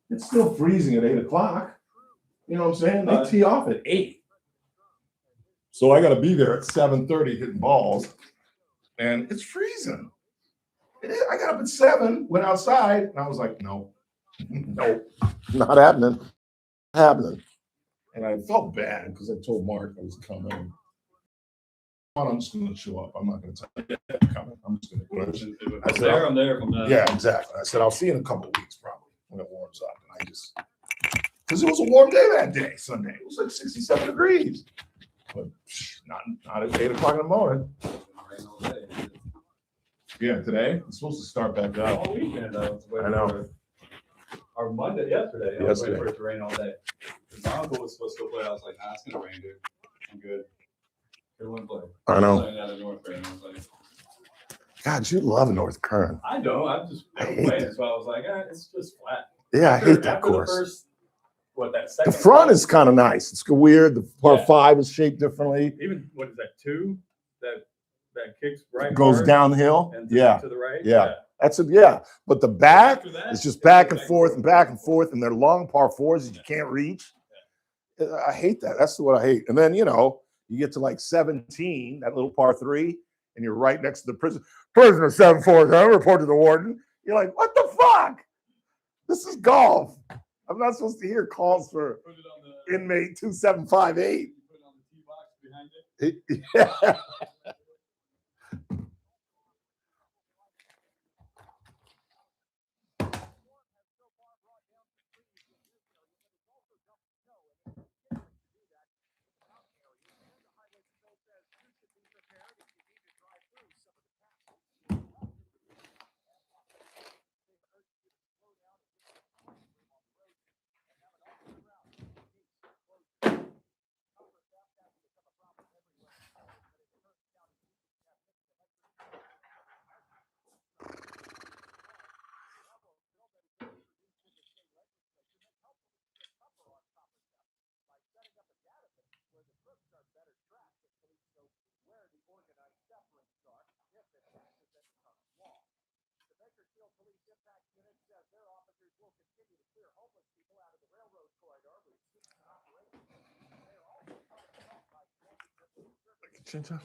It's still freezing at 8 o'clock. You know what I'm saying? They tee off at 8. So I got to be there at 7:30 hitting balls, and it's freezing. I got up at 7, went outside, and I was like, no, not happening. And I felt bad because I told Mark I was coming. I'm just going to show up. I'm not going to tell you I'm coming. I'm just going to. I'm there. I'm there. I'm not. Yeah, exactly. I said I'll see you in a couple of weeks, probably when it warms up. And I just because it was a warm day that day, Sunday. It was like 67 degrees, but not at 8 o'clock in the morning. Yeah, today it's supposed to start back up. All weekend, I know. Or Monday, yesterday. I was waiting for it to rain all day. My uncle was supposed to go play. I was like, nah, it's gonna rain, dude. I'm good. It wouldn't play. I know. Like, God, you love North Kern. I know. I'm just playing, so I was like, it's just flat. Yeah, I hate that course. That second the front is kind of nice. It's weird. The par 5 is shaped differently. Even what is that 2? That kicks right. Goes downhill. And yeah. To the right. Yeah. That's it. Yeah. But the back is just back and forth and back and forth, and they're long par 4s that you can't reach. I hate that. That's what I hate. And then you get to like 17, that little par 3, and you're right next to the prisoner 7-4. Report to the warden. You're like, what the fuck? This is golf. I'm not supposed to hear calls for inmate 2758. Yeah. Chincha.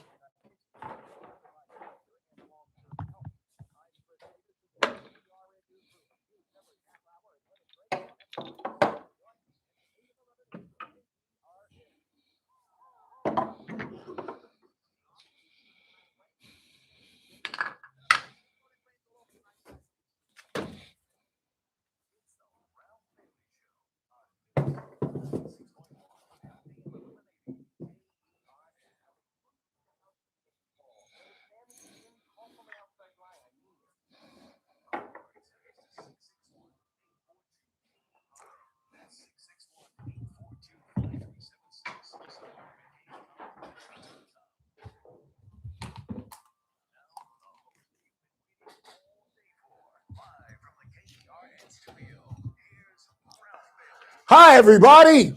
Hi, everybody,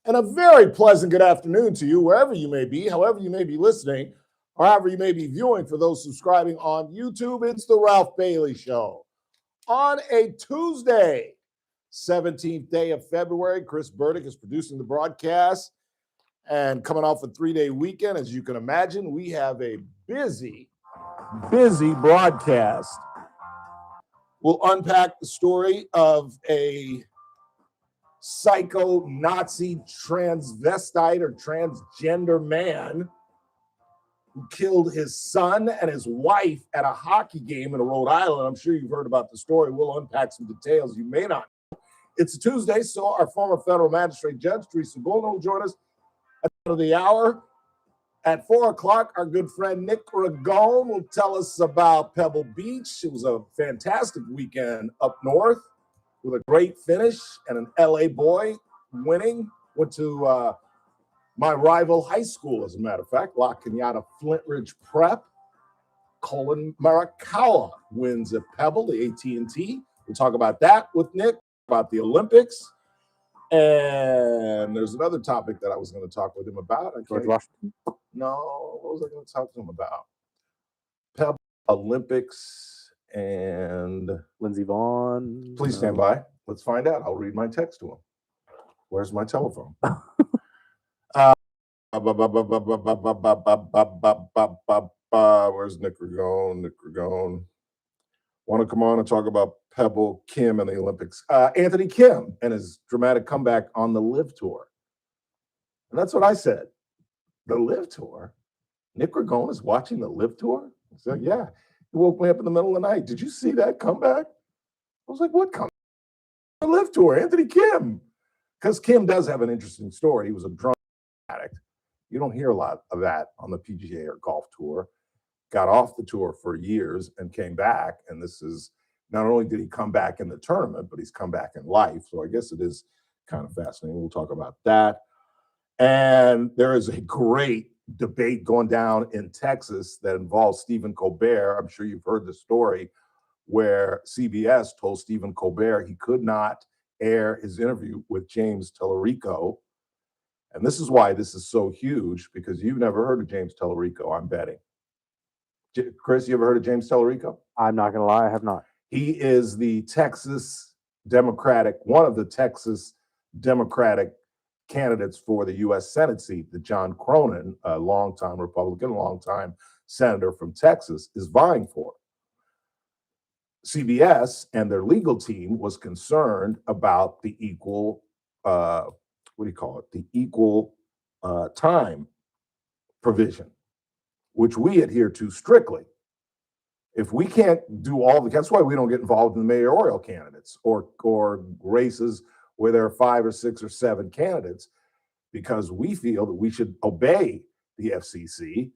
and a very pleasant good afternoon to you, wherever you may be, however you may be listening, or however you may be viewing. For those subscribing on YouTube, it's the Ralph Bailey Show. On a Tuesday, 17th day of February, Chris Burdick is producing the broadcast, and coming off a 3-day weekend, as you can imagine, we have a busy broadcast. We'll unpack the story of a psycho Nazi transvestite or transgender man who killed his son and his wife at a hockey game in Rhode Island. I'm sure you've heard about the story. We'll unpack some details you may not know. It's a Tuesday, so our former federal magistrate judge, Teresa Goldner, will join us at the end of the hour. At 4 o'clock, our good friend Nick Ragone will tell us about Pebble Beach. It was a fantastic weekend up north, with a great finish and an LA boy winning. Went to my rival high school, as a matter of fact, La Cañada Flintridge Prep. Colin Marakawa wins at Pebble, the AT&T. We'll talk about that with Nick, about the Olympics. And there's another topic that I was going to talk with him about. George Washington? No, what was I going to talk to him about? Pebble, Olympics, and Lindsey Vonn. Please stand by. Let's find out. I'll read my text to him. Where's my telephone? Where's Nick Ragone? Nick Ragone. Want to come on and talk about Pebble Kim and the Olympics? Anthony Kim and his dramatic comeback on the Live Tour. And that's what I said. The Live Tour? Nick Ragone is watching the Live Tour? He's like, yeah. He woke me up in the middle of the night. Did you see that comeback? I was like, what comeback? The Live Tour, Anthony Kim. Because Kim does have an interesting story. He was a drug addict. You don't hear a lot of that on the PGA or golf tour. Got off the tour for years and came back. And this is, not only did he come back in the tournament, but he's come back in life. So I guess it is kind of fascinating. We'll talk about that. And there is a great debate going down in Texas that involves Stephen Colbert. I'm sure you've heard the story where CBS told Stephen Colbert he could not air his interview with James Tellerico. And this is why this is so huge, because you've never heard of James Tellerico, I'm betting. Chris, you ever heard of James Tellerico? I'm not going to lie, I have not. He is the Texas Democratic, one of the Texas Democratic candidates for the U.S. Senate seat that John Cronin, a longtime Republican, longtime senator from Texas, is vying for. CBS and their legal team was concerned about the equal, the equal time provision, which we adhere to strictly. If we can't do all the, that's why we don't get involved in the mayoral candidates or races where there are 5 or 6 or 7 candidates, because we feel that we should obey the FCC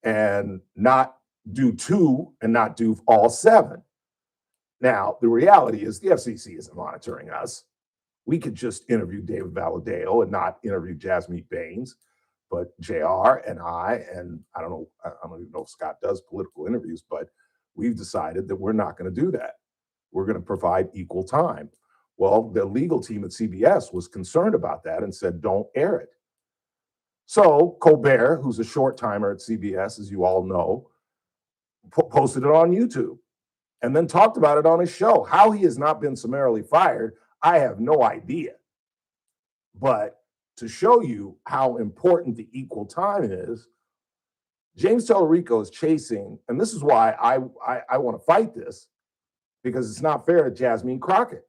and not do 2 and not do all 7. Now, the reality is the FCC isn't monitoring us. We could just interview David Valadao and not interview Jasmeet Bains, but JR and I don't even know if Scott does political interviews, but we've decided that we're not going to do that. We're going to provide equal time. Well, the legal team at CBS was concerned about that and said, don't air it. So Colbert, who's a short timer at CBS, as you all know, posted it on YouTube and then talked about it on his show. How he has not been summarily fired, I have no idea. But to show you how important the equal time is, James Tellerico is chasing, and this is why I want to fight this, because it's not fair to Jasmine Crockett.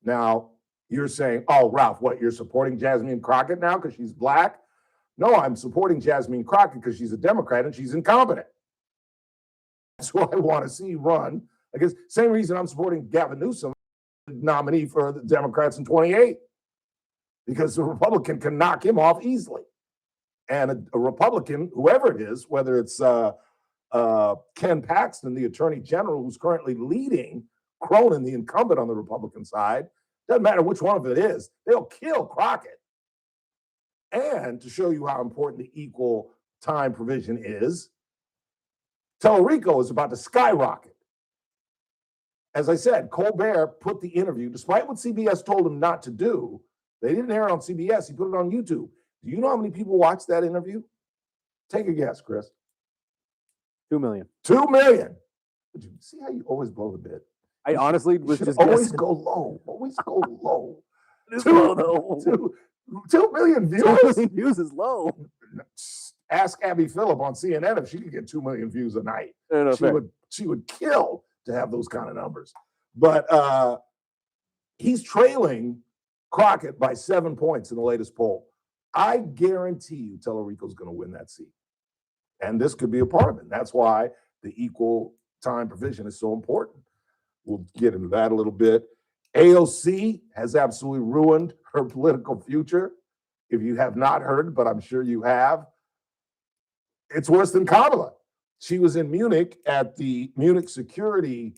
Now, you're saying, oh, Ralph, what, you're supporting Jasmine Crockett now because she's black? No, I'm supporting Jasmine Crockett because she's a Democrat and she's incompetent. That's who I want to see run. I guess same reason I'm supporting Gavin Newsom, nominee for the Democrats in 28, because the Republican can knock him off easily. And a Republican, whoever it is, whether it's Ken Paxton, the Attorney General, who's currently leading Cronin, the incumbent on the Republican side, doesn't matter which one of it is, they'll kill Crockett. And to show you how important the equal time provision is, Tellerico is about to skyrocket. As I said, Colbert put the interview, despite what CBS told him not to do, they didn't air it on CBS, he put it on YouTube. Do you know how many people watched that interview? Take a guess, Chris. 2 million. 2 million. Did you see how you always blow the bid? I honestly was just always guessing. go low. Always go low. It is low, though. 2 million views. 2 million views is low. Ask Abby Phillip on CNN if she could get 2 million views a night. No, she would kill to have those kind of numbers. But he's trailing Crockett by 7 points in the latest poll. I guarantee you Tellerico's going to win that seat. And this could be a part of it. That's why the equal time provision is so important. We'll get into that a little bit. AOC has absolutely ruined her political future. If you have not heard, but I'm sure you have, it's worse than Kamala. She was in Munich at the Munich Security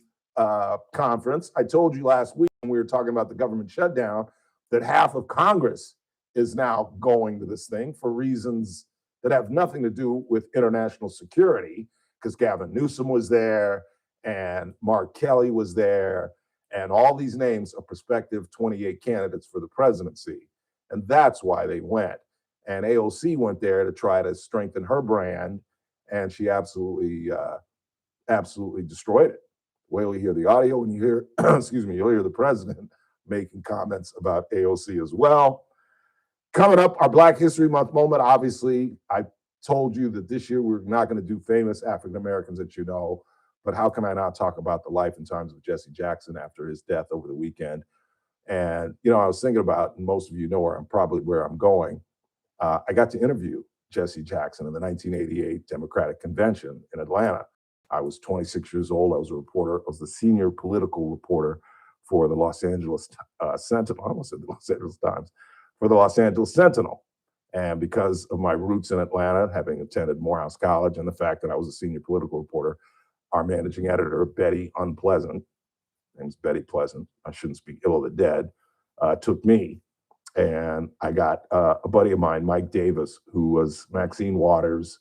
Conference. I told you last week when we were talking about the government shutdown that half of Congress is now going to this thing for reasons that have nothing to do with international security, because Gavin Newsom was there and Mark Kelly was there and all these names of prospective 28 candidates for the presidency. And that's why they went. And AOC went there to try to strengthen her brand, and she absolutely destroyed it. Wait till you hear the audio, and you hear, excuse me, you'll hear the president making comments about AOC as well. Coming up, our Black History Month moment. Obviously, I told you that this year we're not going to do famous African Americans that you know, but how can I not talk about the life and times of Jesse Jackson after his death over the weekend? And, you know, I was thinking about, and most of you know where I'm going. I got to interview Jesse Jackson in the 1988 Democratic Convention in Atlanta. I was 26 years old. I was a reporter. I was the senior political reporter for the Los Angeles Sentinel. I almost said the Los Angeles Times, for the Los Angeles Sentinel. And because of my roots in Atlanta, having attended Morehouse College, and the fact that I was a senior political reporter, our managing editor, Betty Unpleasant, name's Betty Pleasant, I shouldn't speak ill of the dead, took me. And I got a buddy of mine, Mike Davis, who was Maxine Waters'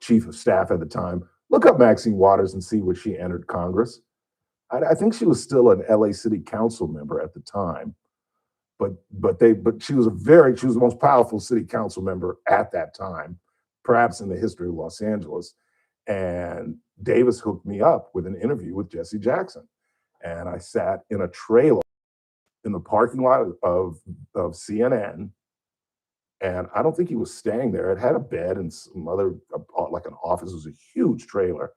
chief of staff at the time. Look up Maxine Waters and see when she entered Congress. I think she was still an LA City Council member at the time, but she was the most powerful city council member at that time, perhaps in the history of Los Angeles. And Davis hooked me up with an interview with Jesse Jackson, and I sat in a trailer in the parking lot of CNN, and I don't think he was staying there. It had a bed and some other, like an office. It was a huge trailer,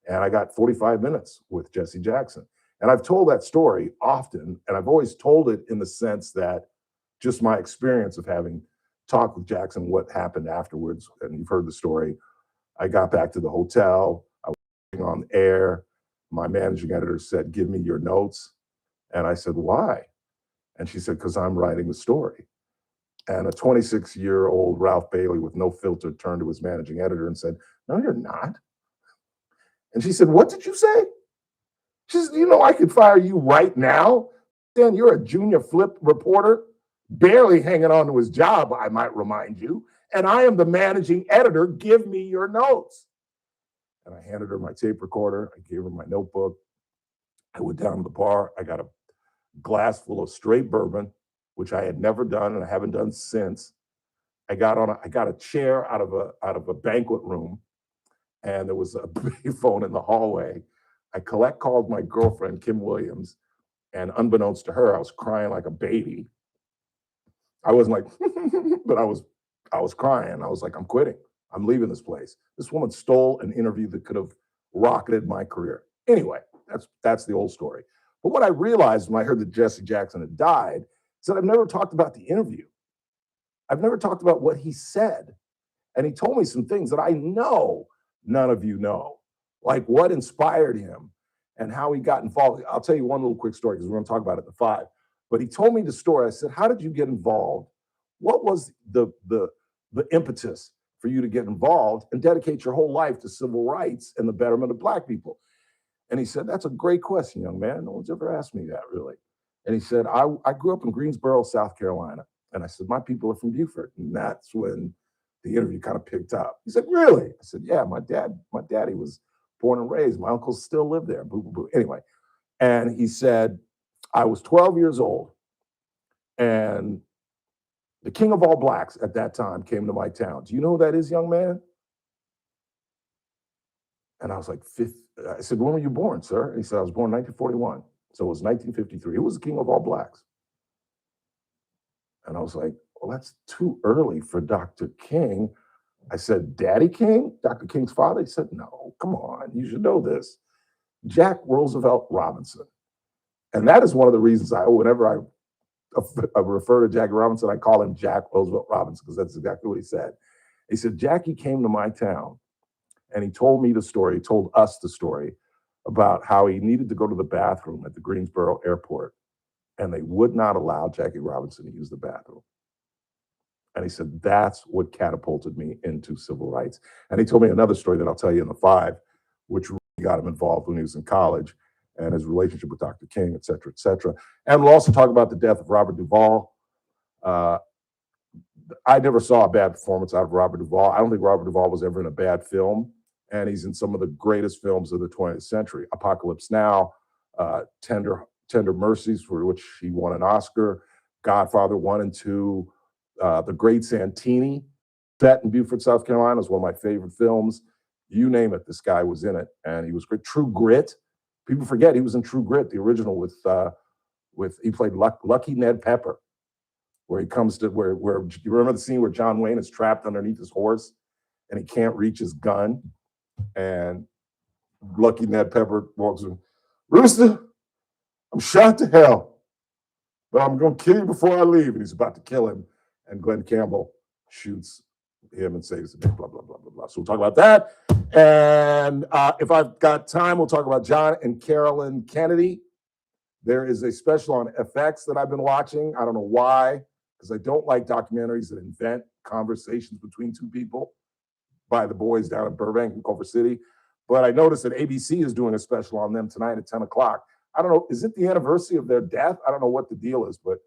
and I got 45 minutes with Jesse Jackson. And I've told that story often, and I've always told it in the sense that just my experience of having talked with Jackson, what happened afterwards, and you've heard the story. I got back to the hotel, I was on air. My managing editor said, "Give me your notes." And I said, "Why?" And she said, "Because I'm writing the story." And a 26-year-old Ralph Bailey with no filter turned to his managing editor and said, "No, you're not." And she said, "What did you say?" She said, "You know, I could fire you right now. Dan, you're a junior flip reporter, barely hanging on to his job, I might remind you. And I am the managing editor. Give me your notes." And I handed her my tape recorder. I gave her my notebook. I went down to the bar. I got a glass full of straight bourbon, which I had never done and I haven't done since. I got a chair out of a banquet room, and there was a payphone in the hallway. I called my girlfriend, Kim Williams, and unbeknownst to her, I was crying like a baby. I wasn't like, but I was crying. I was like, "I'm quitting. I'm leaving this place." This woman stole an interview that could have rocketed my career. Anyway, that's the old story. But what I realized when I heard that Jesse Jackson had died is that I've never talked about the interview. I've never talked about what he said. And he told me some things that I know none of you know, like what inspired him and how he got involved. I'll tell you one little quick story because we're going to talk about it at the 5. But he told me the story. I said, "How did you get involved? What was the impetus for you to get involved and dedicate your whole life to civil rights and the betterment of Black people?" And he said, "That's a great question, young man. No one's ever asked me that, really." And he said, I grew up in Greensboro, South Carolina. And I said, "My people are from Beaufort." And that's when the interview kind of picked up. He said, "Really?" I said, "Yeah, my daddy was born and raised. My uncles still live there." Boo, boo, boo. Anyway, and he said, "I was 12 years old, and the king of all Blacks at that time came to my town. Do you know who that is, young man?" And I was like, I said, "When were you born, sir?" And he said, "I was born in 1941. So it was 1953. Who was the king of all Blacks?" And I was like, "Well, that's too early for Dr. King." I said, "Daddy King, Dr. King's father?" He said, "No, come on, you should know this. Jack Roosevelt Robinson." And that is one of the reasons whenever I refer to Jackie Robinson, I call him Jack Roosevelt Robinson, because that's exactly what he said. He said, "Jackie came to my town and he told me the story, he told us the story about how he needed to go to the bathroom at the Greensboro airport, and they would not allow Jackie Robinson to use the bathroom." And he said, "That's what catapulted me into civil rights." And he told me another story that I'll tell you in the 5, which really got him involved when he was in college, and his relationship with Dr. King, et cetera, et cetera. And we'll also talk about the death of Robert Duvall. I never saw a bad performance out of Robert Duvall. I don't think Robert Duvall was ever in a bad film, and he's in some of the greatest films of the 20th century. Apocalypse Now, Tender Mercies, for which he won an Oscar, Godfather 1 and 2, The Great Santini, set in Beaufort, South Carolina, is one of my favorite films. You name it, this guy was in it, and he was great. True Grit, People forget he was in True Grit, the original with he played Lucky Ned Pepper, where he comes to where you remember the scene where John Wayne is trapped underneath his horse and he can't reach his gun, and Lucky Ned Pepper walks in, Rooster, I'm shot to hell, but I'm going to kill you before I leave. And he's about to kill him. And Glenn Campbell shoots him and saves him, blah, blah, blah, blah, blah. So we'll talk about that. And if I've got time, we'll talk about John and Carolyn Kennedy. There is a special on FX that I've been watching. I don't know why, because I don't like documentaries that invent conversations between two people by the boys down in Burbank and Culver City. But I noticed that ABC is doing a special on them tonight at 10 o'clock. I don't know, is it the anniversary of their death? I don't know what the deal is, but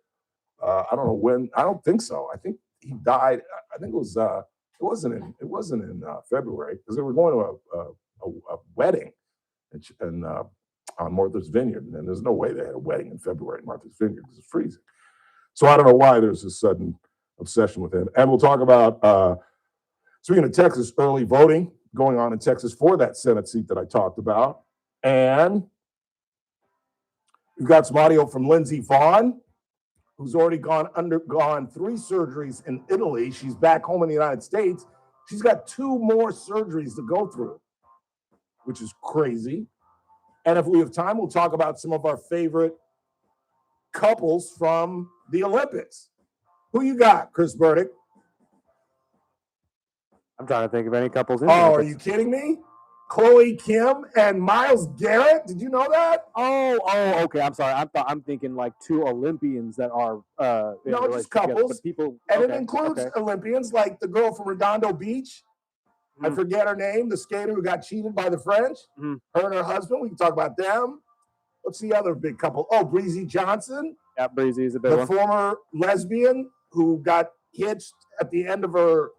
I don't know when. I don't think so. I think he died. I think it wasn't in February, because they were going to a wedding on Martha's Vineyard, and there's no way they had a wedding in February in Martha's Vineyard because it's freezing. So I don't know why there's this sudden obsession with him. And we'll talk about, speaking of Texas, early voting going on in Texas for that Senate seat that I talked about. And we've got some audio from Lindsey Vonn, who's already undergone 3 surgeries in Italy. She's back home in the United States. She's got 2 more surgeries to go through, which is crazy. And if we have time, we'll talk about some of our favorite couples from the Olympics. Who you got, Chris Burdick? I'm trying to think of any couples. Are you kidding me? Chloe Kim and Myles Garrett. Did you know that? Oh, okay. I'm sorry. I'm thinking like 2 Olympians that are no, just couples. But people, and it includes Olympians like the girl from Redondo Beach. I forget her name. The skater who got cheated by the French. Her and her husband. We can talk about them. What's the other big couple? Oh, Breezy Johnson. Yeah, Breezy is a big one. The former lesbian who got hitched at the end of her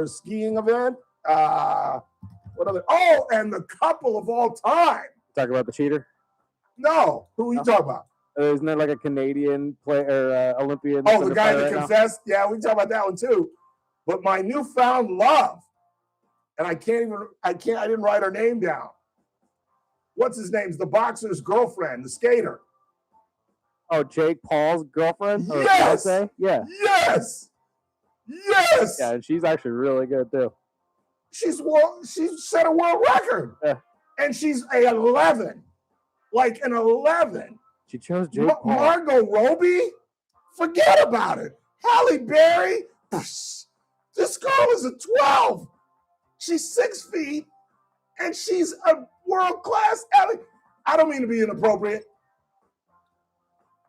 skiing event. What other? Oh, and the couple of all time. Talk about the cheater? No. Who are you talking about? Isn't there like a Canadian player, Olympian? Oh, the guy that confessed? Yeah, we can talk about that one too. But my newfound love, and I didn't write her name down. What's his name? The boxer's girlfriend, the skater. Oh, Jake Paul's girlfriend? Yes. Yeah. Yes. Yes. Yeah, and she's actually really good too. She's set a world record. Yeah. And she's a 11. Like an 11. She chose Jake Paul. Margot Robbie? Forget about it. Halle Berry? This girl is a 12. She's 6 feet, and she's a world-class athlete. I don't mean to be inappropriate.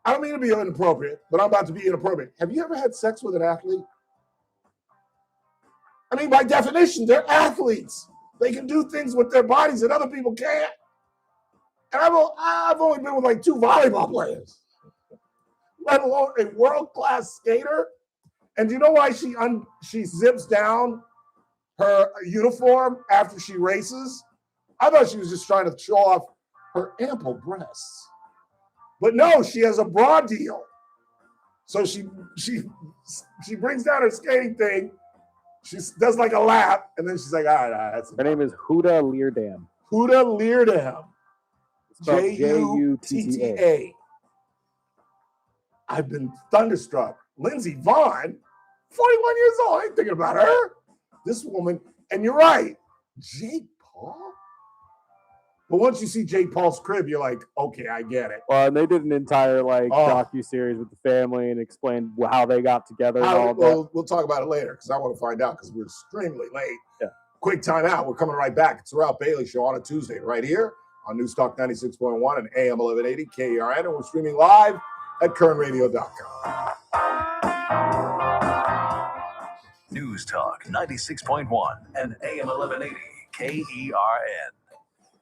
But I'm about to be inappropriate. Have you ever had sex with an athlete? I mean, by definition, they're athletes. They can do things with their bodies that other people can't. And I've only been with like 2 volleyball players, let alone a world-class skater. And do you know why she zips down her uniform after she races? I thought she was just trying to show off her ample breasts. But no, she has a bra deal. So she brings down her skating thing. She does like a lap, and then she's like, all right, that's her name is Huda Leerdam. Huda Leerdam. J-U-T-T-A. I've been thunderstruck. Lindsey Vonn, 41 years old. I ain't thinking about her. This woman, and you're right, Jake Paul? But once you see Jake Paul's crib, you're like, okay, I get it. Well, and they did an entire docu-series with the family and explained how they got together and all that. We'll talk about it later because I want to find out because we're extremely late. Yeah. Quick time out. We're coming right back. It's the Ralph Bailey Show on a Tuesday right here on News Talk 96.1 and AM 1180 KERN, and we're streaming live at kernradio.com. News Talk 96.1 and AM 1180 KERN.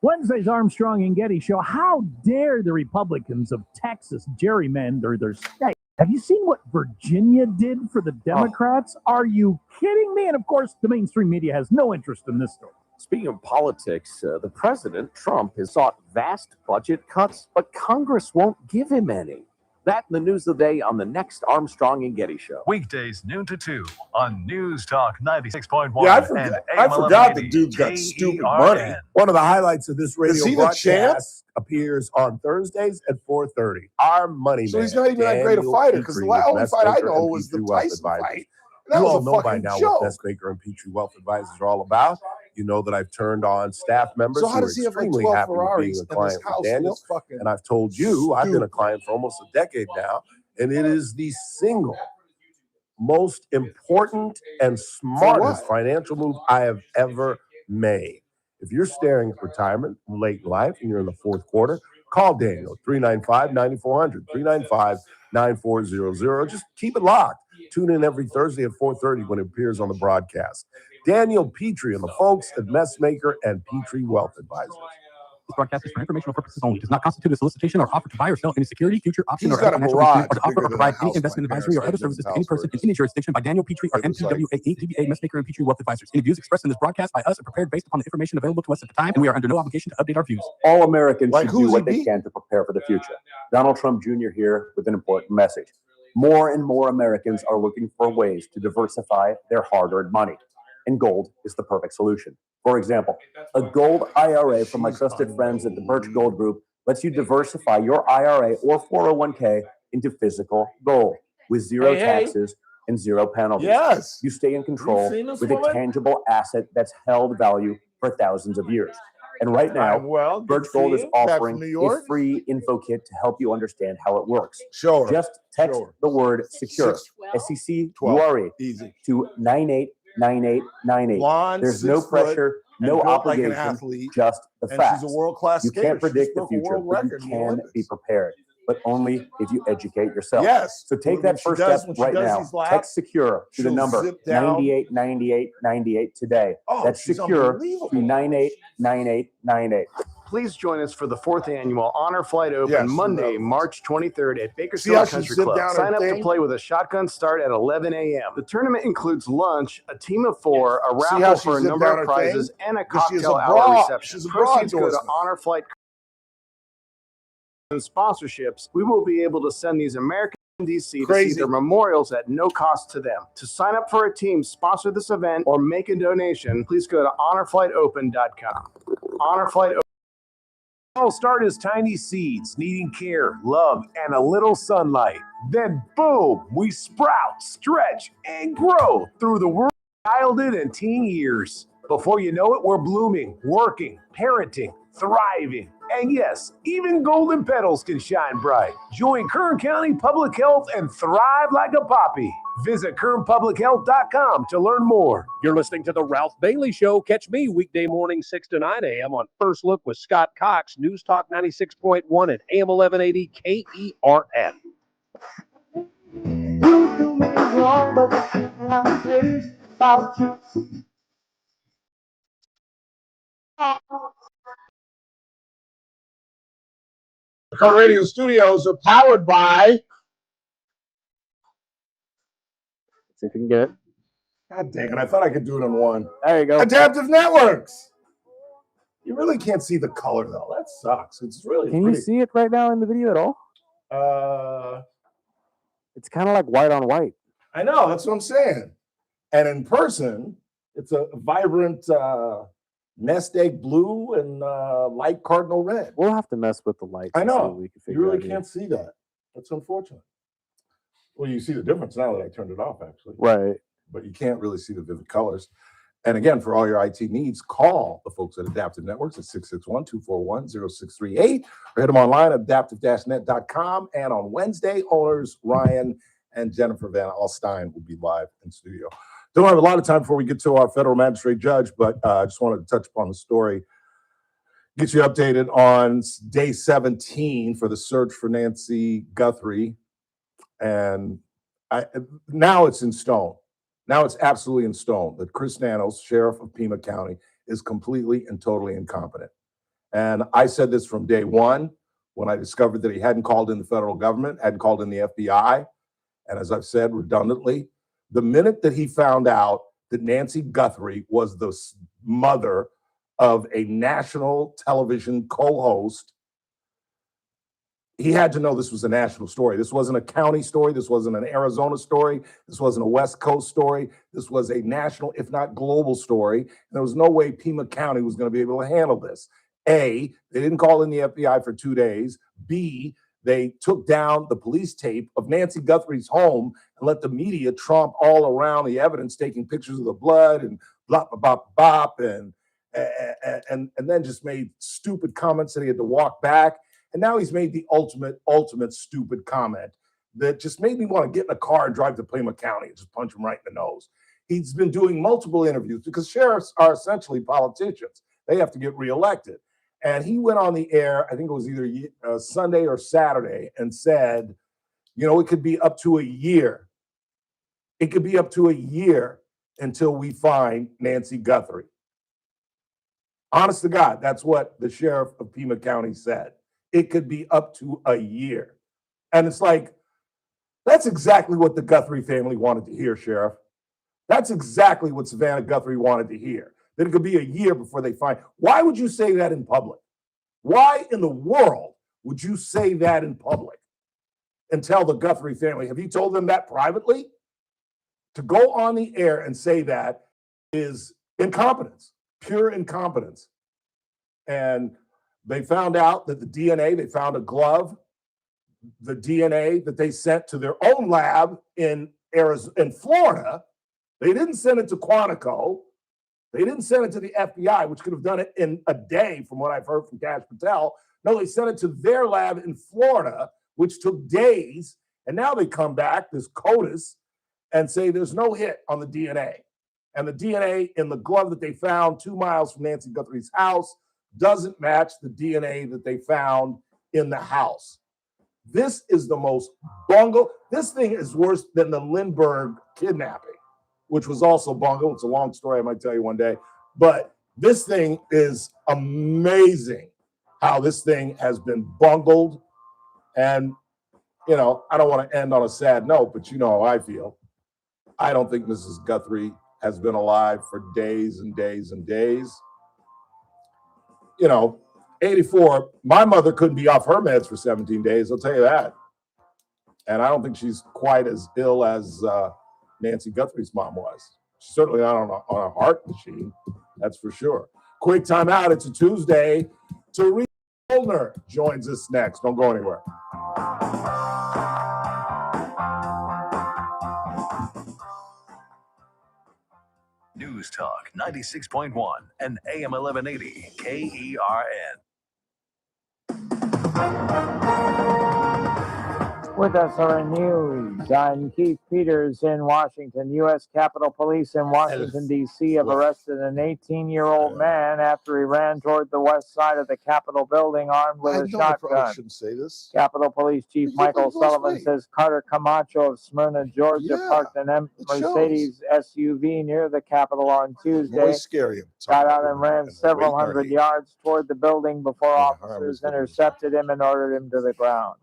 Wednesday's Armstrong and Getty Show. How dare the Republicans of Texas gerrymander their state? Have you seen what Virginia did for the Democrats? Are you kidding me? And of course, the mainstream media has no interest in this story. Speaking of politics, the president, Trump, has sought vast budget cuts, but Congress won't give him any. That and the news of the day on the next Armstrong and Getty Show. Weekdays noon to 2 on News Talk 96.1. Yeah, and I forgot the 1180 dude's got stupid KERN. money. One of the highlights of this Is radio he the champ? broadcast appears on Thursdays at 4:30. Our money So man, he's not even that great a Daniel fighter because the Petrie with only Best fight I Maker know and was the Petrie Wealth Tyson Advisors. fight. That You was all a know by fucking now joke. what Best Maker and Petrie Wealth Advisors are all about. You know that I've turned on staff members So how who are does he have like extremely 12 happy with being Ferraris a in his client for house? Daniel. Fucking And I've told you, I've been a stupid. client for almost a decade now, and it is the single most important and smartest financial move I have ever made. If you're staring at retirement late in life and you're in the fourth quarter, call Daniel, 395-9400, 395-9400. Just keep it locked. Tune in every Thursday at 4:30 when it appears on the broadcast. Daniel Petrie and the folks at Messmaker and Petrie Wealth Advisors. This broadcast is for informational purposes only. Does not constitute a solicitation or offer to buy or sell any security, future option, He's or got other a financial garage instrument, or to offer bigger or than provide the any house my investment parents advisory or had other in services his to any house person in first. any jurisdiction by Daniel Petrie or It was like- MPWA, DBA, Messmaker and Petrie Wealth Advisors. Any views expressed in this broadcast by us are prepared based upon the information available to us at the time, and we are under no obligation to update our views. All Americans Like, should who's do what he they beating? can to prepare for the future. Donald Trump Jr. here with an important message. More and more Americans are looking for ways to diversify their hard-earned money, and gold is the perfect solution. For example, a gold IRA from my trusted friends at the Birch Gold Group lets you diversify your IRA or 401k into physical gold with zero taxes and zero penalties. Yes. You stay in control You seen this with a woman? tangible asset that's held value for thousands of years. And right now, well, good Birch to see Gold is you. Back offering from New a York. free info kit to help you understand how it works. Sure. Just text Sure. the word secure, 612. SECURE, Easy. to 989898. Blonde, There's no 6 foot, pressure, and no built like an obligation, athlete, just the and facts. she's a world-class You skater. can't predict She the broke a future, world but you record in the can Olympics. be prepared, but only if you educate yourself. Yes. So take When that she first does- step when she right does now. these laps, Text secure to the she'll number zip down. 989898 today. Oh, That's she's secure unbelievable. to 989898. Please join us for the 4th annual Honor Flight Open Yes, Monday, no. March 23rd at See Bakersfield how she Country sit Club. down her Sign up to thing? play with a shotgun start at 11 a.m. The tournament includes lunch, a team of 4, a See how raffle she for a zipped number down of her prizes, thing? and a Because she is a cocktail bra. hour reception. She's a bra Proceeds go to endorsement. Honor Flight and sponsorships. We will be able to send these Americans in DC to Crazy. see their memorials at no cost to them. To sign up for a team, sponsor this event, or make a donation, please go to honorflightopen.com. Honor Flight Open. All start as tiny seeds, needing care, love, and a little sunlight. Then boom, we sprout, stretch, and grow through the world of childhood and teen years. Before you know it, we're blooming, working, parenting, thriving. And yes, even golden petals can shine bright. Join Kern County Public Health and thrive like a poppy. Visit KernPublicHealth.com to learn more. You're listening to The Ralph Bailey Show. Catch me weekday morning 6 to 9 a.m. on First Look with Scott Cox, News Talk 96.1 and AM 1180 KERN. Our radio studios are powered by. See if you can get it. God dang it! I thought I could do it on one. There you go. Adaptive Networks. You really can't see the color though. That sucks. It's really Can you pretty. see it right now in the video at all? It's kind of like white on white. I know. That's what I'm saying. And in person, it's a vibrant nest egg blue and light cardinal red. We'll have to mess with the lights. I and see know. what we can You figure really out here. can't see that. That's unfortunate. Well, you see the difference now that I turned it off, actually. Right. But you can't really see the vivid colors. And again, for all your IT needs, call the folks at Adaptive Networks at 661-241-0638 or hit them online at adaptive-net.com. And on Wednesday, owners Ryan and Jennifer Van Alstyne will be live in studio. Don't have a lot of time before we get to our federal magistrate judge, but I just wanted to touch upon the story, get you updated on day 17 for the search for Nancy Guthrie. And now it's in stone. Now it's absolutely in stone that Chris Nanos, sheriff of Pima County, is completely and totally incompetent. And I said this from day one when I discovered that he hadn't called in the federal government, hadn't called in the FBI. And as I've said redundantly, the minute that he found out that Nancy Guthrie was the mother of a national television co-host he had to know this was a national story. This wasn't a county story. This wasn't an Arizona story. This wasn't a West Coast story. This was a national, if not global story. And there was no way Pima County was going to be able to handle this. A, they didn't call in the FBI for 2 days. B, they took down the police tape of Nancy Guthrie's home and let the media tromp all around the evidence, taking pictures of the blood and blah, blah, blah, blah, and then just made stupid comments that he had to walk back. And now he's made the ultimate stupid comment that just made me want to get in a car and drive to Pima County and just punch him right in the nose. He's been doing multiple interviews because sheriffs are essentially politicians. They have to get reelected. And he went on the air, I think it was either Sunday or Saturday, and said, it could be up to a year. It could be up to a year until we find Nancy Guthrie. Honest to God, that's what the sheriff of Pima County said. It could be up to a year. And it's like, that's exactly what the Guthrie family wanted to hear, Sheriff. That's exactly what Savannah Guthrie wanted to hear. That it could be a year before they find. Why would you say that in public? Why in the world would you say that in public and tell the Guthrie family? Have you told them that privately? To go on the air and say that is incompetence, pure incompetence. And they found out that the DNA, they found a glove, the DNA that they sent to their own lab in Florida. They didn't send it to Quantico. They didn't send it to the FBI, which could have done it in a day, from what I've heard from Cash Patel. No, they sent it to their lab in Florida, which took days. And now they come back, this CODIS, and say there's no hit on the DNA. And the DNA in the glove that they found 2 miles from Nancy Guthrie's house doesn't match the DNA that they found in the house. This is the most bungle. This thing is worse than the Lindbergh kidnapping, which was also bungle. It's a long story, I might tell you one day. But this thing is amazing how this thing has been bungled. And, I don't want to end on a sad note, but you know how I feel. I don't think Mrs. Guthrie has been alive for days and days and days. 84, my mother couldn't be off her meds for 17 days, I'll tell you that. And I don't think she's quite as ill as Nancy Guthrie's mom was. She's certainly not on a heart machine, that's for sure. Quick time out, it's a Tuesday. Teresa Goldner joins us next. Don't go anywhere. News Talk 96.1 and AM 1180 KERN. With us are news. I'm Keith Peters in Washington. U.S. Capitol Police in Washington, D.C. have arrested an 18-year-old man after he ran toward the west side of the Capitol building armed with a shotgun. I shouldn't say this. Capitol Police Chief Michael Sullivan says Carter Camacho of Smyrna, Georgia, parked an Mercedes SUV near the Capitol on Tuesday. Got out and ran several hundred yards toward the building before officers intercepted him and ordered him to the ground.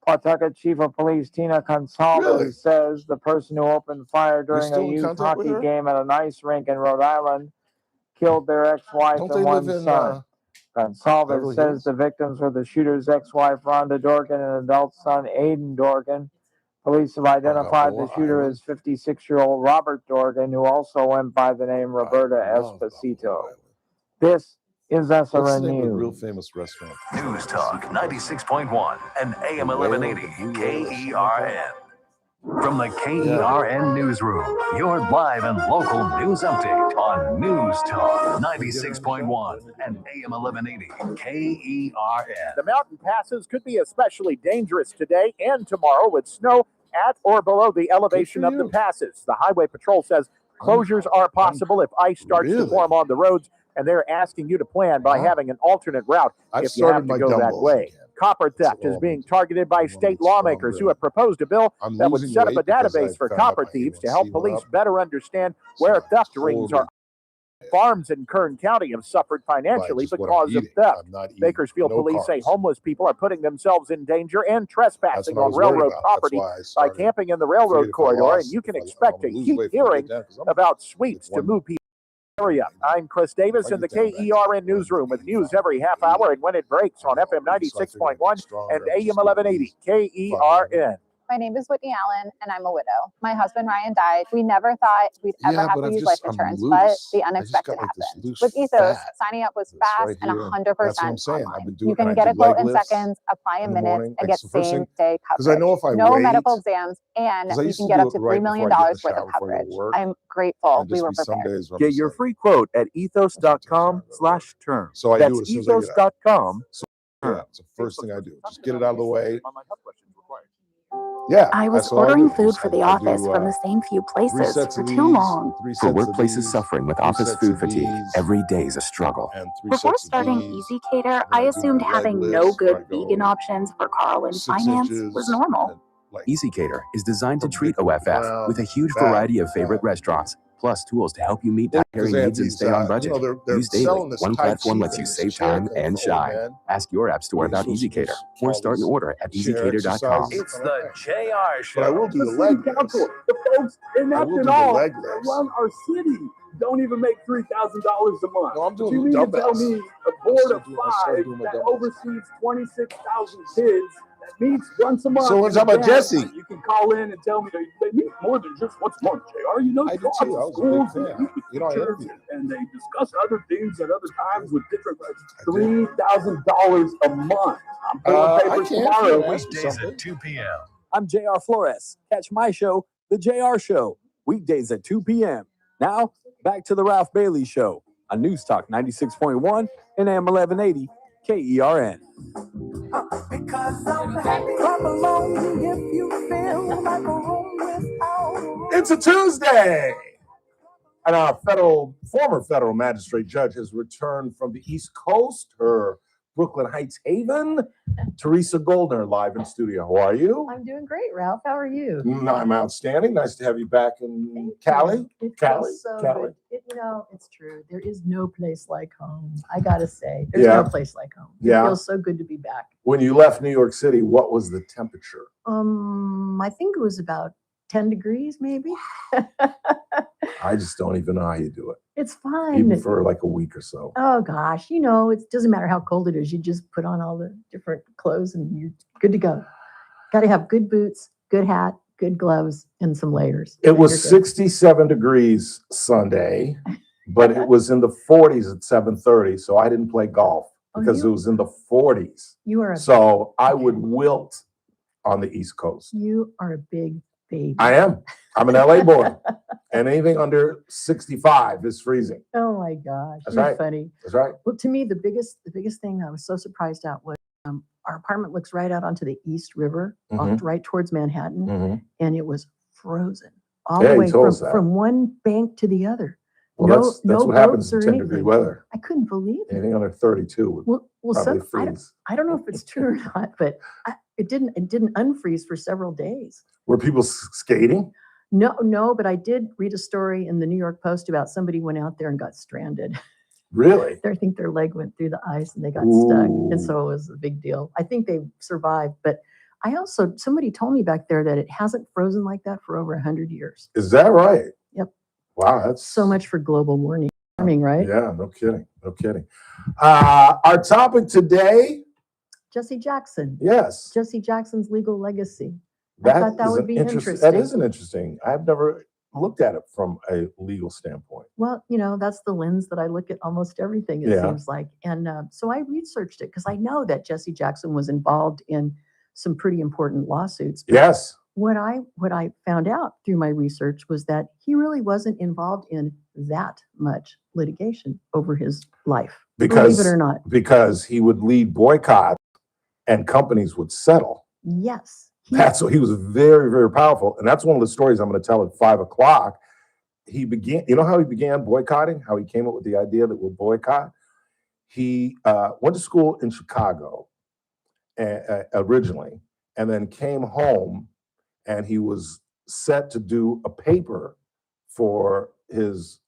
Pawtucket Chief of Police Tina Consalves says the person who opened fire during a youth hockey game at an ice rink in Rhode Island killed their ex-wife and one son. Consalves says the victims were the shooter's ex-wife, Rhonda Dorgan, and adult son, Aiden Dorgan. Police have identified the shooter as 56-year-old Robert Dorgan, who also went by the name Roberta Esposito. This is SRN News. Real famous restaurant. News Talk 96.1 and AM 1180 KERN. From the KERN Newsroom, your live and local news update on News Talk 96.1 and AM 1180 KERN. The mountain passes could be especially dangerous today and tomorrow with snow at or below the elevation of the passes. The Highway Patrol says closures are possible if ice starts to form on the roads, and they're asking you to plan by having an alternate route if you have to go that way. Copper theft is being targeted by state lawmakers who have proposed a bill that would set up a database for copper thieves to help police better understand where theft rings are. Farms in Kern County have suffered financially because of theft. Bakersfield police say homeless people are putting themselves in danger and trespassing on railroad property by camping in the railroad corridor, and you can expect to keep hearing about sweeps to move people. area. I'm Chris Davis in the KERN newsroom with news every half hour and when it breaks on FM 96.1 and AM 1180 KERN. My name is Whitney Allen, and I'm a widow. My husband, Ryan, died. We never thought we'd ever have to use life insurance, but the unexpected happened. With Ethos, signing up was fast and 100% online. You can get a quote in seconds, apply in minutes, and get same-day coverage. No medical exams, and you can get up to $3 million worth of coverage. I'm grateful we were prepared. Get your free quote at ethos.com/term. That's ethos.com. Yeah, it's the first thing I do. Just get it out of the way. Yeah, I was ordering food for the office from the same few places for too long. For workplaces suffering with office food fatigue, every day is a struggle. Before starting EasyCater, I assumed having no good vegan options for Carl in finance was normal. EasyCater is designed to treat OFF with a huge variety of favorite restaurants, plus tools to help you meet dietary needs and stay on budget. Use daily. One platform lets you save time and shine. Ask your app store about EasyCater or start an order at easycater.com. It's the JR Show. But I will do the leg lift. The folks inept and all that run our city don't even make $3,000 a month. No, I'm doing you the mean to tell dumbbells. me a board of 5 that oversees 26,000 kids that meets once a month? So we're talking about Jesse. You can call in and tell me they meet more than just once a month, JR. You know, I do too. I was a big fan. You know, I interviewed. And they discuss other things at other times with different $3,000 a month. I'm pulling papers tomorrow. Weekdays at 2 p.m. I'm JR Flores. Catch my show, The JR Show, weekdays at 2 p.m. Now, back to the Ralph Bailey Show on News Talk 96.1 and AM 1180 KERN. It's a Tuesday. And our former federal magistrate judge has returned from the East Coast, her Brooklyn Heights haven. Teresa Goldner live in studio. How are you? I'm doing great, Ralph. How are you? I'm outstanding. Nice to have you back in Cali. Cali. Good. It's true. There is no place like home. I gotta say, there's no place like home. It feels so good to be back. When you left New York City, what was the temperature? I think it was about 10 degrees, maybe. I just don't even know how you do it. It's fine. Even for like a week or so. Oh gosh, it doesn't matter how cold it is. You just put on all the different clothes and you're good to go. Got to have good boots, good hat, good gloves, and some layers. It was 67 degrees Sunday, but it was in the 40s at 7:30. So I didn't play golf because it was in the 40s. You are. So I would wilt on the East Coast. You are a big baby. I am. I'm an LA boy. And anything under 65 is freezing. Oh my gosh. That's You're right. funny. That's right. Well, to me, the biggest thing I was so surprised at was our apartment looks right out onto the East River, right towards Manhattan, and it was frozen all the way from one bank to the other. Well, that's what happens in 10-degree weather. I couldn't believe it. Anything under 32 would probably freeze. I don't know if it's true or not, but it didn't unfreeze for several days. Were people skating? No, but I did read a story in the New York Post about somebody went out there and got stranded. Really? I think their leg went through the ice and they got stuck. And so it was a big deal. I think they survived. But somebody told me back there that it hasn't frozen like that for over 100 years. Is that right? Yep. Wow, that's so much for global warming, right? Yeah, no kidding. No kidding. Our topic today. Jesse Jackson. Yes. Jesse Jackson's legal legacy. I thought that would be interesting. That is an interesting. I've never looked at it from a legal standpoint. Well, that's the lens that I look at almost everything, it seems like. And so I researched it because I know that Jesse Jackson was involved in some pretty important lawsuits. Yes. What I found out through my research was that he really wasn't involved in that much litigation over his life. Believe it or not. Because he would lead boycotts and companies would settle. Yes. That's what he was very, very powerful. And that's one of the stories I'm going to tell at 5:00. He began, how he began boycotting, how he came up with the idea that we'll boycott. He went to school in Chicago originally, and then came home and he was set to do a paper for his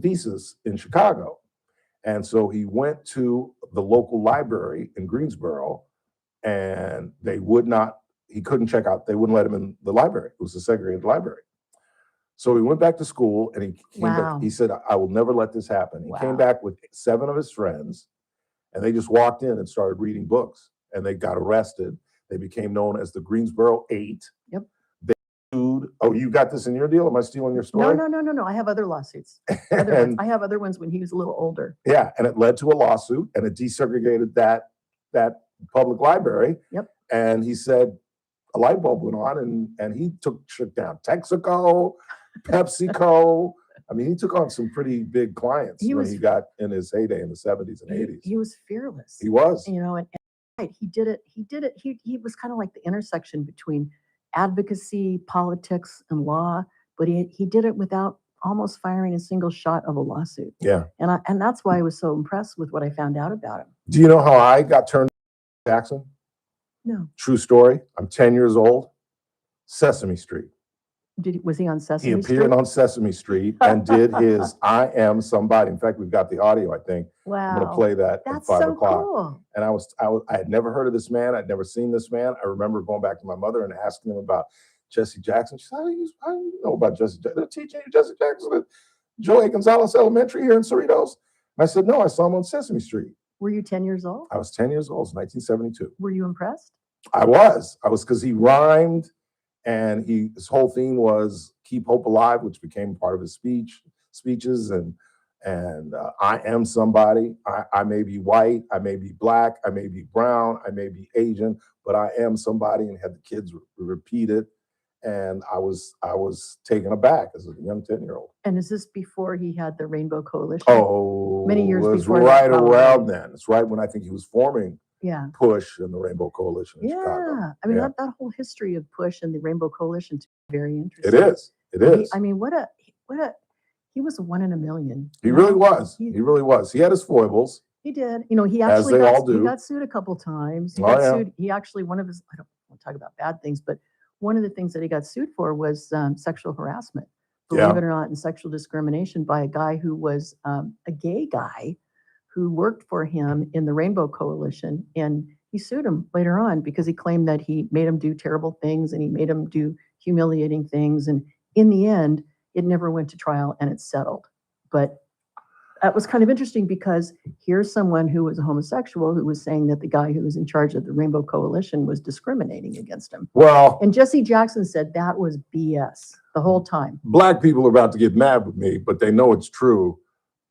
thesis in Chicago. And so he went to the local library in Greensboro and he couldn't check out, they wouldn't let him in the library. It was a segregated library. So he went back to school and he came Wow. back. He said, I will never let this happen. He Wow. came back with 7 of his friends and they just walked in and started reading books and they got arrested. They became known as the Greensboro 8. Yep. They sued. Oh, you got this in your deal? Am I stealing your story? No. I have other lawsuits. Other ones. I have other ones when he was a little older. Yeah, and it led to a lawsuit and it desegregated that public library. Yep. And he said a light bulb went on and he took down Texaco, PepsiCo. I mean, he took on some pretty big clients when he got in his heyday in the 70s and 80s. He was fearless. He was. You know, and he did it. He was kind of like the intersection between advocacy, politics, and law, but he did it without almost firing a single shot of a lawsuit. Yeah. And that's why I was so impressed with what I found out about him. Do you know how I got turned to Jackson? No. True story. I'm 10 years old. Sesame Street. Was he on Sesame Street? He appeared on Sesame Street and did his I Am Somebody. In fact, we've got the audio, I think. Wow. I'm going to play that That's at 5 so o'clock. cool. And I had never heard of this man. I'd never seen this man. I remember going back to my mother and asking him about Jesse Jackson. She said, how do you know about Jesse Jackson? They're teaching you Jesse Jackson at Joe A. Gonzalez Elementary here in Cerritos. And I said, no, I saw him on Sesame Street. Were you 10 years old? I was 10 years old. It was 1972. Were you impressed? I was because he rhymed and his whole theme was keep hope alive, which became part of his speeches and I am somebody. I may be white, I may be black, I may be brown, I may be Asian, but I am somebody, and had the kids repeat it. And I was taken aback as a young 10-year-old. And is this before he had the Rainbow Coalition? Oh, many years it was before. right around then. It's right when I think he was forming Yeah. Push and the Rainbow Coalition in Chicago. Yeah. I mean, that whole history of Push and the Rainbow Coalition is very interesting. It is. It is. I mean, he was a 1 in a million. He really was. He really was. He had his foibles. He did. You know, he As actually they all do. he got sued a couple times. He Oh, got yeah. sued. He actually, one of his, I don't want to talk about bad things, but one of the things that he got sued for was sexual harassment, believe it or not, and sexual discrimination by a guy who was a gay guy who worked for him in the Rainbow Coalition. And he sued him later on because he claimed that he made him do terrible things and he made him do humiliating things. And in the end, it never went to trial and it's settled. But that was kind of interesting because here's someone who was a homosexual who was saying that the guy who was in charge of the Rainbow Coalition was discriminating against him. Well, And Jesse Jackson said that was BS the whole time. black people are about to get mad with me, but they know it's true.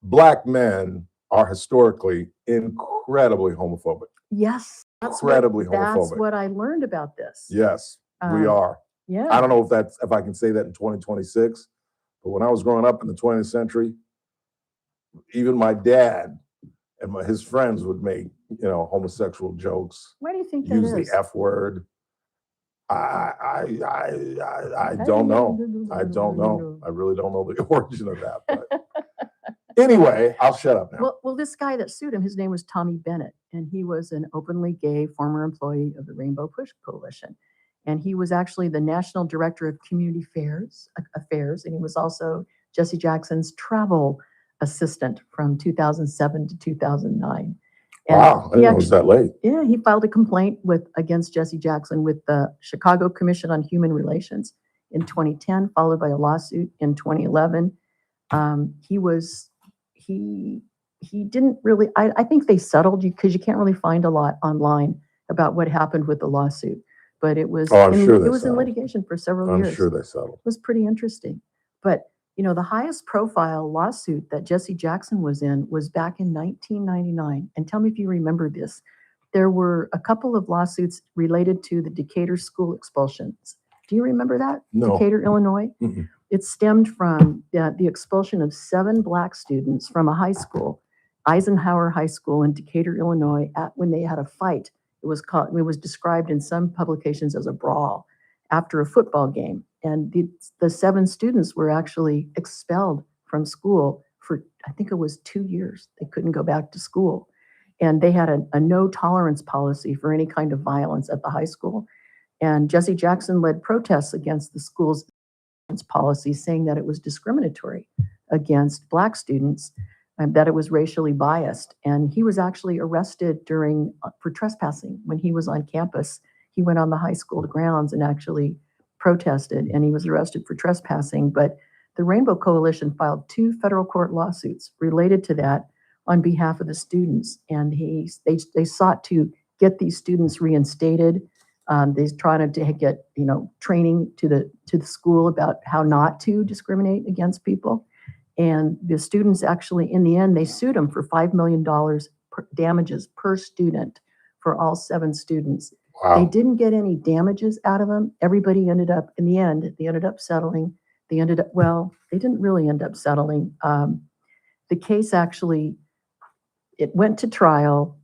Black men are historically incredibly homophobic. Yes. That's Incredibly That's homophobic. what I learned about this. Yes, we are. Yeah. I don't know if I can say that in 2026, but when I was growing up in the 20th century, even my dad and his friends would make, homosexual jokes, Why do you think that use is? the F word. I don't know. I don't know. I really don't know the origin of that. But anyway, I'll shut up now. Well, this guy that sued him, his name was Tommy Bennett, and he was an openly gay former employee of the Rainbow Push Coalition. And he was actually the National Director of Community Affairs, and he was also Jesse Jackson's travel assistant from 2007 to 2009. And Wow, I didn't know it was that late. Yeah, he filed a complaint against Jesse Jackson with the Chicago Commission on Human Relations in 2010, followed by a lawsuit in 2011. He didn't really, I think they settled because you can't really find a lot online about what happened with the lawsuit. But it was, it was in litigation for several years. I'm sure they settled. It was pretty interesting. But, the highest profile lawsuit that Jesse Jackson was in was back in 1999. And tell me if you remember this. There were a couple of lawsuits related to the Decatur school expulsions. Do you remember that? No. Decatur, Illinois? Mm-mm. It stemmed from the expulsion of 7 Black students from a high school, Eisenhower High School in Decatur, Illinois, when they had a fight. It was described in some publications as a brawl after a football game. And the 7 students were actually expelled from school for, I think it was 2 years. They couldn't go back to school. And they had a no tolerance policy for any kind of violence at the high school. And Jesse Jackson led protests against the school's policy, saying that it was discriminatory against Black students and that it was racially biased. And he was actually arrested for trespassing when he was on campus. He went on the high school grounds and actually protested, and he was arrested for trespassing. But the Rainbow Coalition filed 2 federal court lawsuits related to that on behalf of the students. And they sought to get these students reinstated. They tried to get, training to the school about how not to discriminate against people. And the students actually, in the end, they sued them for $5 million damages per student for all 7 students. Wow. They didn't get any damages out of them. Everybody ended up, in the end, they ended up settling. They didn't really end up settling. The case actually, it went to trial.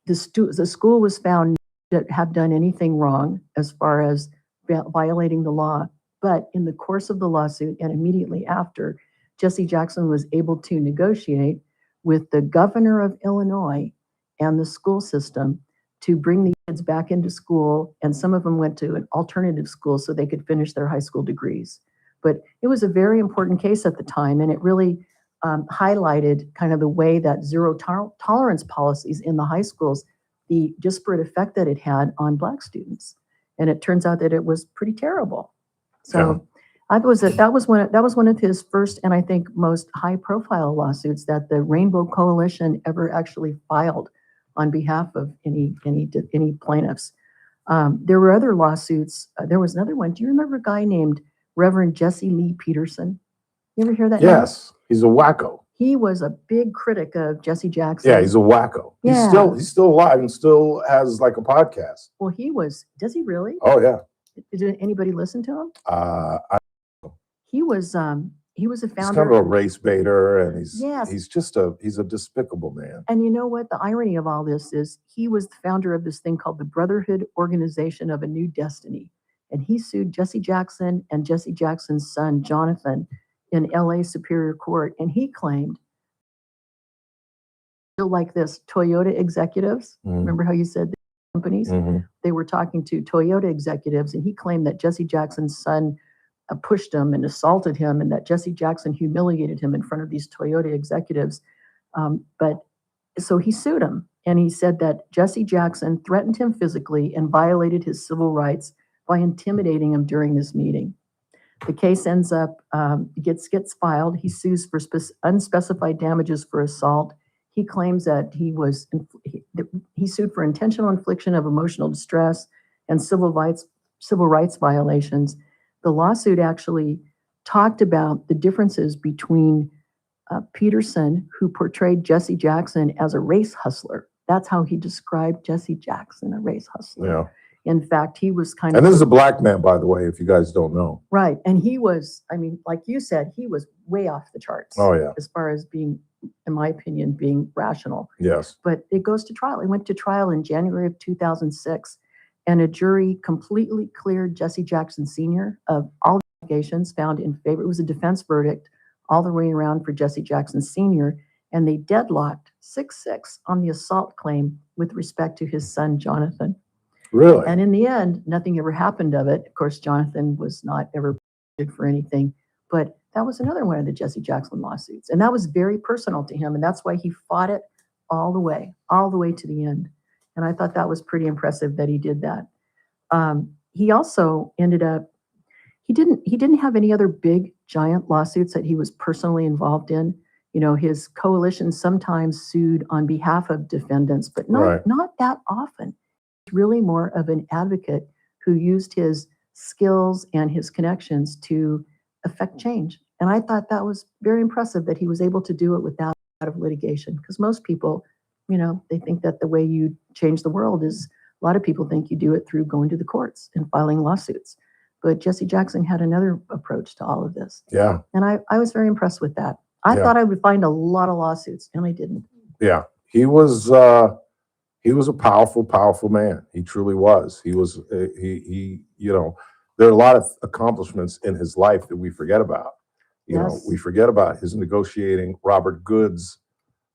The school was found to have done anything wrong as far as violating the law. But in the course of the lawsuit and immediately after, Jesse Jackson was able to negotiate with the governor of Illinois and the school system to bring the kids back into school. And some of them went to an alternative school so they could finish their high school degrees. But it was a very important case at the time, and it really highlighted kind of the way that zero tolerance policies in the high schools, the disparate effect that it had on Black students. And it turns out that it was pretty terrible. So that was one of his first and I think most high-profile lawsuits that the Rainbow Coalition ever actually filed on behalf of any plaintiffs. There were other lawsuits. There was another one. Do you remember a guy named Reverend Jesse Lee Peterson? You ever hear that name? Yes, he's a wacko. He was a big critic of Jesse Jackson. Yeah, he's a wacko. Yeah. He's still alive and still has like a podcast. Well, does he really? Oh yeah. Did anybody listen to him? He was a He's founder. kind of a race baiter, and Yes. he's a despicable man. And you know what? The irony of all this is he was the founder of this thing called the Brotherhood Organization of a New Destiny. And he sued Jesse Jackson and Jesse Jackson's son, Jonathan, in LA Superior Court. And he claimed, like this, Toyota executives. Remember how you said the companies? They were talking to Toyota executives, and he claimed that Jesse Jackson's son pushed him and assaulted him, and that Jesse Jackson humiliated him in front of these Toyota executives. So he sued him, and he said that Jesse Jackson threatened him physically and violated his civil rights by intimidating him during this meeting. The case ends up, gets filed. He sues for unspecified damages for assault. He claims that he sued for intentional infliction of emotional distress and civil rights violations. The lawsuit actually talked about the differences between Peterson, who portrayed Jesse Jackson as a race hustler. That's how he described Jesse Jackson, a race hustler. Yeah. In fact, he was kind And of... this is a Black man, by the way, if you guys don't know. Right. And he was, like you said, he was way off the charts. Oh, yeah. As far as being, in my opinion, being rational. Yes. But it goes to trial. It went to trial in January of 2006. And a jury completely cleared Jesse Jackson Sr. of all allegations found in favor. It was a defense verdict all the way around for Jesse Jackson Sr. And they deadlocked 6-6 on the assault claim with respect to his son, Jonathan. Really? And in the end, nothing ever happened of it. Of course, Jonathan was not ever prosecuted for anything. But that was another one of the Jesse Jackson lawsuits. And that was very personal to him. And that's why he fought it all the way to the end. And I thought that was pretty impressive that he did that. He also ended up, he didn't have any other big giant lawsuits that he was personally involved in. You know, his coalition sometimes sued on behalf of defendants, but not that often. He's really more of an advocate who used his skills and his connections to affect change. And I thought that was very impressive that he was able to do it without a lot of litigation. Because most people, they think that the way you change the world is, a lot of people think you do it through going to the courts and filing lawsuits. But Jesse Jackson had another approach to all of this. Yeah. And I was very impressed with that. I thought I would find a lot of lawsuits, and I didn't. Yeah. He was a powerful, powerful man. He truly was. He was, there are a lot of accomplishments in his life that we forget about. You know, we forget about his negotiating Robert Goode's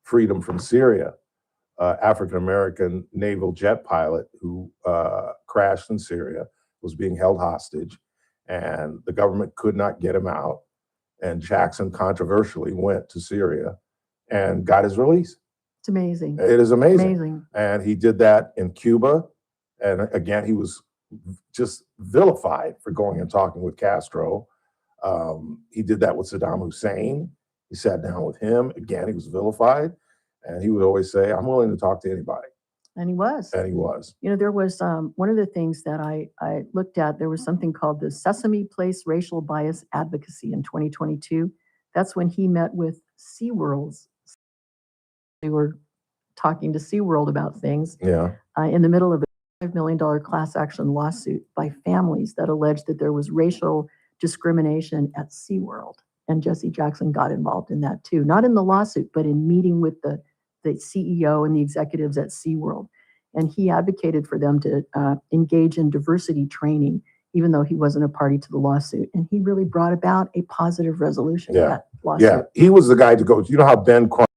freedom from Syria, African-American naval jet pilot who crashed in Syria, was being held hostage, and the government could not get him out. And Jackson controversially went to Syria and got his release. It's amazing. It is amazing. Amazing. And he did that in Cuba. And again, he was just vilified for going and talking with Castro. He did that with Saddam Hussein. He sat down with him. Again, he was vilified. And he would always say, I'm willing to talk to anybody. And he was. And he was. You know, there was one of the things that I looked at, there was something called the Sesame Place Racial Bias Advocacy in 2022. That's when he met with SeaWorld's. They were talking to SeaWorld about things. Yeah. In the middle of a $5 million class action lawsuit by families that alleged that there was racial discrimination at SeaWorld. And Jesse Jackson got involved in that too. Not in the lawsuit, but in meeting with the CEO and the executives at SeaWorld. And he advocated for them to engage in diversity training, even though he wasn't a party to the lawsuit. And he really brought about a positive resolution of that lawsuit. Yeah, he was the guy to go. You know how Ben Crump,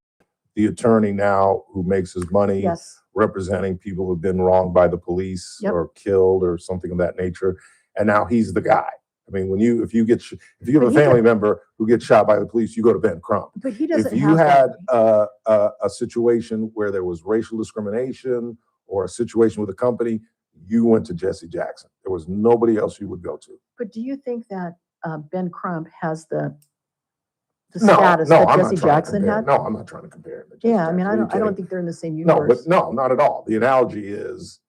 the attorney now who makes his money representing people who've been wronged by the police or killed or something of that nature, and now he's the guy. I mean, if you have a family member who gets shot by the police, you go to Ben Crump. But he doesn't. If you had a situation where there was racial discrimination or a situation with a company, you went to Jesse Jackson. There was nobody else you would go to. But do you think that Ben Crump has the status that Jesse Jackson had? No, I'm not trying to compare him to Jesse Yeah, I mean, Jackson. I don't think they're in the same universe. No, not at all. The analogy is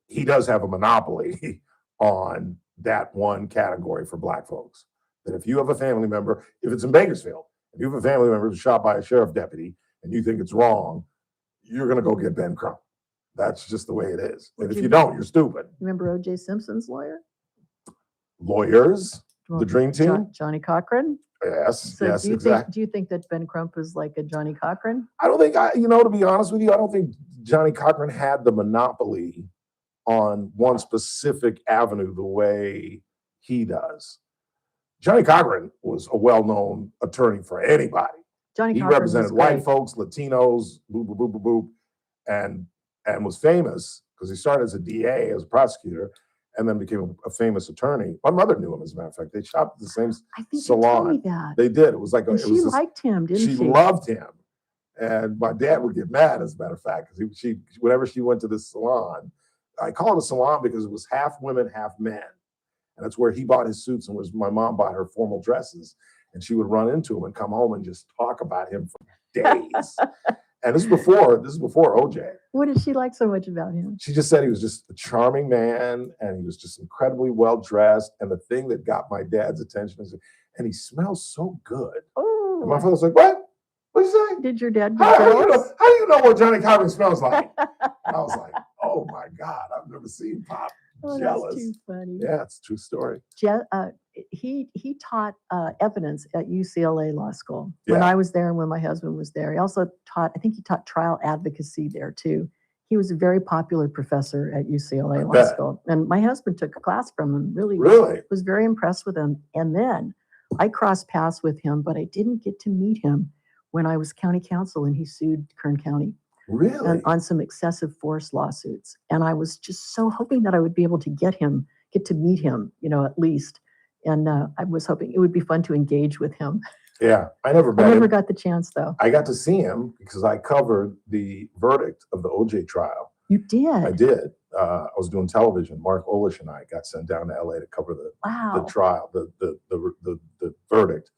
he does have a monopoly on that one category for Black folks. That if you have a family member, if it's in Bakersfield, if you have a family member who's shot by a sheriff deputy and you think it's wrong, you're going to go get Ben Crump. That's just the way it is. And if you don't, you're stupid. Remember O.J. Simpson's lawyer? Lawyers, the dream team. Johnny Cochran? Yes, So yes, do you exactly. do you think that Ben Crump is like a Johnny Cochran? I don't think, to be honest with you, I don't think Johnny Cochran had the monopoly on one specific avenue the way he does. Johnny Cochran was a well-known attorney for anybody. He represented white folks, Latinos, boop, boop, boop, boop, boop, and was famous because he started as a DA, as a prosecutor, and then became a famous attorney. My mother knew him, as a matter of fact. They shopped at the same salon. They told me that. They did. It was like she liked him, didn't she? She loved him. And my dad would get mad, as a matter of fact, because whenever she went to this salon, I call it a salon because it was half women, half men. And that's where he bought his suits and my mom bought her formal dresses. And she would run into him and come home and just talk about him for days. And this is before OJ. What did she like so much about him? She just said he was just a charming man and he was just incredibly well dressed. And the thing that got my dad's attention is, and he smells so good. Oh. And my father was like, what? What'd you say? Did your dad get How do jealous? you know what Johnny Cochran smells like? And I was like, oh my God, I've never seen Pop jealous. That's too funny. Yeah, it's a true story. He taught evidence at UCLA Law School when I was there and when my husband was there. He also taught trial advocacy there too. He was a very popular professor at UCLA Law School. And my husband took a class from him, really was very impressed with him. And then I crossed paths with him, but I didn't get to meet him when I was county counsel and he sued Kern County. Really? On some excessive force lawsuits. And I was just so hoping that I would be able to get to meet him, at least. And I was hoping it would be fun to engage with him. Yeah, I never got the chance though. I got to see him because I covered the verdict of the OJ trial. You did? I did. I was doing television. Mark Olish and I got sent down to LA to cover the trial, the verdict.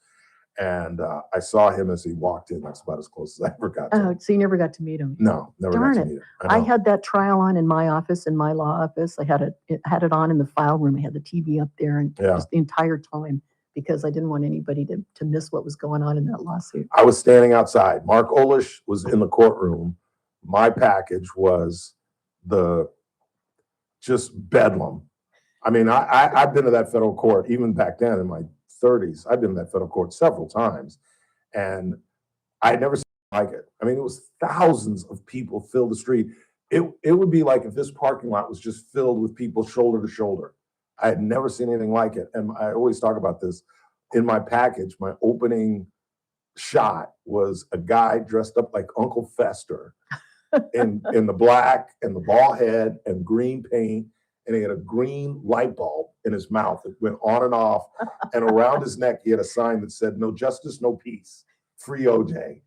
And I saw him as he walked in. That's about as close as I ever got to him. So you never got to meet him? No, never got to meet him. I had that trial on in my office, in my law office. I had it on in the file room. I had the TV up there and just the entire time because I didn't want anybody to miss what was going on in that lawsuit. I was standing outside. Mark Olish was in the courtroom. My package was just bedlam. I mean, I've been to that federal court even back then in my 30s. I've been in that federal court several times, and I had never seen like it. I mean, it was thousands of people filled the street. It would be like if this parking lot was just filled with people shoulder to shoulder. I had never seen anything like it, and I always talk about this. In my package, my opening shot was a guy dressed up like Uncle Fester in the black and the bald head and green paint. And he had a green light bulb in his mouth that went on and off. And around his neck, he had a sign that said, "No justice, no peace. Free OJ."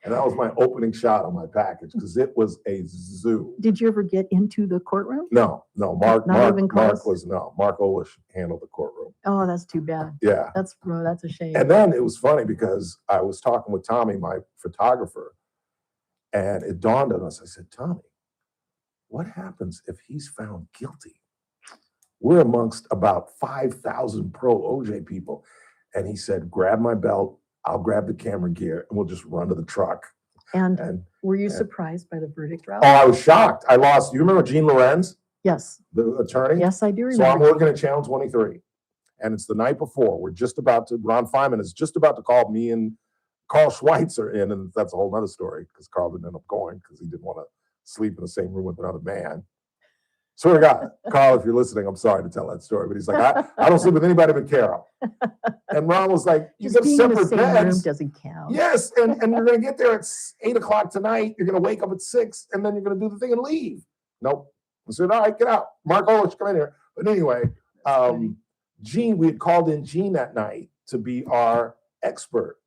And that was my opening shot on my package because it was a zoo. Did you ever get into the courtroom? No. Mark close? Mark Olish handled the courtroom. Oh, that's too bad. Yeah. That's a shame. And then it was funny because I was talking with Tommy, my photographer, and it dawned on us. I said, Tommy, what happens if he's found guilty? We're amongst about 5,000 pro OJ people. And he said, grab my belt, I'll grab the camera gear, and we'll just run to the truck. And were you surprised by the verdict, Ralph? Oh, I was shocked. I lost. You remember Gene Lorenz? Yes. The attorney? Yes, I do remember. So I'm working at Channel 23. And it's the night before. Ron Feynman is just about to call me and Carl Schweitzer in. And that's a whole other story because Carl didn't end up going because he didn't want to sleep in the same room with another man. Swear to God, Carl, if you're listening, I'm sorry to tell that story, but he's like, I don't sleep with anybody but Carol. And Ron was like, you got separate beds. Room doesn't count. Yes, and you're going to get there at 8 o'clock tonight. You're going to wake up at 6, and then you're going to do the thing and leave. Nope. I said, all right, get out. Mark Olish, come in here. But anyway, Gene, we had called in Gene that night to be our expert.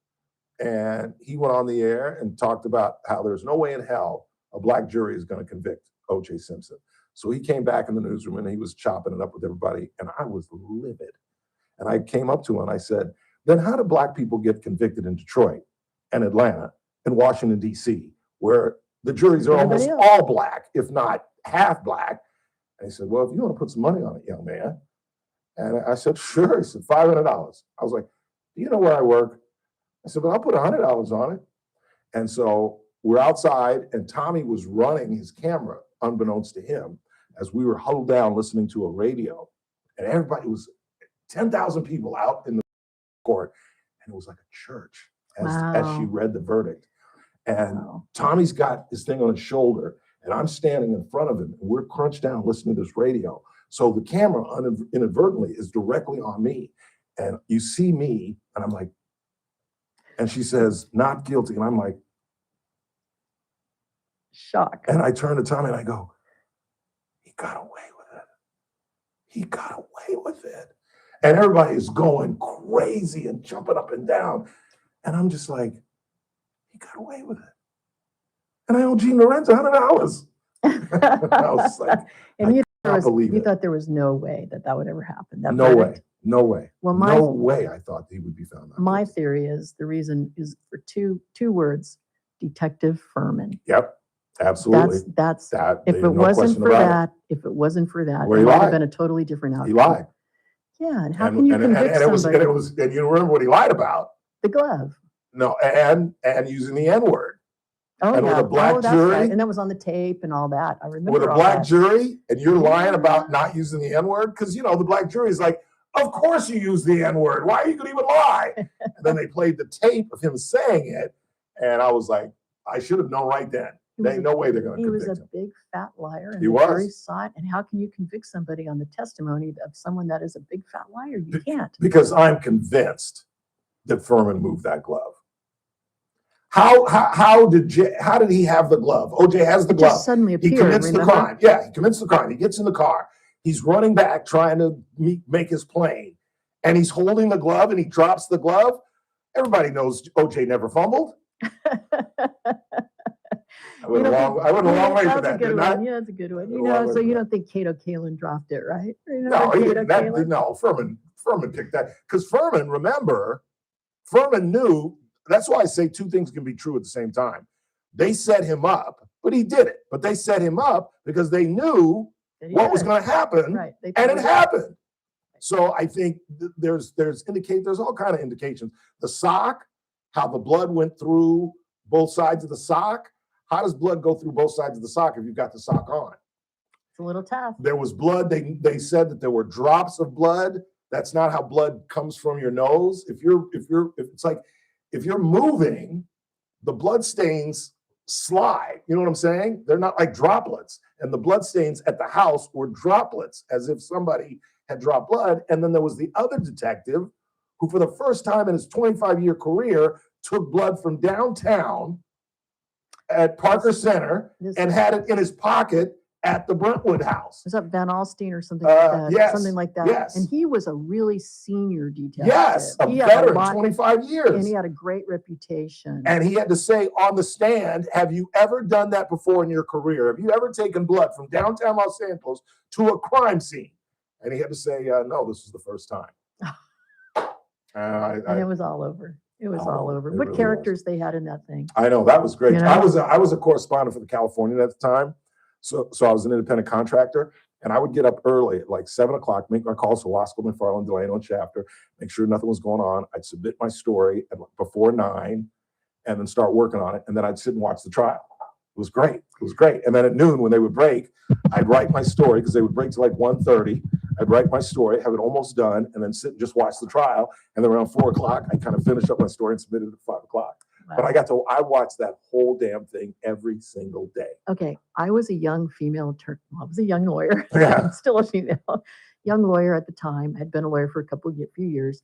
And he went on the air and talked about how there's no way in hell a black jury is going to convict O.J. Simpson. So he came back in the newsroom and he was chopping it up with everybody. And I was livid. And I came up to him and I said, then how do black people get convicted in Detroit and Atlanta and Washington, D.C., where the juries are almost all black, if not half black? And he said, well, if you want to put some money on it, young man. And I said, sure. He said, $500. I was like, do you know where I work? I said, well, I'll put $100 on it. And so we're outside and Tommy was running his camera, unbeknownst to him, as we were huddled down listening to a radio. And everybody was 10,000 people out in the court. And it was like a church as she read the verdict. And Tommy's got his thing on his shoulder and I'm standing in front of him and we're crunched down listening to this radio. So the camera inadvertently is directly on me. And you see me and I'm like, and she says, not guilty. And I'm like, shock. And I turn to Tommy and I go, he got away with it. He got away with it. And everybody is going crazy and jumping up and down. And I'm just like, he got away with it. And I owe Gene Lorenz $100. I was like, and you thought there was no way that would ever happen. No way. Well, no way I thought he would be found out. My theory is the reason is for two words, Detective Furman. Yep. Absolutely. That's that. If it wasn't for that, it would have been a totally different outcome. He lied. Yeah, and how can you convict somebody? And you remember what he lied about? The glove. No, and using the N-word. Oh, and yeah. with a black jury. Right. And that was on the tape and all that. I remember. With a black jury, and you're lying about not using the N-word? Because, the black jury is like, of course you use the N-word. Why are you going to even lie? And then they played the tape of him saying it. And I was like, I should have known right then. There ain't no way they're going to convict him. He was a big fat liar. And he the was. jury saw it. And how can you convict somebody on the testimony of someone that is a big fat liar? You can't. Because I'm convinced that Furman moved that glove. How did he have the glove? OJ has the glove. Just suddenly appeared, he commits the crime. Yeah, he commits the crime. He gets in the car. He's running back trying to make his plane. And he's holding the glove and he drops the glove. Everybody knows OJ never fumbled. I went a long way for that, didn't I? Yeah, that's a good one. So you don't think Cato Kalin dropped it, right? No, he didn't. No, Furman picked that. Because Furman knew. That's why I say two things can be true at the same time. They set him up, but he did it. But they set him up because they knew what was going to happen, right. And it happened. So I think there's all kind of indications. The sock, how the blood went through both sides of the sock. How does blood go through both sides of the sock if you've got the sock on? It's a little tough. There was blood. They said that there were drops of blood. That's not how blood comes from your nose. If you're moving, the blood stains slide. You know what I'm saying? They're not like droplets. And the blood stains at the house were droplets, as if somebody had dropped blood. And then there was the other detective who, for the first time in his 25-year career, took blood from downtown at Parker Center and had it in his pocket at the Brentwood house. Was that Van Alstyne or something like that? Yes, something like that. yes. And he was a really senior detective. Yes, a He had veteran, 25 years. And he had a great reputation. And he had to say on the stand, have you ever done that before in your career? Have you ever taken blood from downtown Los Angeles to a crime scene? And he had to say, no, this is the first time. And it was all over. It was all over. What really characters they had in that thing. I know, that was great. You know? I was a correspondent for the Californian at the time. So I was an independent contractor, and I would get up early at like 7 o'clock, make my calls to Wasco, McFarland, Delano, and Shafter, make sure nothing was going on. I'd submit my story before 9 and then start working on it. And then I'd sit and watch the trial. It was great. It was great. And then at noon, when they would break, I'd write my story because they would break to like 1:30. I'd write my story, have it almost done, and then sit and just watch the trial. And then around 4 o'clock, I'd kind of finish up my story and submit it at 5 o'clock. Wow. But I watched that whole damn thing every single day. Okay. I was a young female attorney. I was a young lawyer. Yeah. I'm still a female. Young lawyer at the time. I'd been a lawyer for a few years.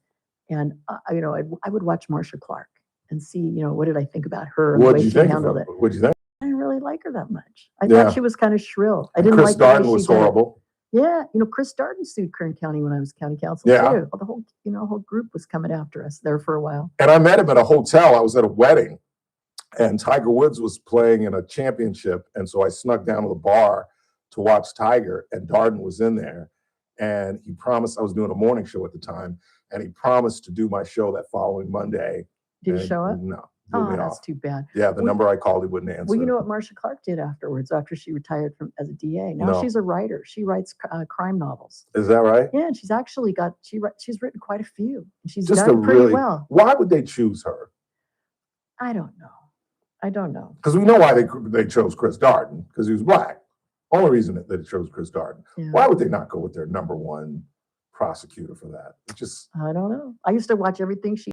And, I would watch Marcia Clark and see, what did I think about her and the way she handled it. What'd you think? I didn't really like her that much. I thought she was kind of shrill. I didn't Chris like the way Darden she was did it. horrible. Yeah, Chris Darden sued Kern County when I was county counsel too. The whole group was coming after us there for a while. And I met him at a hotel. I was at a wedding, and Tiger Woods was playing in a championship, and so I snuck down to the bar to watch Tiger, and Darden was in there, and he promised. I was doing a morning show at the time, and he promised to do my show that following Monday. Did he show up? No. Oh, that's too bad. Yeah, the number I called, he wouldn't answer. Well, you know what Marcia Clark did afterwards, after she retired as a DA? Now she's a writer. She writes crime novels. Is that right? Yeah, and she's actually she's written quite a few. And she's Just done pretty well. Why would they choose her? I don't know. Because we know why they chose Chris Darden, because he was black. Only reason that they chose Chris Darden. Yeah. Why would they not go with their number one prosecutor for that? I don't know. I used to watch everything she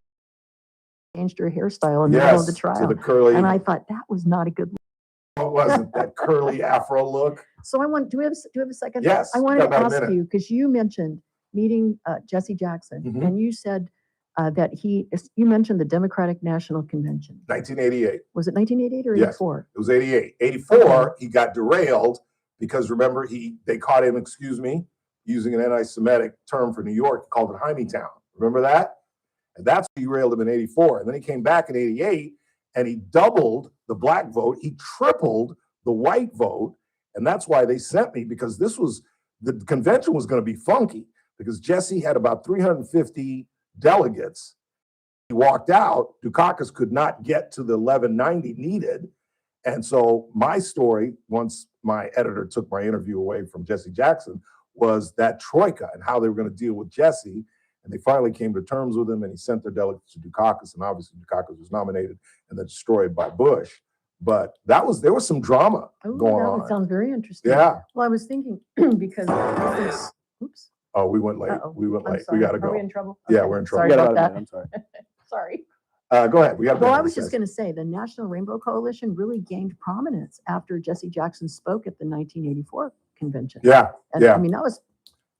changed her hairstyle in the middle of the trial. To the curly, and I thought that was not a good look. What was it? That curly afro look? So do we have a second? Yes. I wanted to ask you, because you mentioned meeting Jesse Jackson, and you said that you mentioned the Democratic National Convention. 1988. Was it 1988 or 84? Yes, it was 88. 84, he got derailed because remember, they caught him, using an anti-Semitic term for New York, he called it Hymietown. Remember that? And that's what derailed him in 84. And then he came back in 88 and he doubled the black vote. He tripled the white vote. And that's why they sent me, because the convention was going to be funky because Jesse had about 350 delegates. He walked out. Dukakis could not get to the 1190 needed. And so my story, once my editor took my interview away from Jesse Jackson, was that troika and how they were going to deal with Jesse. And they finally came to terms with him, and he sent their delegates to Dukakis, and obviously Dukakis was nominated and then destroyed by Bush. But there was some drama going on. That sounds very interesting. Yeah. Well, I was thinking because oops. Oh, we went late. We went late. We got to go. Are we in trouble? Yeah, Okay. we're in trouble. Sorry about that. I'm sorry. Sorry. Go ahead. Well, I was just going to say the National Rainbow Coalition really gained prominence after Jesse Jackson spoke at the 1984 convention. Yeah. And, I mean, that was.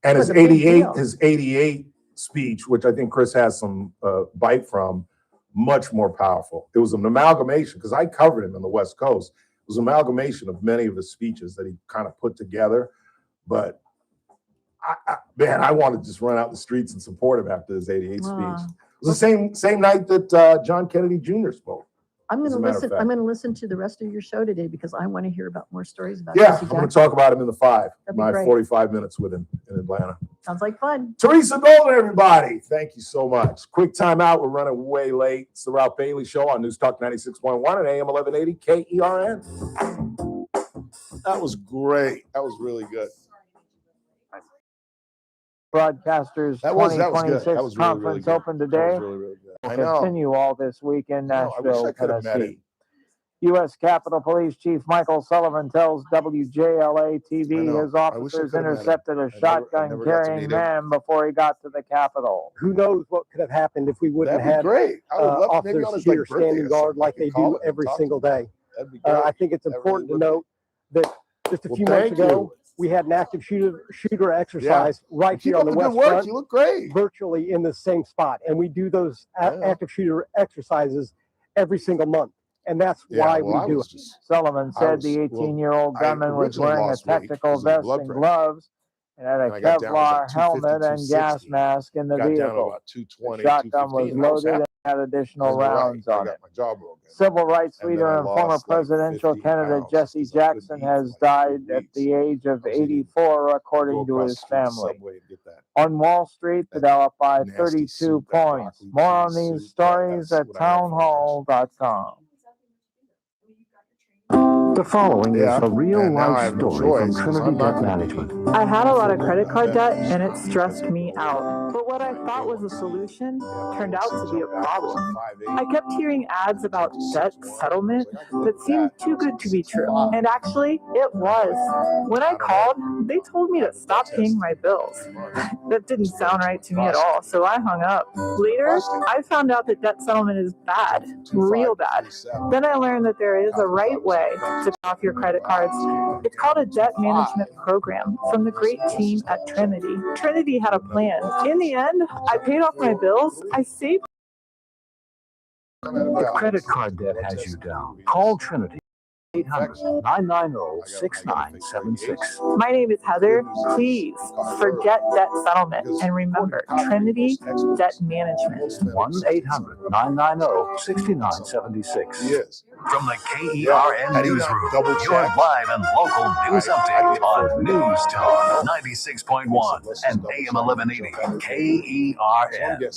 And his 88 speech, which I think Chris has some bite from, much more powerful. It was an amalgamation, because I covered him in the West Coast. It was an amalgamation of many of the speeches that he kind of put together. But I wanted to just run out the streets and support him after his 88 speech. It was the same night that John Kennedy Jr. spoke. I'm going to listen. I'm going to listen to the rest of your show today because I want to hear about more stories about. Yeah, I'm going to talk about him in the 5. My great. 45 minutes with him in Atlanta. Sounds like fun. Teresa Goldner, everybody. Thank you so much. Quick time out. We're running way late. It's the Ralph Bailey Show on News Talk 96.1 and AM 1180 KERN. That was great. That was really good. Broadcasters 2026 conference open today. Really good. I know. Continue all this week in Nashville, Tennessee. U.S. Capitol Police Chief Michael Sullivan tells WJLA TV his officers intercepted a shotgun-carrying man before he got to the Capitol. Who knows what could have happened if we wouldn't have had officers here standing guard like they do every single day. I think it's important to note that just a few months ago, we had an active shooter exercise right here on the West Front. You look great. Virtually in the same spot. And we do those active shooter exercises every single month. And that's why we do it. Sullivan said the 18-year-old gunman was wearing a technical vest and gloves and had a Kevlar helmet and gas mask in the vehicle. The shotgun was loaded and had additional rounds on it. Civil rights leader and former presidential candidate Jesse Jackson has died at the age of 84, according to his family. On Wall Street, the Dow up by 32 points. More on these stories at townhall.com. The following is a real-life story from Trinity Debt Management. I had a lot of credit card debt and it stressed me out. But what I thought was a solution turned out to be a problem. I kept hearing ads about debt settlement that seemed too good to be true. And actually, it was. When I called, they told me to stop paying my bills. That didn't sound right to me at all, so I hung up. Later, I found out that debt settlement is bad, real bad. Then I learned that there is a right way to pay off your credit cards. It's called a debt management program from the great team at Trinity. Trinity had a plan. In the end, I paid off my bills. I saved. If credit card debt has you down, call Trinity. 800-990-6976. My name is Heather. Please forget debt settlement and remember Trinity Debt Management. 1-800-990-6976. From the KERN Newsroom, your live and local news update on News Talk 96.1 and AM 1180 KERN.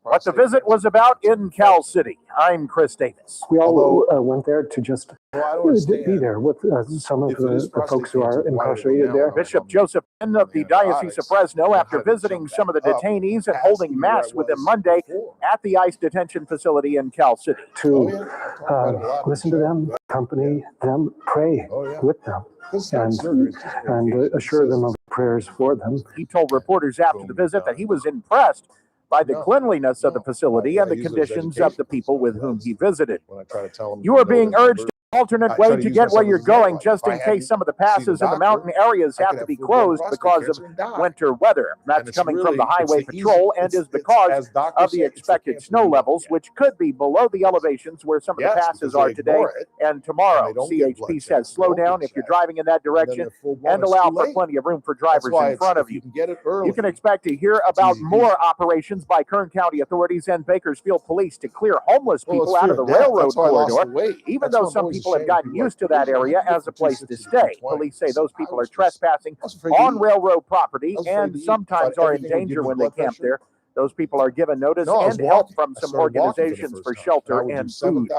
What the visit was about in Cal City. I'm Chris Davis. We all went there to just be there with some of the folks who are incarcerated there. Bishop Joseph Penn of the Diocese of Fresno, after visiting some of the detainees and holding Mass with them Monday at the ICE detention facility in Cal City. To listen to them, accompany them, pray with them, and assure them of prayers for them. He told reporters after the visit that he was impressed by the cleanliness of the facility and the conditions of the people with whom he visited. You are being urged alternate way to get where you're going, just in case some of the passes in the mountain areas have to be closed because of winter weather. That's coming from the Highway Patrol and is because of the expected snow levels, which could be below the elevations where some of the passes are today and tomorrow. CHP says slow down if you're driving in that direction and allow for plenty of room for drivers in front of you. You can expect to hear about more operations by Kern County authorities and Bakersfield police to clear homeless people out of the railroad corridor, even though some people have gotten used to that area as a place to stay. Police say those people are trespassing on railroad property and sometimes are in danger when they camp there. Those people are given notice and help from some organizations for shelter and food.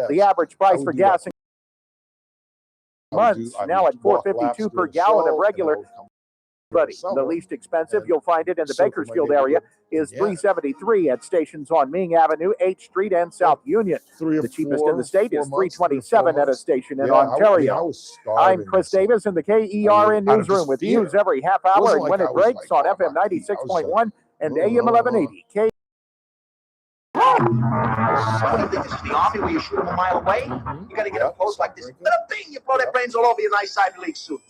The average price for gas in months now at $4.52 per gallon of regular. The least expensive, you'll find it in the Bakersfield area, is $3.73 at stations on Ming Avenue, 8th Street, and South Union. The cheapest in the state is $3.27 at a station in Ontario. I'm Chris Davis in the KERN Newsroom with news every half hour and when it breaks on FM 96.1 and AM 1180. What do you think? This is the Army where you shoot them a mile away? You got to get a post like this. Bing, you blow their brains all over your nice Ivy League suit.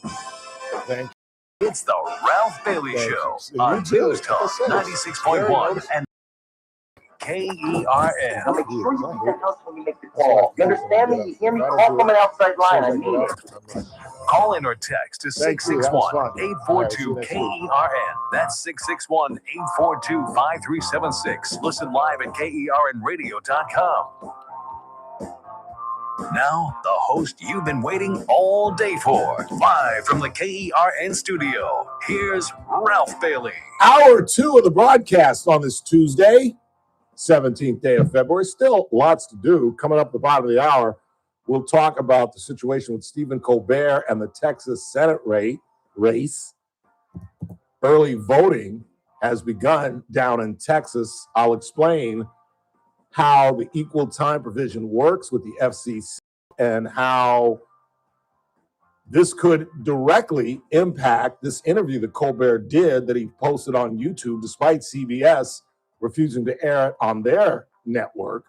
Thank you. It's the Ralph Bailey Show on News Talk 96.1 and KERN. Now make sure you keep that house when you make the call. You understand me? You hear me? Call from an outside line. I mean it. Call in or text to 661-842-KERN. That's 661-842-5376. Listen live at KERNradio.com. Now, the host you've been waiting all day for. Live from the KERN studio, here's Ralph Bailey. Hour 2 of the broadcast on this Tuesday, 17th day of February. Still lots to do. Coming up at the bottom of the hour, we'll talk about the situation with Stephen Colbert and the Texas Senate race. Early voting has begun down in Texas. I'll explain how the equal time provision works with the FCC and how this could directly impact this interview that Colbert did that he posted on YouTube, despite CBS refusing to air it on their network,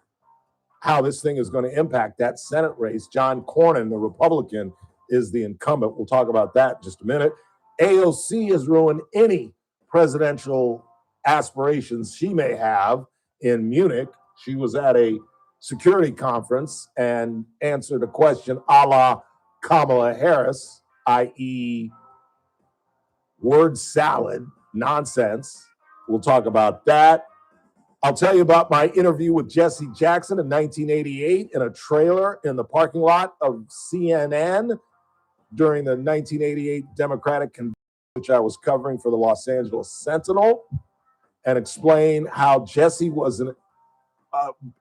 how this thing is going to impact that Senate race. John Cornyn, the Republican, is the incumbent. We'll talk about that in just a minute. AOC has ruined any presidential aspirations she may have in Munich. She was at a security conference and answered a question a la Kamala Harris, i.e., word salad, nonsense. We'll talk about that. I'll tell you about my interview with Jesse Jackson in 1988 in a trailer in the parking lot of CNN during the 1988 Democratic Convention, which I was covering for the Los Angeles Sentinel, and explain how Jesse was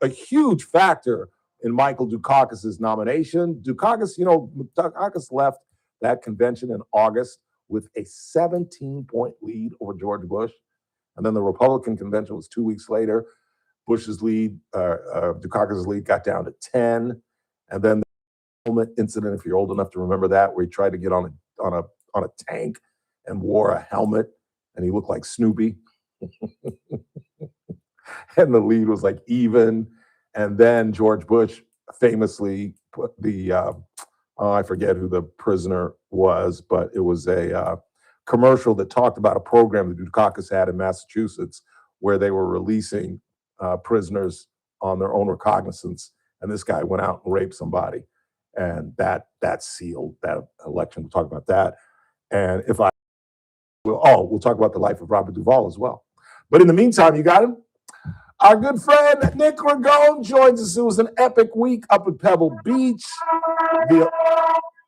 a huge factor in Michael Dukakis' nomination. Dukakis left that convention in August with a 17-point lead over George Bush. And then the Republican convention was 2 weeks later. Bush's lead, Dukakis' lead got down to 10. And then the helmet incident, if you're old enough to remember that, where he tried to get on a tank and wore a helmet and he looked like Snoopy. And the lead was like even. And then George Bush famously put the, I forget who the prisoner was, but it was a commercial that talked about a program that Dukakis had in Massachusetts where they were releasing prisoners on their own recognizance. And this guy went out and raped somebody. And that sealed that election. We'll talk about that. And we'll talk about the life of Robert Duvall as well. But in the meantime, you got him. Our good friend Nick Ragone joins us. It was an epic week up at Pebble Beach.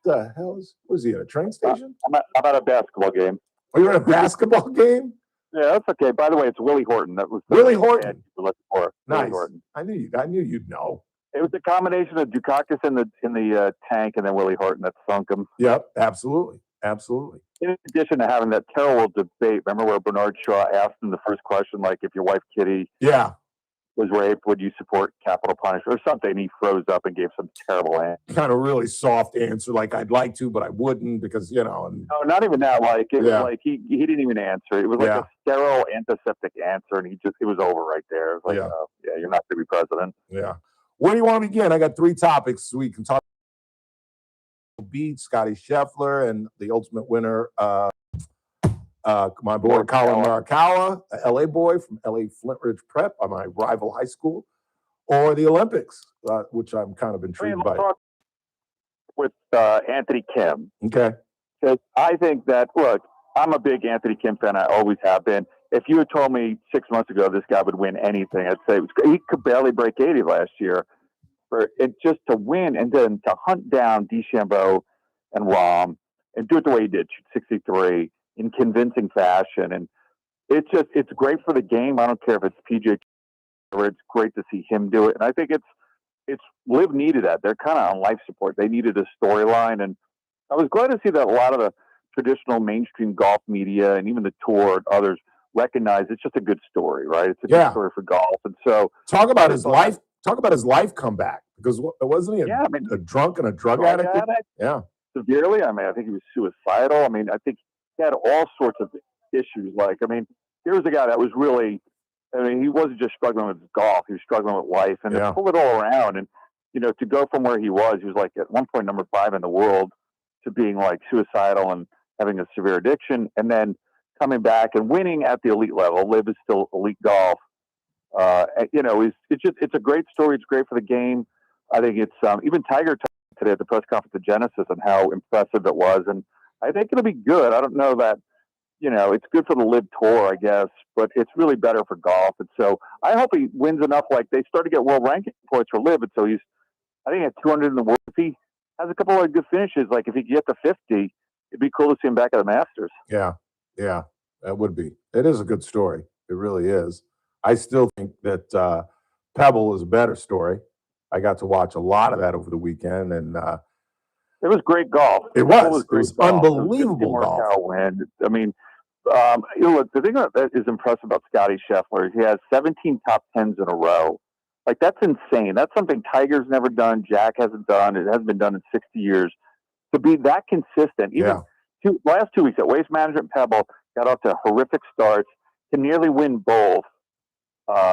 The hell was he at a train station? I'm at a basketball game. Oh, you're at a basketball game? Yeah, that's okay. By the way, it's Willie Horton. That was Willie Horton. Nice. Willie Horton. I knew you'd know. It was a combination of Dukakis in the tank and then Willie Horton that sunk him. Yep, absolutely. In addition to having that terrible debate, remember where Bernard Shaw asked him the first question, like, if your wife Kitty was raped, would you support capital punishment or something? And he froze up and gave some terrible answer. Kind of really soft answer, like I'd like to, but I wouldn't because, And, no, not even that. Like it was like he didn't even answer. It was like a sterile antiseptic answer, and it was over right there. It was like, you're not going to be president. Yeah. Where do you want to begin? I got 3 topics we can talk. Beat Scotty Scheffler and the ultimate winner, my boy Colin Morikawa, a LA boy from LA Flint Ridge Prep, my rival high school, or the Olympics, which I'm kind of intrigued by. Talk with Anthony Kim. Okay. Because I think that, look, I'm a big Anthony Kim fan. I always have been. If you had told me 6 months ago this guy would win anything, I'd say he could barely break 80 last year. For it just to win and then to hunt down DeChambeau and Rahm and do it the way he did, shoot 63 in convincing fashion. And it's great for the game. I don't care if it's PJ or it's great to see him do it. And I think it's Liv needed that. They're kind of on life support. They needed a storyline. And I was glad to see that a lot of the traditional mainstream golf media and even the tour and others recognize it's just a good story, right? It's a good story for golf. And so talk about his life comeback, because wasn't he a drunk and a drug addict? Yeah. Severely. I mean, I think he was suicidal. I mean, I think he had all sorts of issues. Like, I mean, here was a guy that was really, he wasn't just struggling with golf. He was struggling with life and to pull it all around. And, to go from where he was like at one point number 5 in the world to being like suicidal and having a severe addiction. And then coming back and winning at the elite level. Liv is still elite golf. It's a great story. It's great for the game. I think it's even Tiger talked today at the press conference at Genesis and how impressive it was. And I think it'll be good. I don't know that, it's good for the Liv Tour, I guess, but it's really better for golf. And so I hope he wins enough. Like they start to get world ranking points for Liv. And so I think at 200 in the world, if he has a couple of good finishes, like if he can get to 50, it'd be cool to see him back at the Masters. Yeah, that would be. It is a good story. It really is. I still think that Pebble is a better story. I got to watch a lot of that over the weekend, and it was great golf. It was unbelievable golf. Win. I mean, look, the thing that is impressive about Scotty Scheffler is he has 17 top 10s in a row. Like, that's insane. That's something Tiger's never done. Jack hasn't done. It hasn't been done in 60 years. To be that consistent, even last 2 weeks at Waste Management Pebble, got off to horrific starts to nearly win both.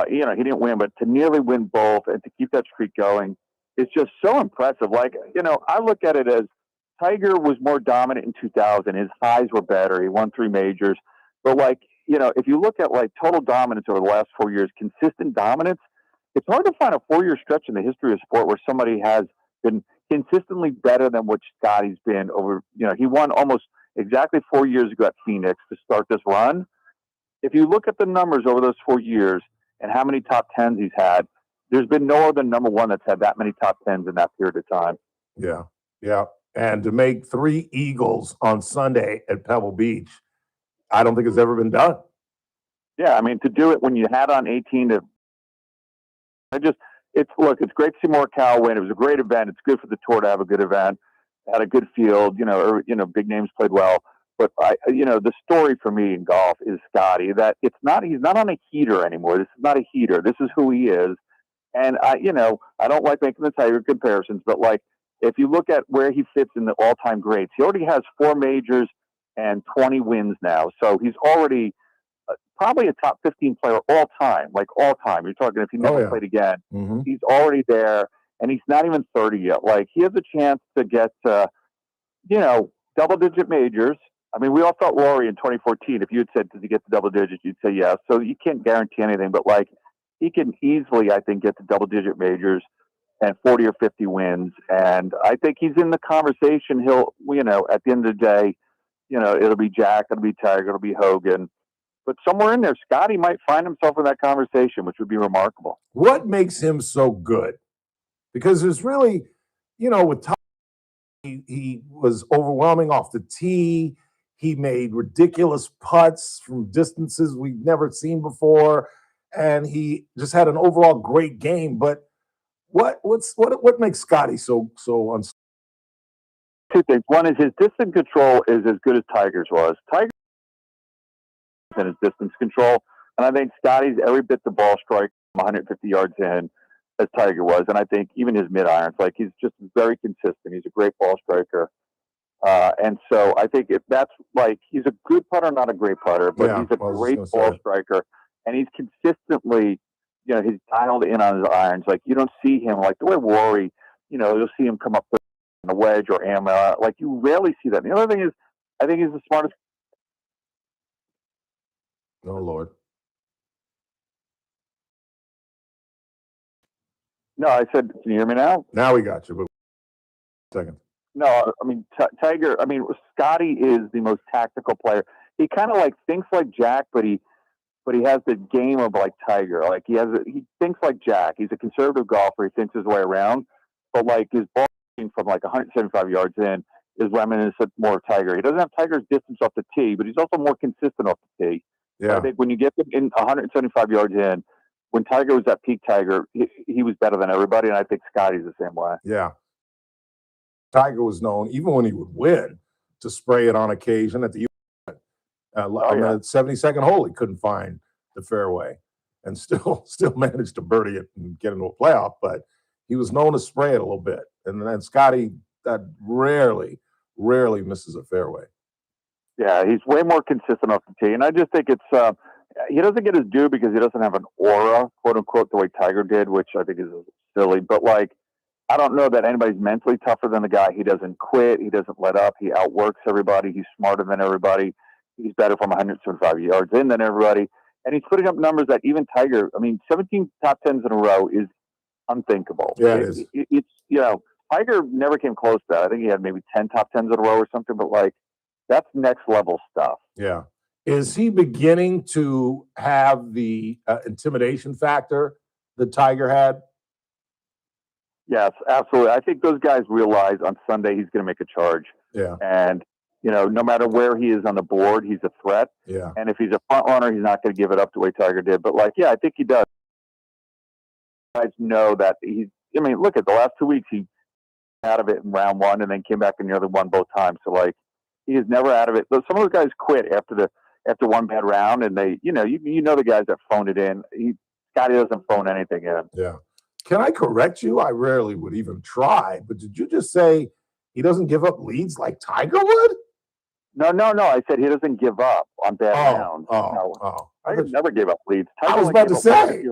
He didn't win, but to nearly win both and to keep that streak going is just so impressive. Like, I look at it as Tiger was more dominant in 2000. His highs were better. He won 3 majors. But if you look at total dominance over the last 4 years, consistent dominance, it's hard to find a 4-year stretch in the history of sport where somebody has been consistently better than what Scotty's been over. He won almost exactly 4 years ago at Phoenix to start this run. If you look at the numbers over those 4 years and how many top tens he's had, there's been no other number one that's had that many top tens in that period of time. Yeah, yeah. And to make 3 eagles on Sunday at Pebble Beach, I don't think it's ever been done. Yeah, I mean, to do it when you had on 18 to, it's great to see Morikawa win. It was a great event. It's good for the tour to have a good event. Had a good field. Big names played well. But the story for me in golf is Scotty. That he's not on a heater anymore. This is not a heater. This is who he is. And I don't like making the Tiger comparisons, but like if you look at where he fits in the all-time greats, he already has 4 majors and 20 wins now. So he's already probably a top 15 player all time, like all time. You're talking if he never played again, he's already there, and he's not even 30 yet. Like he has a chance to get, double-digit majors. I mean, we all thought Rory in 2014. If you had said, "Does he get to double digits?" you'd say yes. So you can't guarantee anything, but like he can easily, I think, get to double-digit majors and 40 or 50 wins. And I think he's in the conversation. He'll, at the end of the day, it'll be Jack, it'll be Tiger, it'll be Hogan. But somewhere in there, Scotty might find himself in that conversation, which would be remarkable. What makes him so good? Because there's really, with Tiger, he was overwhelming off the tee. He made ridiculous putts from distances we've never seen before. And he just had an overall great game. But what makes Scotty so unstoppable? 2 things. One is his distance control is as good as Tiger's was. Tiger and his distance control, and I think Scotty's every bit the ball strike from 150 yards in as Tiger was, and I think even his mid irons, like he's just very consistent. He's a great ball striker, and so I think if that's like he's a good putter, not a great putter, but he's a great ball striker, and he's consistently, he's dialed in on his irons. Like you don't see him like the way Rory, you'll see him come up with a wedge or ammo. Like you rarely see that. And the other thing is, I think he's the smartest. Oh, Lord. No, I said, can you hear me now? Now we got you, but second. No, I mean, Tiger, Scotty is the most tactical player. He kind of like thinks like Jack, but he has the game of like Tiger. Like he thinks like Jack. He's a conservative golfer. He thinks his way around, but like his ball from like 175 yards in is reminiscent more of Tiger. He doesn't have Tiger's distance off the tee, but he's also more consistent off the tee. Yeah. I think when you get them in 175 yards in, when Tiger was at peak Tiger, he was better than everybody, and I think Scotty's the same way. Yeah. Tiger was known, even when he would win, to spray it on occasion at the on the 72nd hole. He couldn't find the fairway and still managed to birdie it and get into a playoff, but he was known to spray it a little bit. And then Scotty rarely misses a fairway. Yeah, he's way more consistent off the tee. And I just think it's he doesn't get his due because he doesn't have an aura, quote unquote, the way Tiger did, which I think is silly. But like, I don't know that anybody's mentally tougher than the guy. He doesn't quit. He doesn't let up. He outworks everybody. He's smarter than everybody. He's better from 175 yards in than everybody. And he's putting up numbers that even Tiger, 17 top tens in a row is unthinkable. Yeah, it is. It's Tiger never came close to that. I think he had maybe 10 top tens in a row or something, but like, that's next level stuff. Yeah. Is he beginning to have the intimidation factor that Tiger had? Yes, absolutely. I think those guys realize on Sunday he's going to make a charge. Yeah. And, no matter where he is on the board, he's a threat. Yeah. And if he's a front runner, he's not going to give it up the way Tiger did. But like, yeah, I think he does. Guys know that look at the last 2 weeks, he out of it in round one and then came back and nearly won both times. So like, he is never out of it. Some of those guys quit after one bad round, and they, the guys that phoned it in. Scotty doesn't phone anything in. Yeah. Can I correct you? I rarely would even try, but did you just say he doesn't give up leads like Tiger would? No. I said he doesn't give up on bad rounds. I never gave up leads. I was about to say he's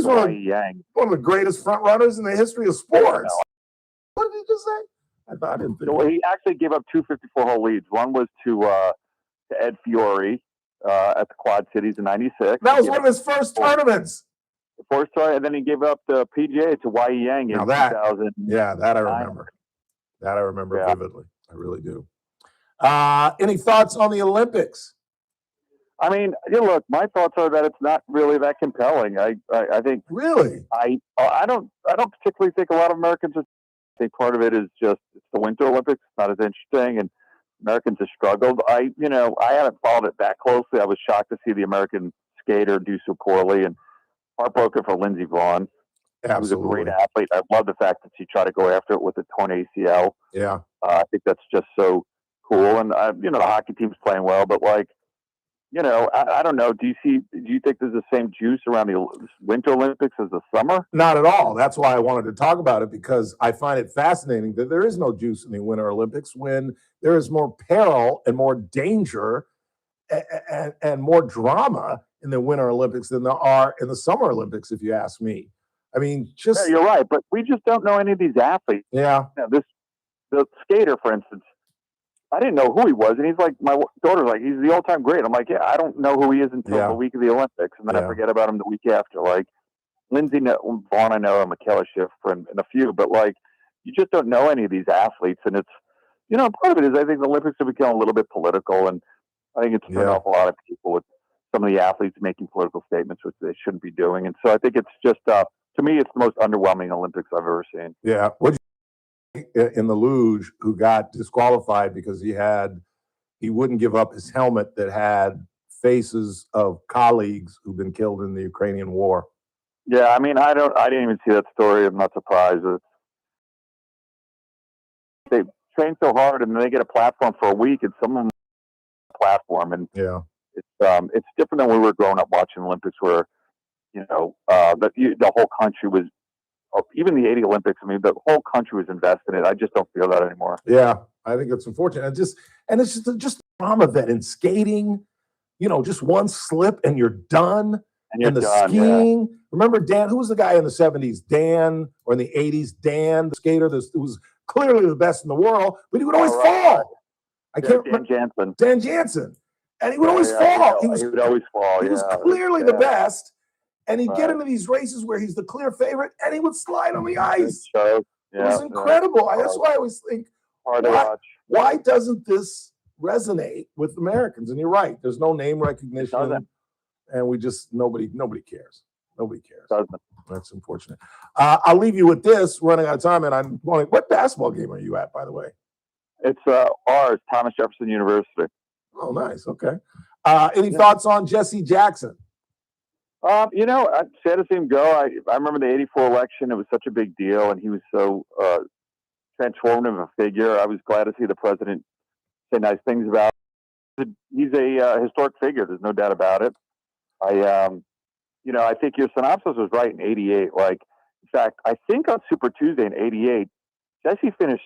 one of the greatest front runners in the history of sports. What did he just say? I didn't think. Well, he actually gave up 2 54-hole leads. One was to Ed Fiore at the Quad Cities in '96. That was one of his first tournaments. and then he gave up the PGA to Y Yang in 2000. Yeah, that I remember. That I remember vividly. I really do. Any thoughts on the Olympics? I mean, look, my thoughts are that it's not really that compelling. I think really, I don't particularly think a lot of Americans. I think part of it is just it's the Winter Olympics, not as interesting, and Americans have struggled. I haven't followed it that closely. I was shocked to see the American skater do so poorly, and heartbroken for Lindsey Vonn. Who's a great athlete. I love the fact that she tried to go after it with a torn ACL. Yeah, I think that's just so cool. And the hockey team's playing well, but I don't know. Do you think there's the same juice around the Winter Olympics as the summer? Not at all. That's why I wanted to talk about it, because I find it fascinating that there is no juice in the Winter Olympics when there is more peril and more danger and more drama in the Winter Olympics than there are in the Summer Olympics, if you ask me. I mean, just you're right, but we just don't know any of these athletes. Yeah, the skater, for instance, I didn't know who he was, and he's like, my daughter's like, he's the all-time great. I'm like, yeah, I don't know who he is until the week of the Olympics, and then I forget about him the week after. Like Lindsey Vonn, I know, and Michaela Schiffer, and a few, but you just don't know any of these athletes, and it's part of it is I think the Olympics have become a little bit political, and I think it's turned off a lot of people with some of the athletes making political statements, which they shouldn't be doing, and so I think it's just to me, it's the most underwhelming Olympics I've ever seen. Yeah. What in the luge who got disqualified because he wouldn't give up his helmet that had faces of colleagues who've been killed in the Ukrainian war. Yeah, I mean, I didn't even see that story. I'm not surprised. They train so hard and then they get a platform for a week, and some of them platform, and it's different than when we were growing up watching Olympics, where the whole country was, even the 80 Olympics, I mean, the whole country was invested in it. I just don't feel that anymore. Yeah, I think it's unfortunate. It's just drama that in skating, just one slip and you're done. And the skiing. Yeah. Remember Dan, who was the guy in the 70s? Dan, or in the 80s, Dan, the skater who was clearly the best in the world, but he would always fall. Dan Jansen. And he would always fall. He would always fall. He was clearly the best. And he'd get into these races where he's the clear favorite, and he would slide on the ice. It was incredible. That's why I always think, why doesn't this resonate with Americans? And you're right. There's no name recognition, and we just nobody cares. Nobody cares. That's unfortunate. I'll leave you with this. Running out of time, and I'm going. What basketball game are you at, by the way? It's ours, Thomas Jefferson University. Oh, nice. Okay. Any thoughts on Jesse Jackson? Sad to see him go. I remember the '84 election. It was such a big deal, and he was so transformative a figure. I was glad to see the president say nice things about him. He's a historic figure. There's no doubt about it. I think your synopsis was right in '88. In fact, I think on Super Tuesday in '88, Jesse finished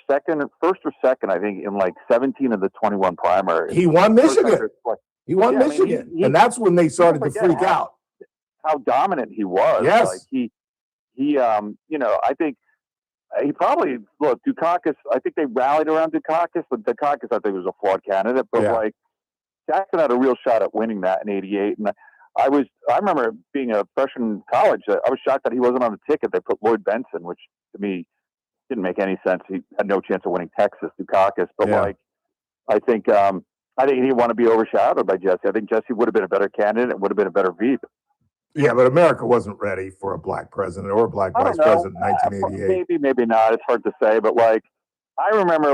first or second, I think, in 17 of the 21 primaries. He won Michigan. He won Michigan, and that's when they started to freak out. How dominant he was. Yes. I think he probably, Dukakis, I think they rallied around Dukakis, but Dukakis, I think, was a flawed candidate. But Jackson had a real shot at winning that in '88. And I remember being a freshman in college, I was shocked that he wasn't on the ticket. They put Lloyd Benson, which to me didn't make any sense. He had no chance of winning Texas, Dukakis. But I think he didn't want to be overshadowed by Jesse. I think Jesse would have been a better candidate and would have been a better Veep. Yeah, but America wasn't ready for a black president or a black vice president in 1988. Maybe not. It's hard to say. But I remember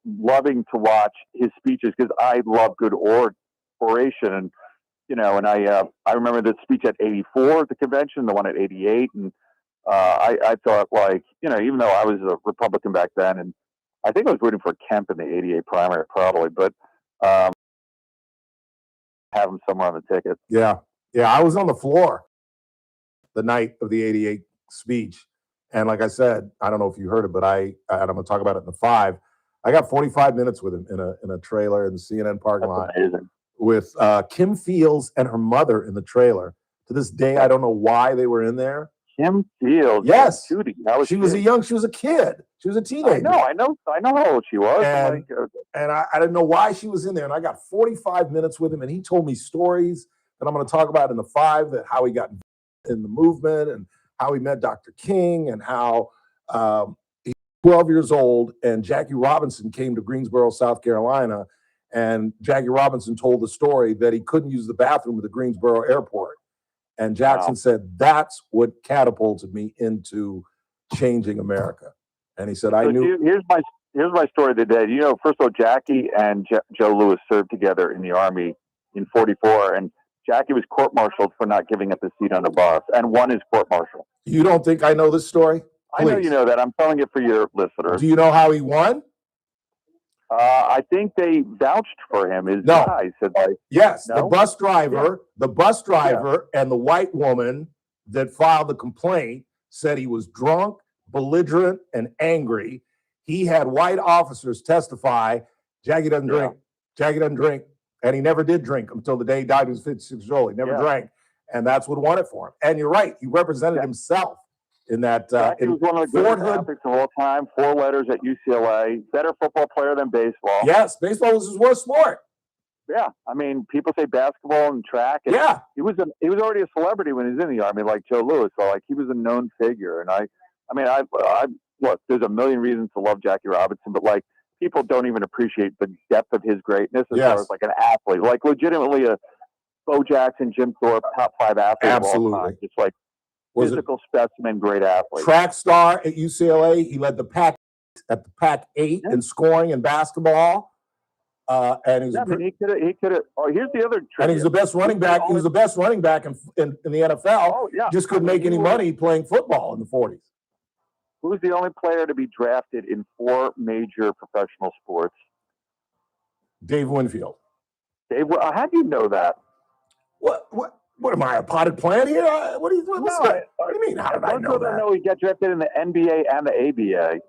loving to watch his speeches because I love good oration. And I remember the speech at '84 at the convention, the one at '88, and I thought even though I was a Republican back then, and I think I was rooting for Kemp in the '88 primary probably, but have him somewhere on the ticket. Yeah. Yeah, I was on the floor the night of the '88 speech. And like I said, I don't know if you heard it, but I'm going to talk about it in the 5. I got 45 minutes with him in a trailer in the CNN parking lot with Kim Fields and her mother in the trailer. To this day, I don't know why they were in there. Kim Fields? Yes. She was a kid. She was a teenager. I know how old she was. And I didn't know why she was in there. And I got 45 minutes with him, and he told me stories that I'm going to talk about in the 5, that how he got in the movement and how he met Dr. King and how he's 12 years old and Jackie Robinson came to Greensboro, South Carolina, and Jackie Robinson told the story that he couldn't use the bathroom at the Greensboro airport. And Jackson said, that's what catapulted me into changing America. And he said, I knew. Here's my story today. You know, first of all, Jackie and Joe Louis served together in the Army in 44, and Jackie was court-martialed for not giving up his seat on the bus, and won his court-martial. You don't think I know this story? Please. I know you know that. I'm telling it for your listeners. Do you know how he won? I think they vouched for him. His guy said, yes, no? the bus driver and the white woman that filed the complaint said he was drunk, belligerent, and angry. He had white officers testify, Jackie doesn't drink. Jackie doesn't drink. And he never did drink until the day he died. He was 56 years old. He never drank. And that's what won it for him. And you're right. He represented himself in that. He was one of the greatest athletes of all time. 4 letters at UCLA. Better football player than baseball. Yes, baseball was his worst sport. Yeah, I mean, people say basketball and track. And he was already a celebrity when he was in the Army, like Joe Louis. So like he was a known figure. And I look, there's a million reasons to love Jackie Robinson, but like people don't even appreciate the depth of his greatness as far as like an athlete, like legitimately a Bo Jackson, Jim Thorpe, top 5 athlete of all time. Just like physical specimen, great athlete. Track star at UCLA. He led the pack at the Pac-8 in scoring in basketball. And he was he could have. Oh, here's the other trick. And he was the best running back. He was the best running back in the NFL. Oh, yeah. Just couldn't make any money playing football in the 40s. Who's the only player to be drafted in 4 major professional sports? Dave Winfield. Dave, how do you know that? What am I, a potted plant here? What do you mean? How did I know that? No, he got drafted in the NBA and the ABA,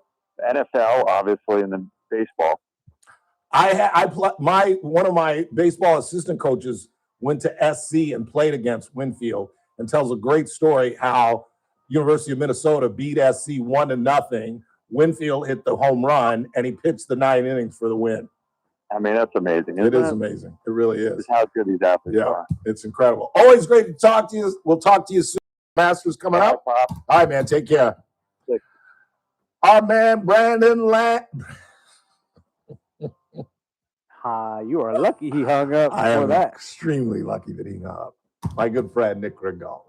NFL, obviously, and then baseball. One of my baseball assistant coaches went to SC and played against Winfield and tells a great story how University of Minnesota beat SC 1-0. Winfield hit the home run and he pitched the 9 innings for the win. I mean, that's amazing. It is amazing. It really is. It's how good these athletes are. It's incredible. Always great to talk to you. We'll talk to you soon. Masters coming up. All right, man. Take care. Our man, Brandon You are lucky he hung up before I am that. extremely lucky that he hung up. My good friend, Nick Ringo.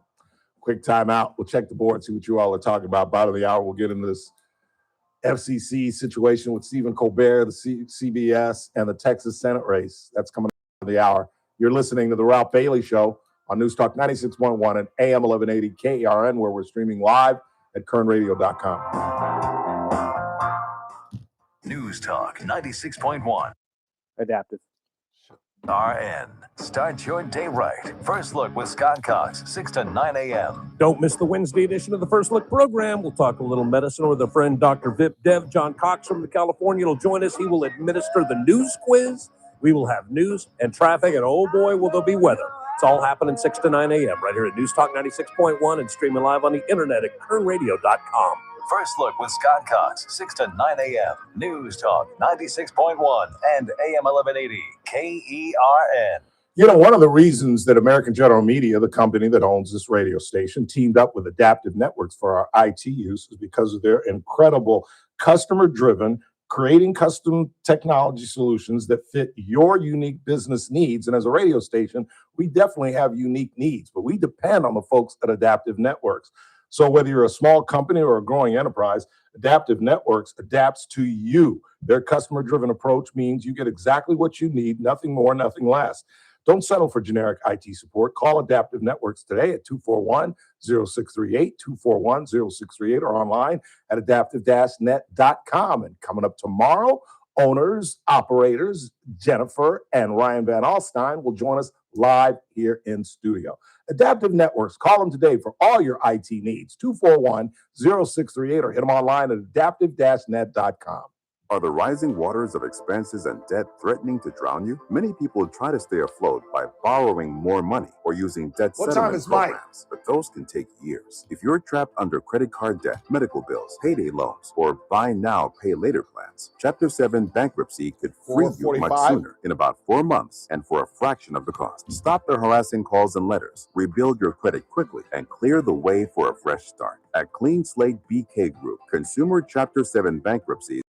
Quick timeout. We'll check the board, see what you all are talking about. Bottom of the hour, we'll get into this FCC situation with Stephen Colbert, the CBS, and the Texas Senate race. That's coming up in the hour. You're listening to The Ralph Bailey Show on News Talk 96.1 and AM 1180 KERN, where we're streaming live at kernradio.com. News Talk 96.1. Adaptive. RN. Start your day right. First Look with Scott Cox, 6 to 9 a.m. Don't miss the Wednesday edition of the First Look program. We'll talk a little medicine with a friend, Dr. Vip Dev. John Cox from California will join us. He will administer the news quiz. We will have news and traffic, and oh boy, will there be weather. It's all happening 6 to 9 a.m. right here at News Talk 96.1 and streaming live on the internet at kernradio.com. First Look with Scott Cox, 6 to 9 a.m. News Talk 96.1 and AM 1180 KERN. You know, one of the reasons that American General Media, the company that owns this radio station, teamed up with Adaptive Networks for our IT use is because of their incredible customer-driven, creating custom technology solutions that fit your unique business needs. And as a radio station, we definitely have unique needs, but we depend on the folks at Adaptive Networks. So whether you're a small company or a growing enterprise, Adaptive Networks adapts to you. Their customer-driven approach means you get exactly what you need, nothing more, nothing less. Don't settle for generic IT support. Call Adaptive Networks today at 241-0638, 241-0638, or online at adaptive-net.com. And coming up tomorrow, owners, operators, Jennifer and Ryan Van Alstyne will join us live here in studio. Adaptive Networks, call them today for all your IT needs, 241-0638, or hit them online at adaptive-net.com. Are the rising waters of expenses and debt threatening to drown you? Many people try to stay afloat by borrowing more money or using debt What time settlement is Mike? programs, but those can take years. If you're trapped under credit card debt, medical bills, payday loans, or buy now, pay later plans, Chapter 7 bankruptcy could free you much 4:45? sooner, in about 4 months, and for a fraction of the cost. Stop the harassing calls and letters, rebuild your credit quickly, and clear the way for a fresh start. At Clean Slate BK Group, consumer Chapter 7 bankruptcy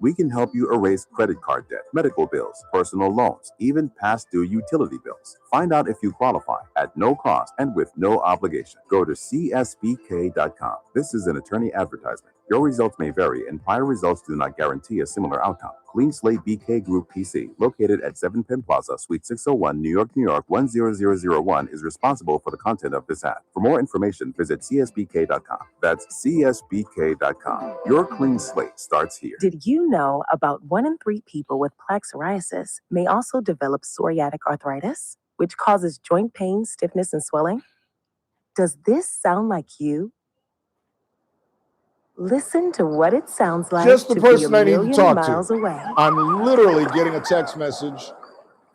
we can help you erase credit card debt, medical bills, personal loans, even past due utility bills. Find out if you qualify at no cost and with no obligation. Go to csbk.com. This is an attorney advertisement. Your results may vary, and prior results do not guarantee a similar outcome. Clean Slate BK Group PC, located at 7 Penn Plaza, Suite 601, New York, 10001, is responsible for the content of this ad. For more information, visit csbk.com. That's csbk.com. Your clean slate starts here. Did you know about 1 in 3 people with plaque psoriasis may also develop psoriatic arthritis, which causes joint pain, stiffness, and swelling? Does this sound like you? Listen to what it sounds like Just the to person be I a need to million talk miles to. away. I'm literally getting a text message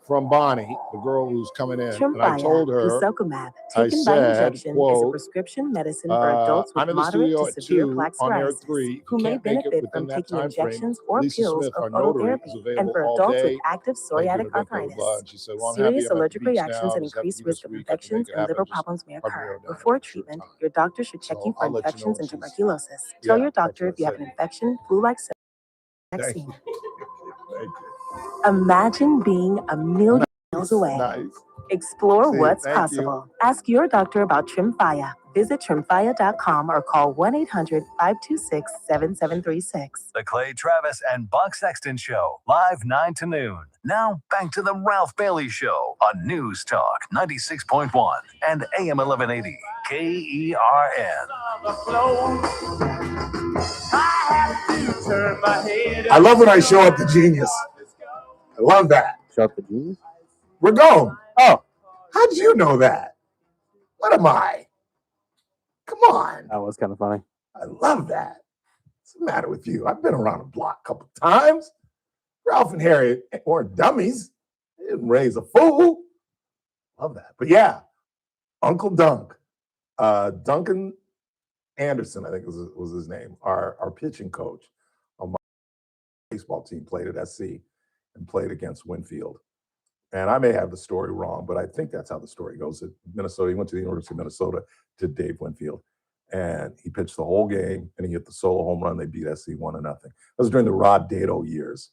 from Bonnie, the girl who's coming in, and I told her, guselkumab, I taken by said, injection, is a quote, prescription medicine for adults I'm with in the moderate studio to at severe 2, plaque on air at psoriasis, 3. If who you may can't make it benefit within from that taking time frame, injections or Lisa pills Smith, of our notary, phototherapy, is and available for all adults day. with active Thank you, psoriatic blah, blah, blah, blah. arthritis. And she said, well, I'm happy Serious I'm at the allergic beach reactions now. and Just have to increased be risk this of week. I can infections make it and happen. liver Just problems may hug me occur. down here Before in a short treatment, time. your doctor should check So you for I'll let you know infections when and she's, tuberculosis. Tell yeah, your that's doctor what if you I have an said. infection, flu-like symptoms, Thank vaccine. you. Thank you. Imagine being a million miles away. Nice. Explore See, what's thank you. possible. Ask your doctor about Trimfaya. Visit trimfaya.com or call 1-800-526-7736. The Clay Travis and Buck Sexton Show, live 9 to noon. Now, back to the Ralph Bailey Show on News Talk 96.1 and AM 1180 KERN. I love when I show up to Genius. I love that. Show up to Genius? We're going. Oh. How'd you know that? What am I? Come on. That was kind of funny. I love that. What's the matter with you? I've been around the block a couple times. Ralph and Harry weren't dummies. They didn't raise a fool. Love that. But yeah, Uncle Dunk, Duncan Anderson, I think was his name, our pitching coach on my baseball team, played at SC and played against Winfield. And I may have the story wrong, but I think that's how the story goes. At Minnesota, he went to the University of Minnesota to Dave Winfield, and he pitched the whole game, and he hit the solo home run. They beat SC 1-0. That was during the Rod Dato years.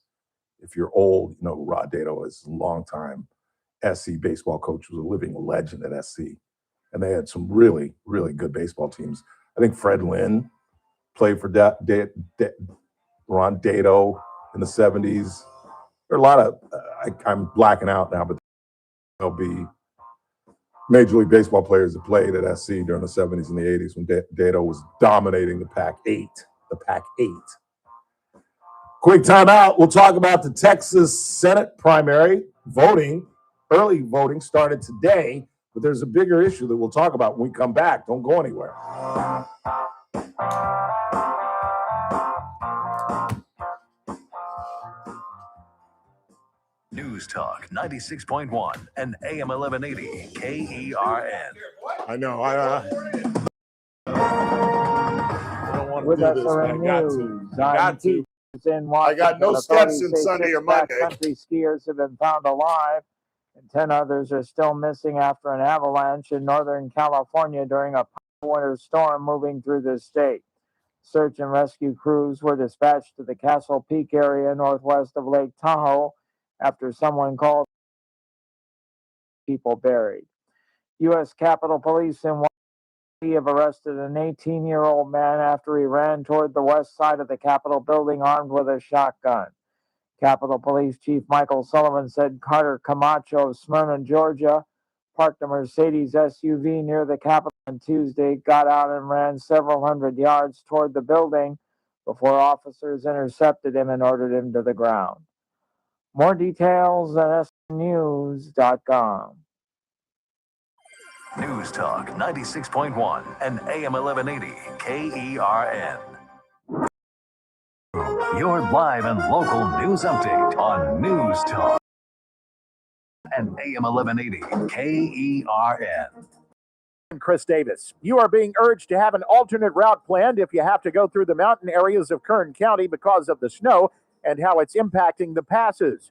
If you're old, you know Rod Dato is a longtime SC baseball coach, was a living legend at SC. And they had some really, really good baseball teams. I think Fred Lynn played for Ron Dato in the 70s. There are a lot of, I'm blacking out now, but there'll be Major League Baseball players that played at SC during the 70s and the 80s when Dato was dominating the Pac-8. Quick timeout. We'll talk about the Texas Senate primary voting. Early voting started today, but there's a bigger issue that we'll talk about when we come back. Don't go anywhere. News Talk 96.1 and AM 1180 KERN. I know. I don't want to With do us this, are but I got news. to. I got to. In Washington, I got no steps in Sunday or Monday. Country skiers have been found alive, and 10 others are still missing after an avalanche in Northern California during a winter storm moving through the state. Search and rescue crews were dispatched to the Castle Peak area northwest of Lake Tahoe after someone called people buried. U.S. Capitol Police in Washington have arrested an 18-year-old man after he ran toward the west side of the Capitol building armed with a shotgun. Capitol Police Chief Michael Sullivan said Carter Camacho of Smyrna, Georgia, parked a Mercedes SUV near the Capitol on Tuesday, got out and ran several hundred yards toward the building before officers intercepted him and ordered him to the ground. More details at SNews.com. News Talk 96.1 and AM 1180 KERN. your live and local news update on News Talk and AM 1180 KERN. Chris Davis. You are being urged to have an alternate route planned if you have to go through the mountain areas of Kern County because of the snow and how it's impacting the passes,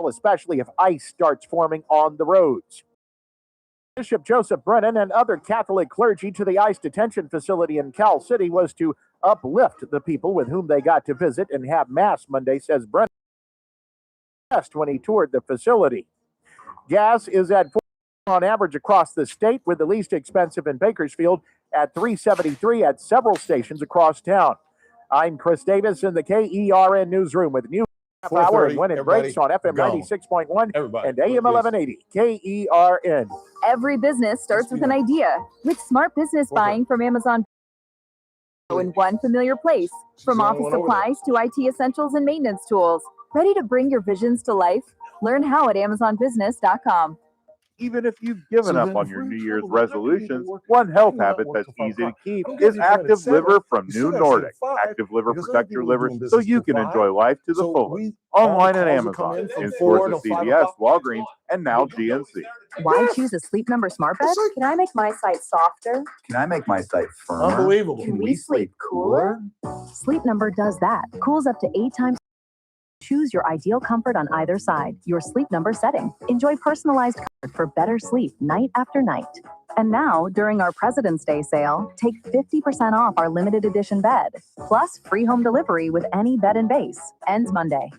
especially if ice starts forming on the roads. Bishop Joseph Brennan and other Catholic clergy to the ICE detention facility in Cal City was to uplift the people with whom they got to visit and have Mass Monday, says Brennan when he toured the facility. Gas is at on average across the state, with the least expensive in Bakersfield at $3.73 at several stations across town. I'm Chris Davis in the KERN newsroom with news half hour and when it breaks on FM 96.1 and AM 1180 KERN. Every business starts with an idea. With smart business buying from Amazon in one familiar place, from office supplies to IT essentials and maintenance tools. Ready to bring your visions to life? Learn how at AmazonBusiness.com. Even if you've given up on your New Year's resolutions, one health habit that's easy to keep is Active Liver from New Nordic. Active Liver protects your liver so you can enjoy life to the fullest. Online at Amazon, in stores at CVS, Walgreens, and now GNC. Why choose a Sleep Number smart bed? Can I make my site softer? Can I make my site firmer? Unbelievable. Can we sleep cooler? Sleep Number does that. Cools up to 8 times. Choose your ideal comfort on either side. Your Sleep Number setting. Enjoy personalized comfort for better sleep night after night. And now, during our President's Day sale, take 50% off our limited edition bed, plus free home delivery with any bed and base. Ends Monday.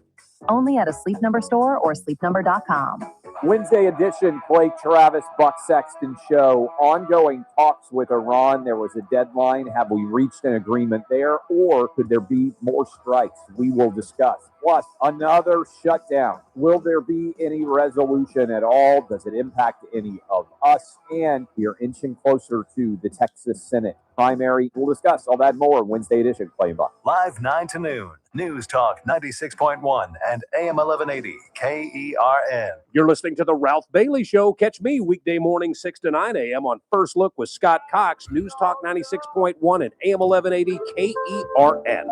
Only at a Sleep Number store or sleepnumber.com. Wednesday edition, Clay Travis, Buck Sexton show. Ongoing talks with Iran. There was a deadline. Have we reached an agreement there, or could there be more strikes? We will discuss. Plus, another shutdown. Will there be any resolution at all? Does it impact any of us? And we are inching closer to the Texas Senate primary. We'll discuss all that and more Wednesday edition, Clay and Buck. Live 9 to noon. News Talk 96.1 and AM 1180 KERN. You're listening to The Ralph Bailey Show. Catch me weekday morning 6 to 9 a.m. on First Look with Scott Cox, News Talk 96.1 and AM 1180 KERN.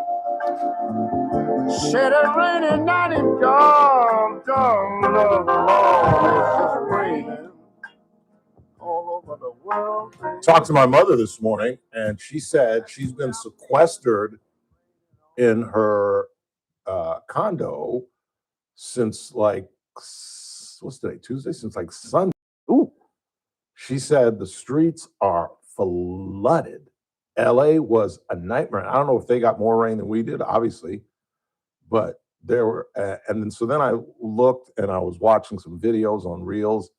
Said it raining, not in dawn, all over the world. Talked to my mother this morning, and she said she's been sequestered in her condo since what's today, Tuesday? Since Sunday. Ooh. She said the streets are flooded. LA was a nightmare. I don't know if they got more rain than we did, obviously, but there were, so then I looked and I was watching some videos on Reels,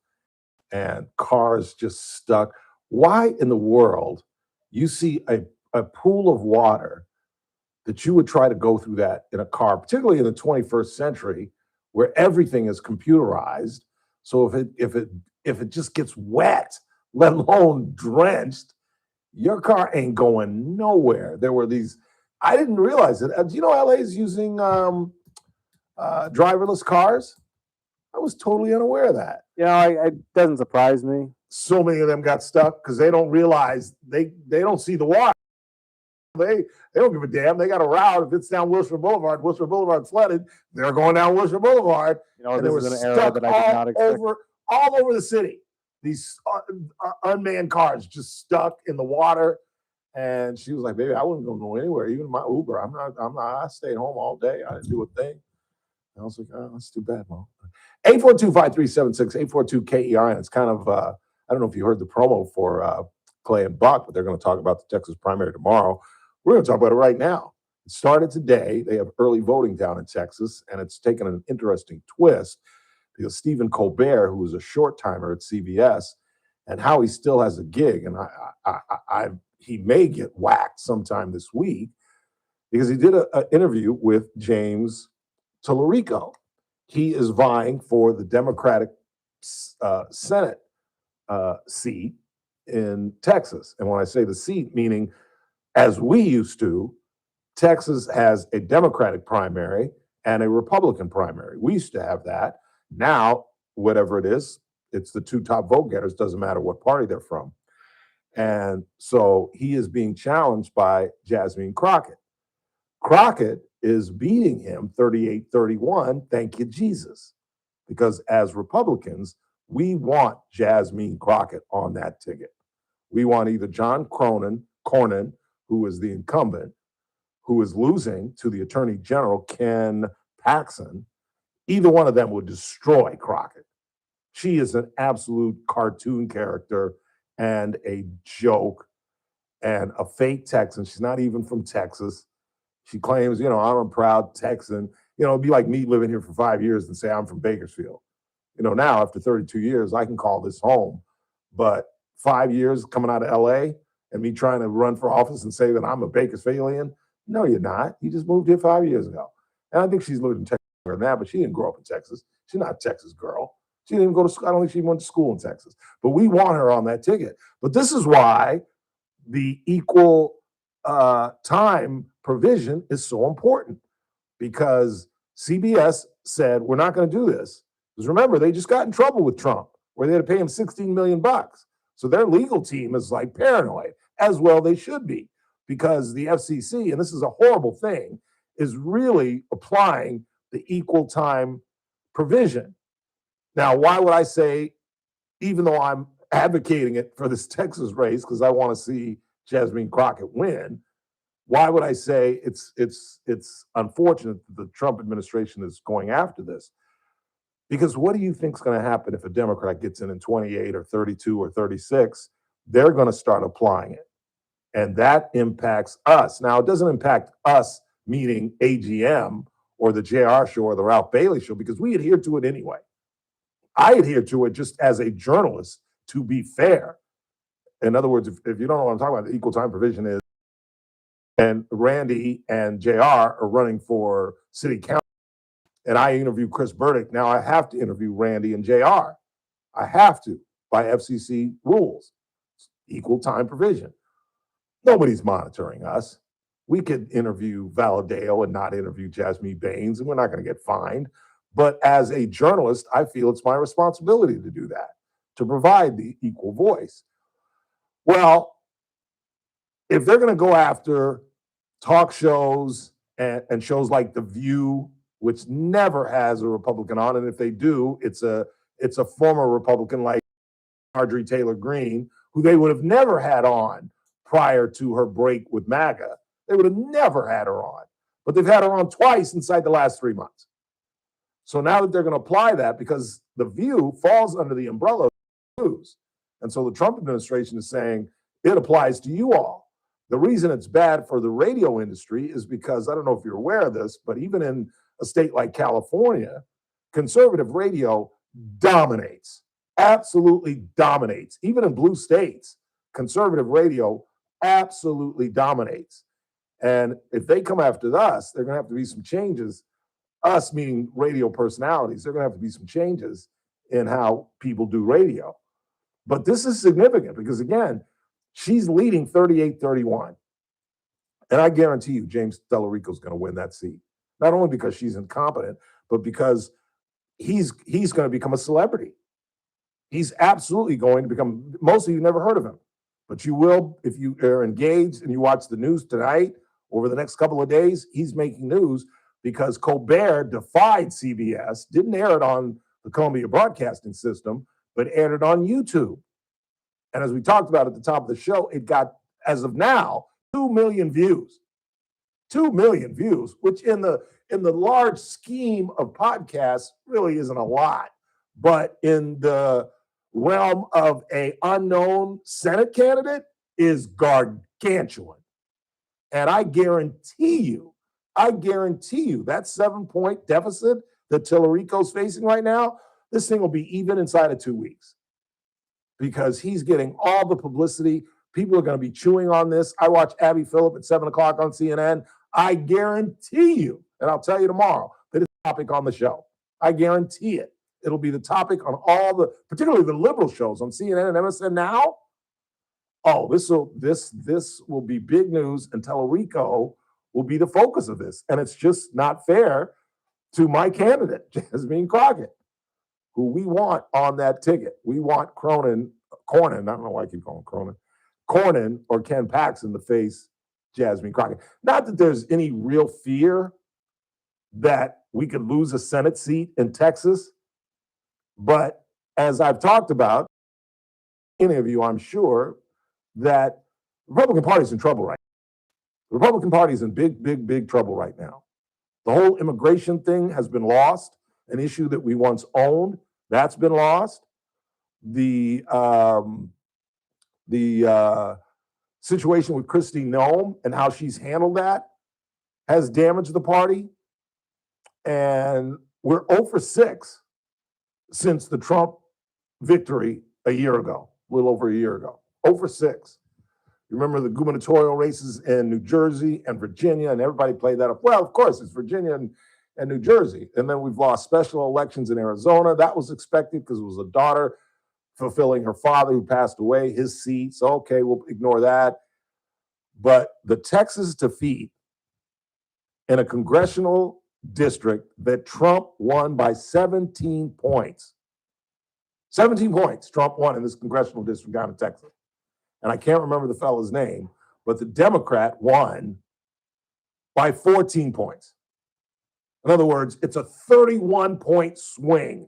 and cars just stuck. Why in the world you see a pool of water that you would try to go through that in a car, particularly in the 21st century, where everything is computerized? So if it just gets wet, let alone drenched, your car ain't going nowhere. There were these, I didn't realize it. Do you know LA is using driverless cars? I was totally unaware of that. It doesn't surprise me. So many of them got stuck because they don't realize they don't see the water. They don't give a damn. They got a route. If it's down Wilshire Boulevard flooded, they're going down Wilshire Boulevard. And this is an era that I did not expect. All over the city. These unmanned cars just stuck in the water. And she was like, baby, I wouldn't go anywhere. Even my Uber. I stayed home all day. I didn't do a thing. And I was like, oh, that's too bad, Mom. 842-5376, 842-KERN. It's kind of, I don't know if you heard the promo for Clay and Buck, but they're going to talk about the Texas primary tomorrow. We're going to talk about it right now. It started today. They have early voting down in Texas, and it's taken an interesting twist because Stephen Colbert, who was a short timer at CBS, and how he still has a gig, and he may get whacked sometime this week because he did an interview with James Tallarico. He is vying for the Democratic Senate seat in Texas. And when I say the seat, meaning as we used to, Texas has a Democratic primary and a Republican primary. We used to have that. Now, whatever it is, it's the two top vote getters. Doesn't matter what party they're from. And so he is being challenged by Jasmine Crockett. Crockett is beating him 38-31. Thank you, Jesus. Because as Republicans, we want Jasmine Crockett on that ticket. We want either John Cornyn, who is the incumbent, who is losing to the Attorney General, Ken Paxton. Either one of them would destroy Crockett. She is an absolute cartoon character and a joke and a fake Texan. She's not even from Texas. She claims, I'm a proud Texan. It'd be like me living here for 5 years and say I'm from Bakersfield. Now after 32 years, I can call this home. But 5 years coming out of LA and me trying to run for office and say that I'm a Bakersfieldian, no, you're not. You just moved here 5 years ago. And I think she's lived in Texas longer than that, but she didn't grow up in Texas. She's not a Texas girl. She didn't even go to school. I don't think she went to school in Texas. But we want her on that ticket. But this is why the equal time provision is so important, because CBS said, we're not going to do this. Because remember, they just got in trouble with Trump, where they had to pay him $16 million. So their legal team is like paranoid, as well they should be, because the FCC, and this is a horrible thing, is really applying the equal time provision. Now, why would I say, even though I'm advocating it for this Texas race, because I want to see Jasmine Crockett win, why would I say it's unfortunate that the Trump administration is going after this? Because what do you think is going to happen if a Democrat gets in 28 or 32 or 36? They're going to start applying it. And that impacts us. Now, it doesn't impact us, meaning AGM or the JR show or the Ralph Bailey show, because we adhere to it anyway. I adhere to it just as a journalist, to be fair. In other words, if you don't know what I'm talking about, the equal time provision is, and Randy and JR are running for city council, and I interview Chris Burdick. Now I have to interview Randy and JR. I have to, by FCC rules. Equal time provision. Nobody's monitoring us. We could interview Valadeo and not interview Jasmine Baines, and we're not going to get fined. But as a journalist, I feel it's my responsibility to do that, to provide the equal voice. Well, if they're going to go after talk shows and shows like The View, which never has a Republican on, and if they do, it's a former Republican like Marjorie Taylor Greene, who they would have never had on prior to her break with MAGA. They would have never had her on. But they've had her on twice inside the last 3 months. So now that they're going to apply that, because The View falls under the umbrella of news. And so the Trump administration is saying it applies to you all. The reason it's bad for the radio industry is because, I don't know if you're aware of this, but even in a state like California, conservative radio dominates, absolutely dominates. Even in blue states, conservative radio absolutely dominates. And if they come after us, they're going to have to be some changes. Us meaning radio personalities, they're going to have to be some changes in how people do radio. But this is significant because, again, she's leading 38-31. And I guarantee you, James Tellerico is going to win that seat. Not only because she's incompetent, but because he's going to become a celebrity. He's absolutely going to become, most of you never heard of him, but you will if you are engaged and you watch the news tonight, over the next couple of days, he's making news because Colbert defied CBS, didn't air it on the Columbia Broadcasting System, but aired it on YouTube. And as we talked about at the top of the show, it got, as of now, 2 million views. 2 million views, which in the large scheme of podcasts really isn't a lot. But in the realm of an unknown Senate candidate is gargantuan. And I guarantee you, that 7-point deficit that Tellerico's facing right now, this thing will be even inside of 2 weeks. Because he's getting all the publicity. People are going to be chewing on this. I watch Abby Phillip at 7 o'clock on CNN. I guarantee you, and I'll tell you tomorrow, that it's a topic on the show. I guarantee it. It'll be the topic on all the, particularly the liberal shows on CNN and MSN Now. Oh, this will be big news, and Tellerico will be the focus of this. And it's just not fair to my candidate, Jasmine Crockett, who we want on that ticket. We want Cornyn, I don't know why I keep calling Cornyn or Ken Paxton to face Jasmine Crockett. Not that there's any real fear that we could lose a Senate seat in Texas, but as I've talked about, any of you, I'm sure, that the Republican Party's in trouble right now. The Republican Party's in big, big, big trouble right now. The whole immigration thing has been lost, an issue that we once owned, that's been lost. The situation with Kristi Noem and how she's handled that has damaged the party. And we're 0 for 6 since the Trump victory a year ago, a little over a year ago. 0 for 6. You remember the gubernatorial races in New Jersey and Virginia, and everybody played that up. Well, of course, it's Virginia and New Jersey. And then we've lost special elections in Arizona. That was expected because it was a daughter fulfilling her father who passed away, his seat. So, okay, we'll ignore that. But the Texas defeat in a congressional district that Trump won by 17 points. 17 points Trump won in this congressional district down in Texas. And I can't remember the fellow's name, but the Democrat won by 14 points. In other words, it's a 31-point swing.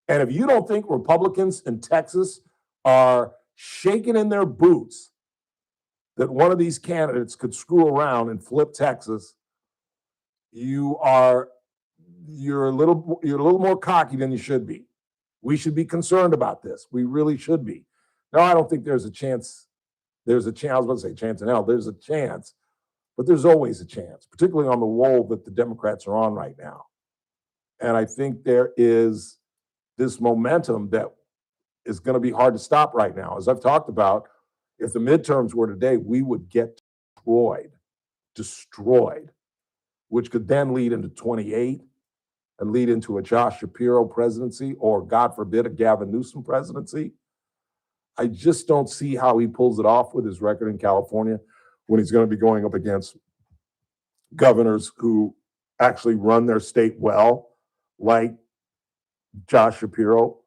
And if you don't think Republicans in Texas are shaking in their boots that one of these candidates could screw around and flip Texas, you're a little more cocky than you should be. We should be concerned about this. We really should be. No, I don't think there's a chance. There's a chance. I was about to say chance in hell. There's a chance, but there's always a chance, particularly on the roll that the Democrats are on right now. And I think there is this momentum that is going to be hard to stop right now. As I've talked about, if the midterms were today, we would get destroyed, which could then lead into 28 and lead into a Josh Shapiro presidency, or God forbid, a Gavin Newsom presidency. I just don't see how he pulls it off with his record in California when he's going to be going up against governors who actually run their state well, like Josh Shapiro.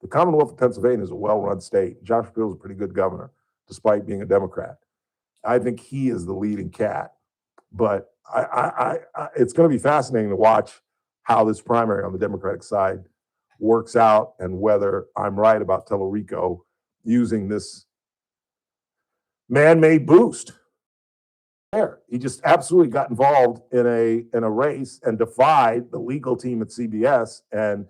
The Commonwealth of Pennsylvania is a well-run state. Josh Shapiro is a pretty good governor, despite being a Democrat. I think he is the leading cat. But it's going to be fascinating to watch how this primary on the Democratic side works out and whether I'm right about Tellerico using this man-made boost. He just absolutely got involved in a race and defied the legal team at CBS. And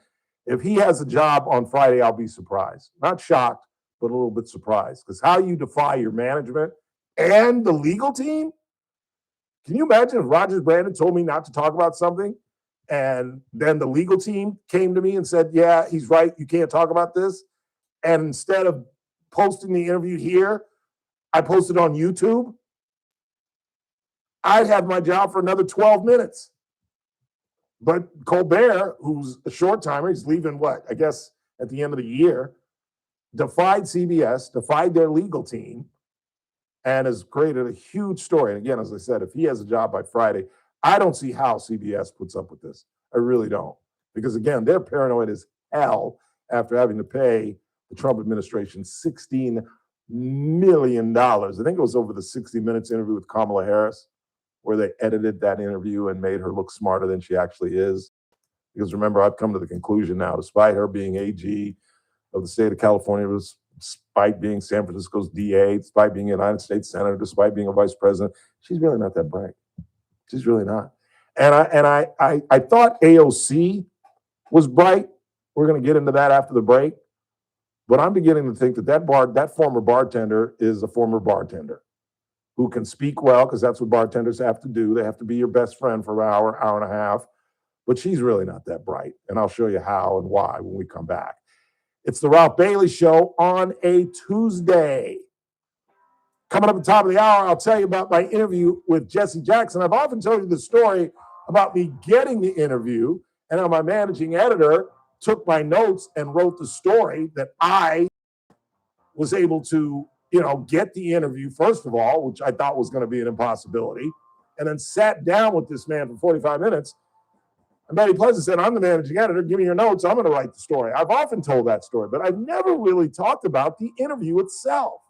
if he has a job on Friday, I'll be surprised. Not shocked, but a little bit surprised. Because how you defy your management and the legal team? Can you imagine if Rogers Brandon told me not to talk about something and then the legal team came to me and said, yeah, he's right, you can't talk about this. And instead of posting the interview here, I posted on YouTube? I'd have my job for another 12 minutes. But Colbert, who's a short timer, he's leaving I guess at the end of the year, defied CBS, defied their legal team, and has created a huge story. And again, as I said, if he has a job by Friday, I don't see how CBS puts up with this. I really don't. Because again, they're paranoid as hell after having to pay the Trump administration $16 million. I think it was over the 60 Minutes interview with Kamala Harris, where they edited that interview and made her look smarter than she actually is. Because remember, I've come to the conclusion now, despite her being AG of the state of California, despite being San Francisco's DA, despite being a United States Senator, despite being a vice president, she's really not that bright. She's really not. And I thought AOC was bright. We're going to get into that after the break. But I'm beginning to think that former bartender is a former bartender who can speak well, because that's what bartenders have to do. They have to be your best friend for an hour, hour and a half. But she's really not that bright. And I'll show you how and why when we come back. It's the Ralph Bailey Show on a Tuesday. Coming up at the top of the hour, I'll tell you about my interview with Jesse Jackson. I've often told you the story about me getting the interview, and how my managing editor took my notes and wrote the story that I was able to, get the interview, first of all, which I thought was going to be an impossibility, and then sat down with this man for 45 minutes. And Betty Pleasant said, I'm the managing editor. Give me your notes. I'm going to write the story. I've often told that story, but I've never really talked about the interview itself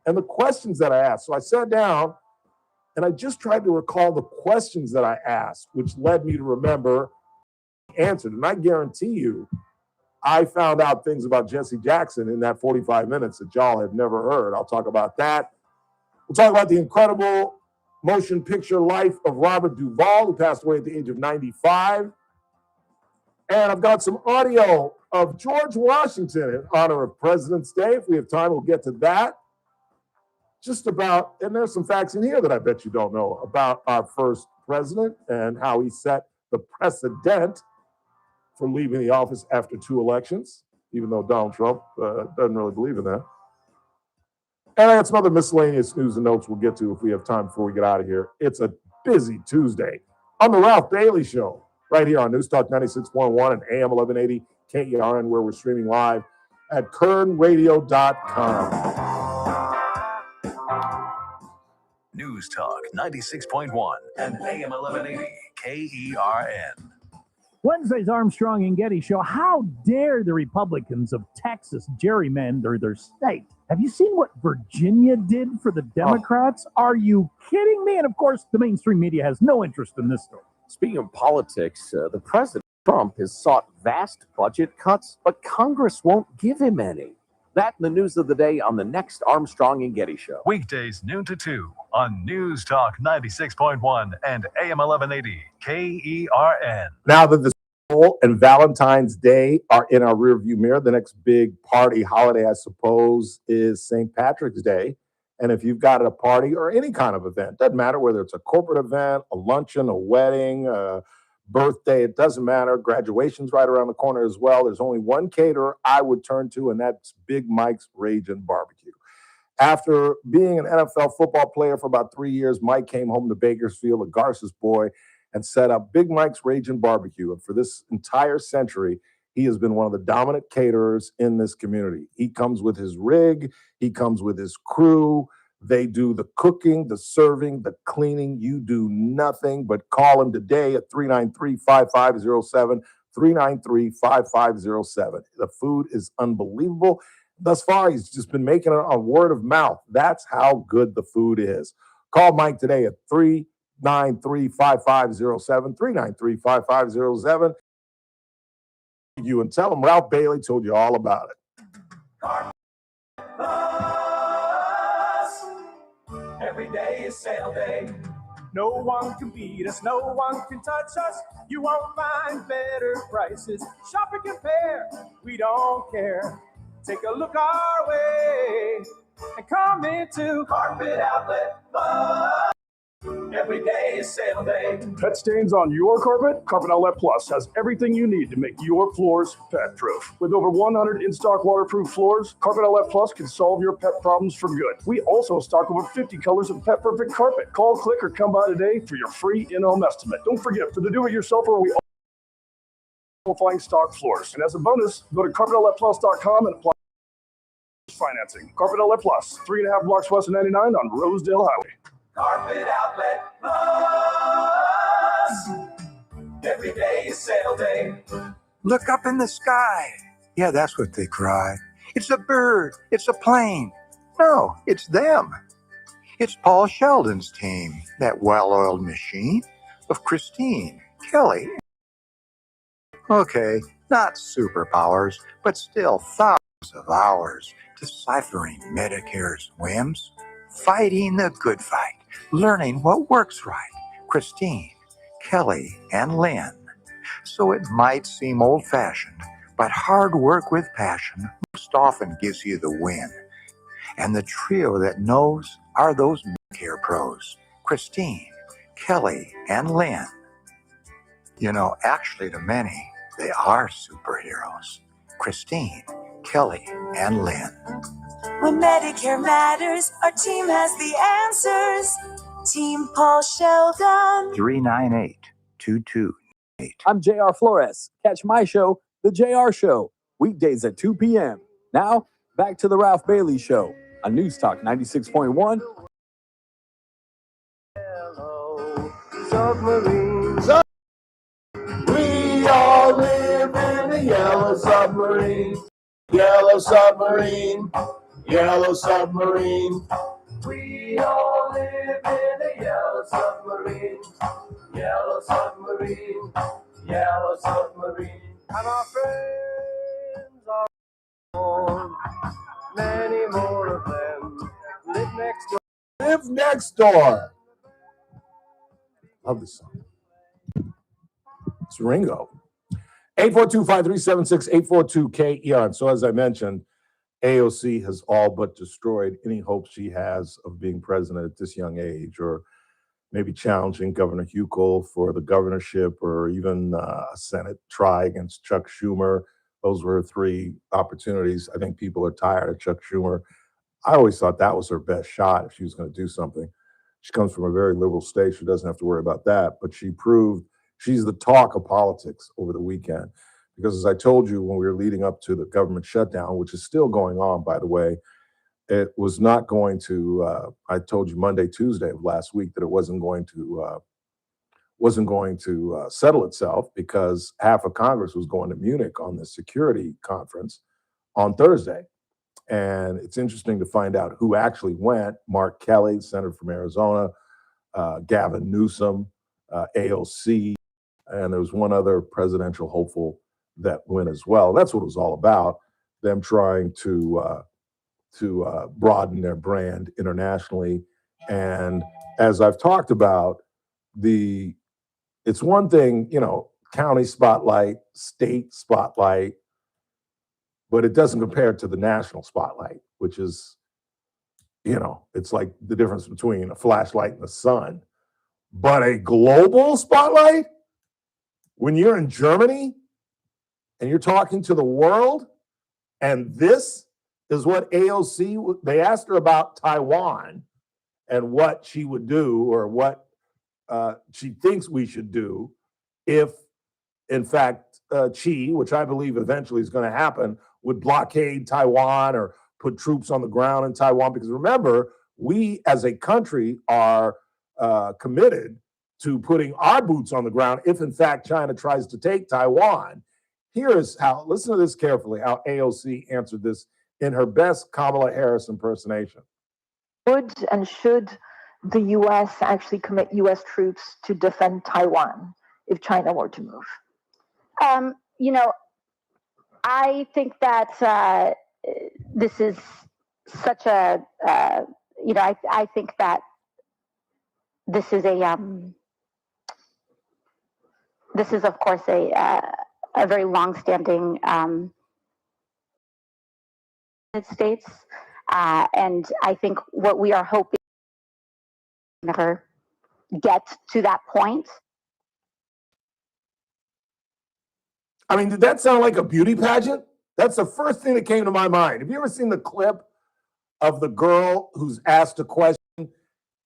and the questions that I asked. So I sat down And I just tried to recall the questions that I asked, which led me to remember the answer. And I guarantee you, I found out things about Jesse Jackson in that 45 minutes that y'all have never heard. I'll talk about that. We'll talk about the incredible motion picture life of Robert Duvall, who passed away at the age of 95. And I've got some audio of George Washington in honor of President's Day. If we have time, we'll get to that. Just about, and there's some facts in here that I bet you don't know about our first president and how he set the precedent for leaving the office after 2 elections, even though Donald Trump doesn't really believe in that. And I got some other miscellaneous news and notes we'll get to if we have time before we get out of here. It's a busy Tuesday on the Ralph Bailey Show, right here on News Talk 96.1 and AM 1180 KERN, where we're streaming live at kernradio.com. News Talk 96.1 and AM 1180 KERN. Wednesday's Armstrong and Getty Show. How dare the Republicans of Texas gerrymander their state? Have you seen what Virginia did for the Democrats? Are you kidding me? And of course, the mainstream media has no interest in this story. Speaking of politics, the President Trump has sought vast budget cuts, but Congress won't give him any. That and the news of the day on the next Armstrong and Getty Show. Weekdays noon to 2 on News Talk 96.1 and AM 1180 KERN. Now that the Super Bowl and Valentine's Day are in our rearview mirror, the next big party holiday, I suppose, is St. Patrick's Day. And if you've got a party or any kind of event, doesn't matter whether it's a corporate event, a luncheon, a wedding, a birthday, it doesn't matter. Graduation's right around the corner as well. There's only one caterer I would turn to, and that's Big Mike's Ragin' Barbecue. After being an NFL football player for about 3 years, Mike came home to Bakersfield, a Garces boy, and set up Big Mike's Ragin' Barbecue. And for this entire century, he has been one of the dominant caterers in this community. He comes with his rig. He comes with his crew. They do the cooking, the serving, the cleaning. You do nothing but call him today at 393-5507, 393-5507. The food is unbelievable. Thus far, he's just been making it on word of mouth. That's how good the food is. Call Mike today at 393-5507, 393-5507. You and tell him Ralph Bailey told you all about it. Every day is sale day. No one can beat us, no one can touch us. You won't find better prices. Shop and compare, we don't care. Take a look our way and come into Carpet Outlet Plus. Every day is sale day. Pet stains on your carpet? Carpet Outlet Plus has everything you need to make your floors pet-proof. With over 100 in-stock waterproof floors, Carpet Outlet Plus can solve your pet problems for good. We also stock over 50 colors of pet-perfect carpet. Call, click, or come by today for your free in-home estimate. Don't forget, for the do-it-yourselfer, we qualifying stock floors. And as a bonus, go to carpetoutletplus.com and apply financing. Carpet Outlet Plus, 3.5 blocks west of 99 on Rosedale Highway. Carpet Outlet Plus. Every day is sale day. Look up in the sky. Yeah, that's what they cry. It's a bird. It's a plane. No, it's them. It's Paul Sheldon's team, that well-oiled machine of Christine, Kelly. Okay, not superpowers, but still thousands of hours deciphering Medicare's whims, fighting the good fight, learning what works right. Christine, Kelly, and Lynn. So it might seem old-fashioned, but hard work with passion most often gives you the win. And the trio that knows are those Medicare pros, Christine, Kelly, and Lynn. You know, actually to many, they are superheroes. Christine, Kelly, and Lynn. When Medicare matters, our team has the answers. Team Paul Sheldon. 398-22. I'm JR Flores. Catch my show, The JR Show, weekdays at 2 p.m. Now, back to the Ralph Bailey Show on News Talk 96.1. Submarines. We all live in a yellow submarine. Yellow submarine. Yellow submarine. We all live in a yellow yellow submarine, yellow submarine. And our friends are on, many more of them live next door. Live next door. Love this song. It's Ringo. 842-537-6842-KER. So as I mentioned, AOC has all but destroyed any hope she has of being president at this young age, or maybe challenging Governor Huckel for the governorship, or even a Senate try against Chuck Schumer. Those were her three opportunities. I think people are tired of Chuck Schumer. I always thought that was her best shot if she was going to do something. She comes from a very liberal state. She doesn't have to worry about that. But she proved she's the talk of politics over the weekend. Because as I told you when we were leading up to the government shutdown, which is still going on, by the way, it was not going to, I told you Monday, Tuesday of last week that it wasn't going to settle itself, because half of Congress was going to Munich on the security conference on Thursday. And it's interesting to find out who actually went. Mark Kelly, senator from Arizona, Gavin Newsom, AOC, and there was one other presidential hopeful that went as well. That's what it was all about, them trying to broaden their brand internationally. And as I've talked about, it's one thing, county spotlight, state spotlight, but it doesn't compare to the national spotlight, which is, it's like the difference between a flashlight and the sun. But a global spotlight, when you're in Germany and you're talking to the world, and this is what AOC, they asked her about Taiwan and what she would do, or what she thinks we should do if, in fact, Xi, which I believe eventually is going to happen, would blockade Taiwan or put troops on the ground in Taiwan. Because remember, we as a country are committed to putting our boots on the ground if, in fact, China tries to take Taiwan. Here is how, listen to this carefully, how AOC answered this in her best Kamala Harris impersonation. Would and should the U.S. actually commit U.S. troops to defend Taiwan if China were to move? I think that this is such a, I think that this is of course a very long-standing United States, and I think what we are hoping never get to that point. I mean, did that sound like a beauty pageant? That's the first thing that came to my mind. Have you ever seen the clip of the girl who's asked a question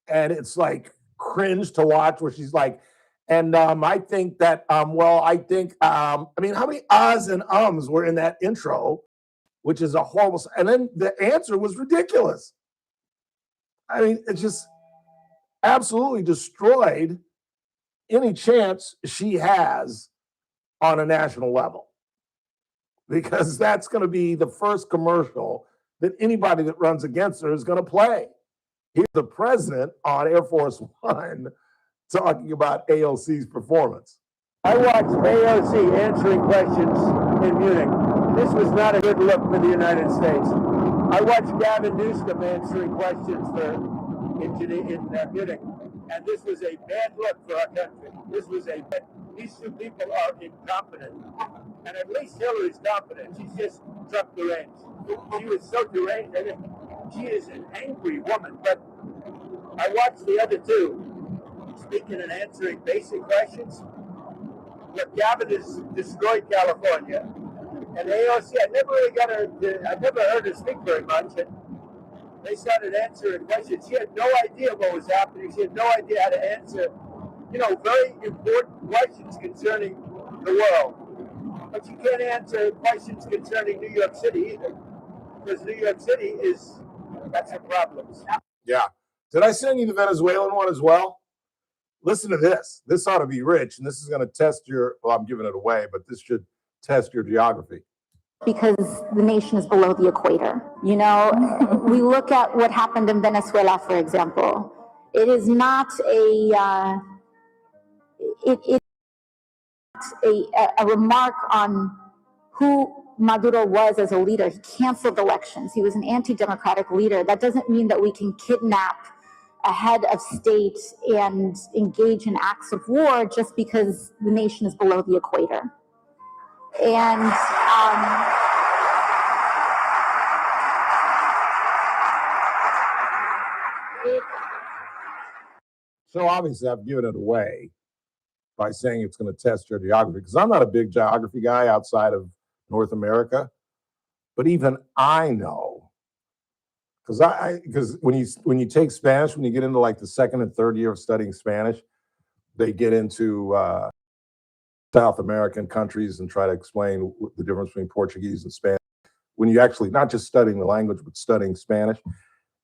and it's like cringe to watch, where she's like, and I think that, how many ahs and ums were in that intro, which is a horrible, and then the answer was ridiculous. I mean, it just absolutely destroyed any chance she has on a national level, because that's going to be the first commercial that anybody that runs against her is going to play. Here's the president on Air Force One talking about AOC's performance. I watched AOC answering questions in Munich. This was not a good look for the United States. I watched Gavin Newsom answering questions in Munich, and this was a bad look for our country. These two people are incompetent. And at least Hillary's competent. She's just struck deranged. She was so deranged. I mean, she is an angry woman. But I watched the other two speaking and answering basic questions. Look, Gavin has destroyed California. And AOC, I never heard her speak very much. And they started answering questions. She had no idea what was happening. She had no idea how to answer, very important questions concerning the world. But you can't answer questions concerning New York City either, because New York City got some problems. Yeah. Did I send you the Venezuelan one as well? Listen to this. This ought to be rich, and this is going to test I'm giving it away, but this should test your geography. Because the nation is below the equator. We look at what happened in Venezuela, for example. It is not a remark on who Maduro was as a leader. He canceled elections. He was an anti-democratic leader. That doesn't mean that we can kidnap a head of state and engage in acts of war just because the nation is below the equator. And So obviously I've given it away by saying it's going to test your geography, because I'm not a big geography guy outside of North America, but even I know, because when you take Spanish, when you get into like the second and third year of studying Spanish, they get into South American countries and try to explain the difference between Portuguese and Spanish. When you actually not just studying the language, but studying Spanish,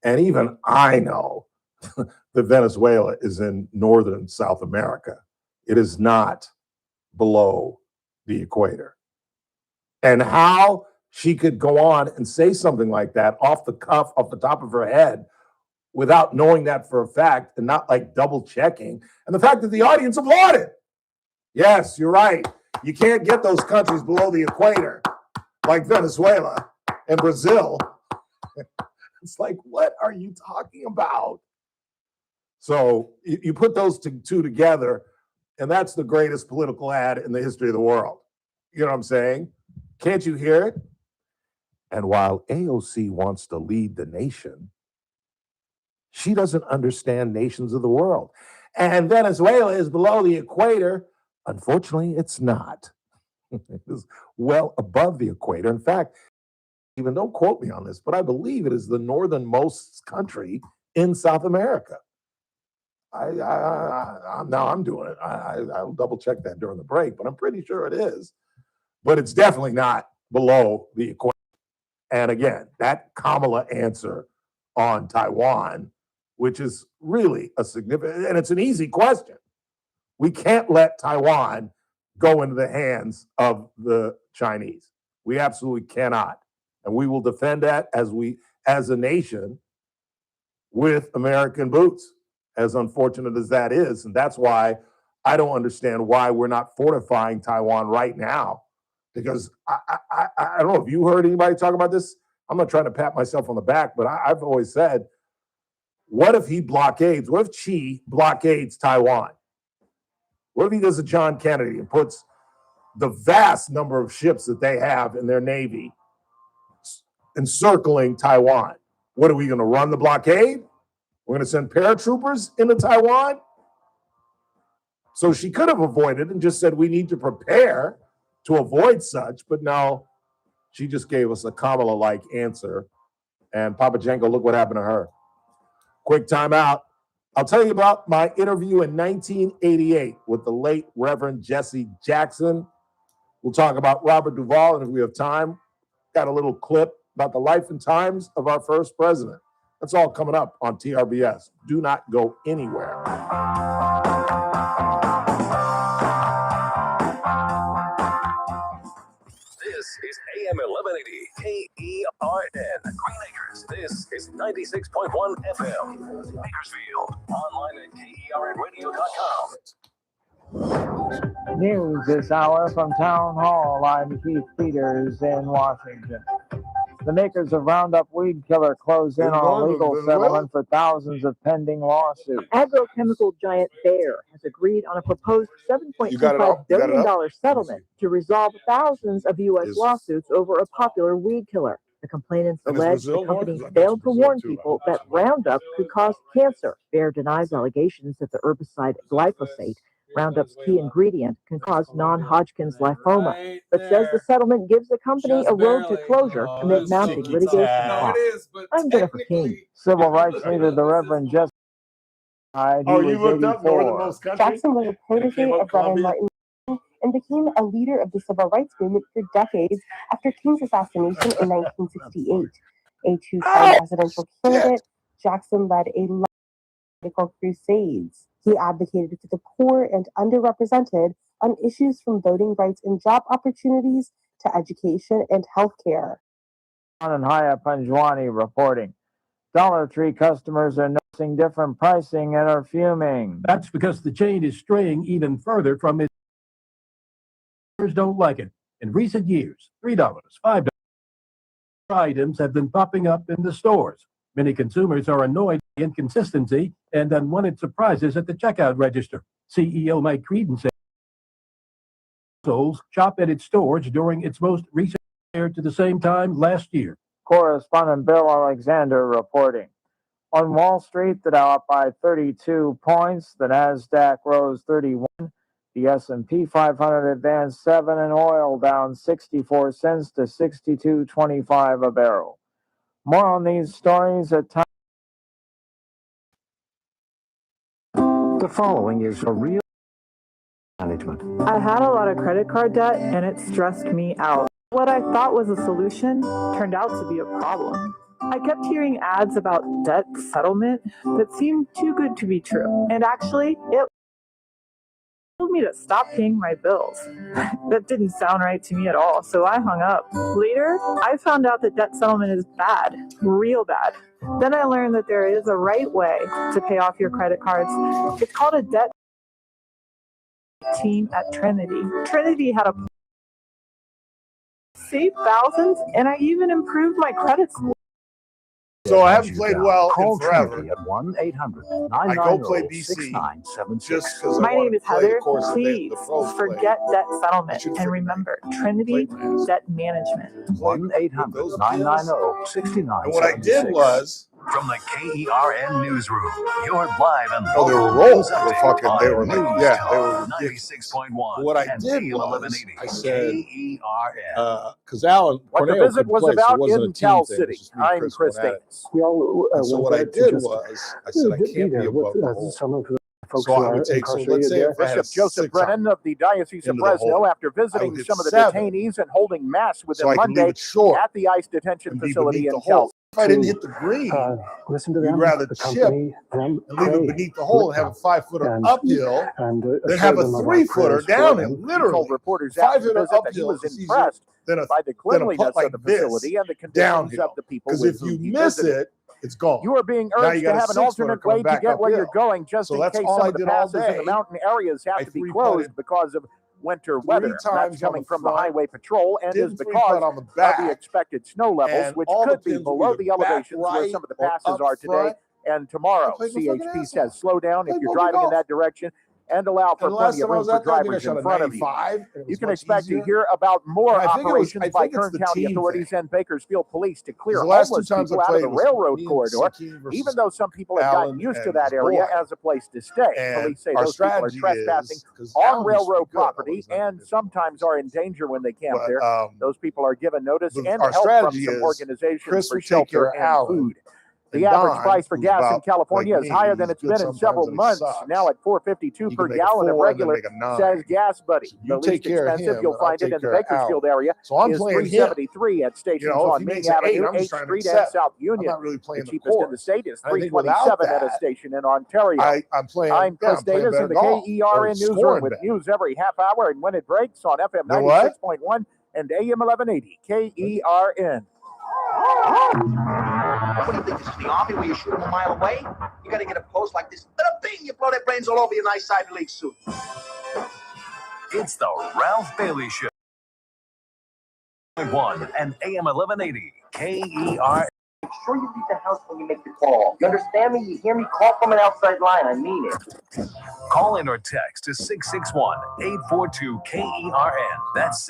and even I know that Venezuela is in northern South America. It is not below the equator. And how she could go on and say something like that off the cuff, off the top of her head, without knowing that for a fact and not like double checking. And the fact that the audience applauded. Yes, you're right. You can't get those countries below the equator like Venezuela and Brazil. It's like, what are you talking about? So you put those two together, and that's the greatest political ad in the history of the world. You know what I'm saying? Can't you hear it? And while AOC wants to lead the nation, she doesn't understand nations of the world. And Venezuela is below the equator. Unfortunately, it's not. It is well above the equator. In fact, even don't quote me on this, but I believe it is the northernmost country in South America. I'm doing it. I'll double check that during the break, but I'm pretty sure it is. But it's definitely not below the equator. And again, that Kamala answer on Taiwan, which is really a significant, and it's an easy question. We can't let Taiwan go into the hands of the Chinese. We absolutely cannot. And we will defend that as a nation with American boots, as unfortunate as that is. And that's why I don't understand why we're not fortifying Taiwan right now. Because I don't know if you heard anybody talk about this. I'm not trying to pat myself on the back, but I've always said, what if he blockades? What if Xi blockades Taiwan? What if he does a John Kennedy and puts the vast number of ships that they have in their Navy encircling Taiwan? What are we going to run the blockade? We're going to send paratroopers into Taiwan? So she could have avoided and just said, we need to prepare to avoid such. But no, she just gave us a Kamala-like answer. And Papajenko, look what happened to her. Quick timeout. I'll tell you about my interview in 1988 with the late Reverend Jesse Jackson. We'll talk about Robert Duvall, and if we have time, got a little clip about the life and times of our first president. That's all coming up on TRBS. Do not go anywhere. This is AM 1180 KERN Green Acres. This is 96.1 FM Bakersfield. Online at KERNradio.com. News this hour from Town Hall. I'm Keith Peters in Washington. The makers of Roundup Weed Killer close in on a legal settlement for thousands of pending lawsuits. Agrochemical giant Bayer has agreed on a proposed $7.25 billion settlement to resolve thousands of U.S. lawsuits over a popular weed killer. The complainants allege the company failed to warn people that Roundup could cause cancer. Bayer denies allegations that the herbicide glyphosate, Roundup's key ingredient, can cause non-Hodgkin's lymphoma, but says the settlement gives the company a road to closure amid mounting litigation costs. I'm Jennifer King. Civil rights leader, the Reverend Jesse. You looked up northernmost country? Jackson was a protege of Reverend Martin Luther King and became a leader of the civil rights movement for decades after King's assassination in 1968. A two-time presidential candidate, Jackson led a lot of political crusades. He advocated for the poor and underrepresented on issues from voting rights and job opportunities to education and health care. And Haya Panjwani reporting. Dollar Tree customers are noticing different pricing and are fuming. That's because the chain is straying even further from its don't like it. In recent years, $3, $5 items have been popping up in the stores. Many consumers are annoyed by inconsistency and unwanted surprises at the checkout register. CEO Mike Creedon said shop at its stores during its most recent compared to the same time last year. Correspondent Bill Alexander reporting. On Wall Street, the Dow up by 32 points. The Nasdaq rose 31. The S&P 500 advanced 7, and oil down 64 cents to $62.25 a barrel. More on these stories at time. The following is a real management. I had a lot of credit card debt and it stressed me out. What I thought was a solution turned out to be a problem. I kept hearing ads about debt settlement that seemed too good to be true. And actually, it told me to stop paying my bills. That didn't sound right to me at all, so I hung up. Later, I found out that debt settlement is bad, real bad. Then I learned that there is a right way to pay off your credit cards. It's called a debt team at Trinity. Trinity had a saved thousands, and I even improved my credit score. So I haven't played well Call in forever. Trinity at 1-800-990-6976. I go play BC just because My name is Heather. course Please forget debt settlement and remember Trinity Debt Management. 1-800-990-6976. And what I did was, from the KERN newsroom, your live and they were local rolled. news update They were on like, News yeah, Talk they were 96.1. What I and did AM was, 1180 I said, KERN. because Alan What the Corneo visit couldn't was play, so it about wasn't in a team Cal thing, it was City. just me and I'm Chris Chris going at it. Davis. We all And so what I did was, I said, I can't be above the hole. some of the folks So who I are would take, so incarcerated let's say there. if I had Bishop Joseph 6 on Brennan of the Diocese of into the Fresno, hole, after I would visiting hit some of the 7. detainees and holding mass with So them I can leave Monday it short at the ICE detention and be facility beneath in the hole. Cal. If I didn't hit the green, Listen to you'd them, rather the chip company, them, and leave it pray beneath the hole with and have a them, 5-footer and uphill, assure then have a them of our 3-footer prayers for downhill, them. He literally. told reporters after the 5-footer visit that he uphill was is easier impressed than a by the putt cleanliness like of the this facility and the conditions downhill. of the people Because with if you whom he miss visited. it, it's gone. You are being Now urged you to got a have an 6-footer alternate coming way to back get where you're uphill. going, just So in that's case all some I of the did all passes in the day. mountain areas have I to be 3-putted closed because of winter 3 weather. That's times on coming the from the front, Highway Patrol and is didn't because 3-putt on the of the back, expected snow levels, and which all the could be pins were below either the back elevations where right some of the or passes up are today front. and I tomorrow. played my fucking CHP ass says off. slow down if Played you're bogey driving in golf. that direction and allow for And the last plenty of time I room was for out there, I think I drivers shot in a front of you. 95. And it You was can much expect easier. to hear about more And I think operations by it's Kern the County team authorities thing. and Bakersfield police to clear Because the last 2 homeless times people I out of played the was railroad me and corridor, Siki versus even though some people have Alan gotten used and to that his area boy. as a place to stay. And Police say our those people are strategy trespassing is, because on Alan used to be railroad good, although property he's not and good. sometimes are in danger when they camp But there. Those people are given notice and our help from strategy some is organizations Chris for would take care shelter of and Alan, food. and The average Don, price for who's gas in about California like is me, higher he's than it's good been in sometimes several and he months. sucks. Now at $4.52 He per can make a gallon of 4 and then regular, make a 9. says Gas Buddy. So The you take least care of expensive him, you'll and I'll find it take in the care of Bakersfield Alan. area So I'm is playing him. $3.73 at stations You know, if on he Main makes an 8, Avenue, I'm just 8th trying to Street, make and 7. South I'm Union. not really The playing the cheapest in the course. state is I think without $3.27 at a that, station in Ontario. I'm playing. I'm Chris Davis in the golf, KERN newsroom with news every half hour and when it breaks on FM 96.1 and AM 1180 KERN. What do you think? This is the Army where you shoot them a mile away? You got to get a post like this. Bada bing! You blow their brains all over your nice Ivy League suit. It's the Ralph Bailey Show. 1 and AM 1180 KERN. Make sure you leave the house when you make the call. You understand me? You hear me? Call from an outside line. I mean it. Call in or text to 661-842-KERN. That's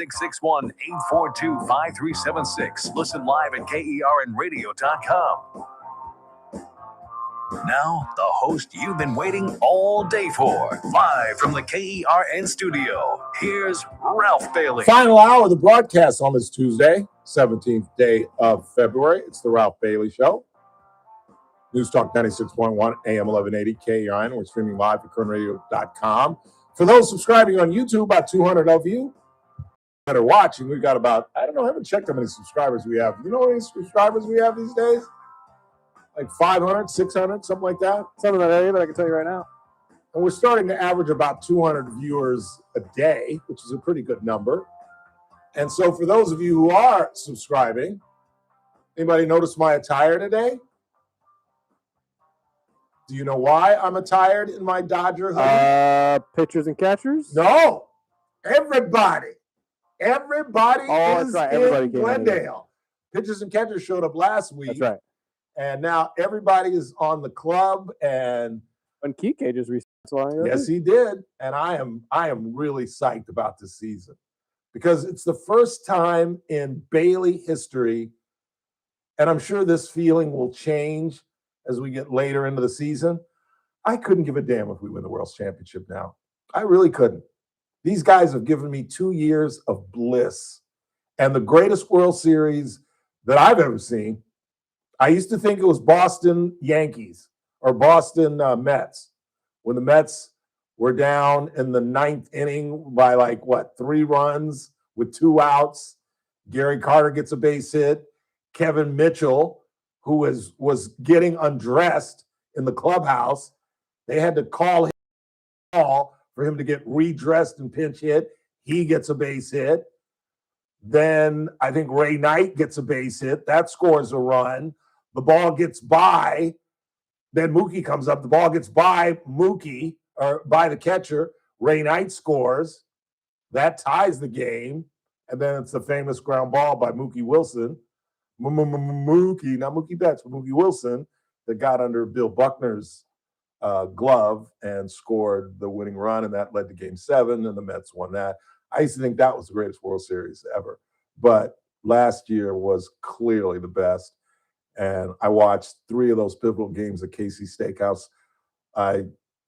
661-842-5376. Listen live at KERNradio.com. Now, the host you've been waiting all day for. Live from the KERN studio, here's Ralph Bailey. Final hour of the broadcast on this Tuesday, 17th day of February. It's the Ralph Bailey Show. News Talk 96.1, AM 1180, KERN. We're streaming live at KERNradio.com. For those subscribing on YouTube, about 200 of you that are watching, we've got about, I don't know, I haven't checked how many subscribers we have. You know how many subscribers we have these days? Like 500, 600, something like that. Something in that area, but I can tell you right now. And we're starting to average about 200 viewers a day, which is a pretty good number. And so for those of you who are subscribing, anybody notice my attire today? Do you know why I'm attired in my Dodger hoodie? Pitchers and catchers? No. Everybody. Everybody is right. in Glendale. Pitchers and catchers showed up last week. That's right. And now everybody is on the club. And Kike just recently. Yes, he did. And I am really psyched about this season because it's the first time in Bailey history, and I'm sure this feeling will change as we get later into the season. I couldn't give a damn if we win the World Championship now. I really couldn't. These guys have given me 2 years of bliss and the greatest World Series that I've ever seen. I used to think it was Boston Yankees or Boston Mets when the Mets were down in the 9th inning by 3 runs with 2 outs. Gary Carter gets a base hit. Kevin Mitchell, who was getting undressed in the clubhouse, they had to call him for him to get redressed and pinch hit. He gets a base hit. Then I think Ray Knight gets a base hit. That scores a run. The ball gets by. Then Mookie comes up. The ball gets by Mookie, or by the catcher. Ray Knight scores. That ties the game. And then it's the famous ground ball by Mookie Wilson. Mookie, not Mookie Betts, but Mookie Wilson, that got under Bill Buckner's glove and scored the winning run, and that led to Game 7, and the Mets won that. I used to think that was the greatest World Series ever, but last year was clearly the best, and I watched 3 of those pivotal games at Casey's Steakhouse. I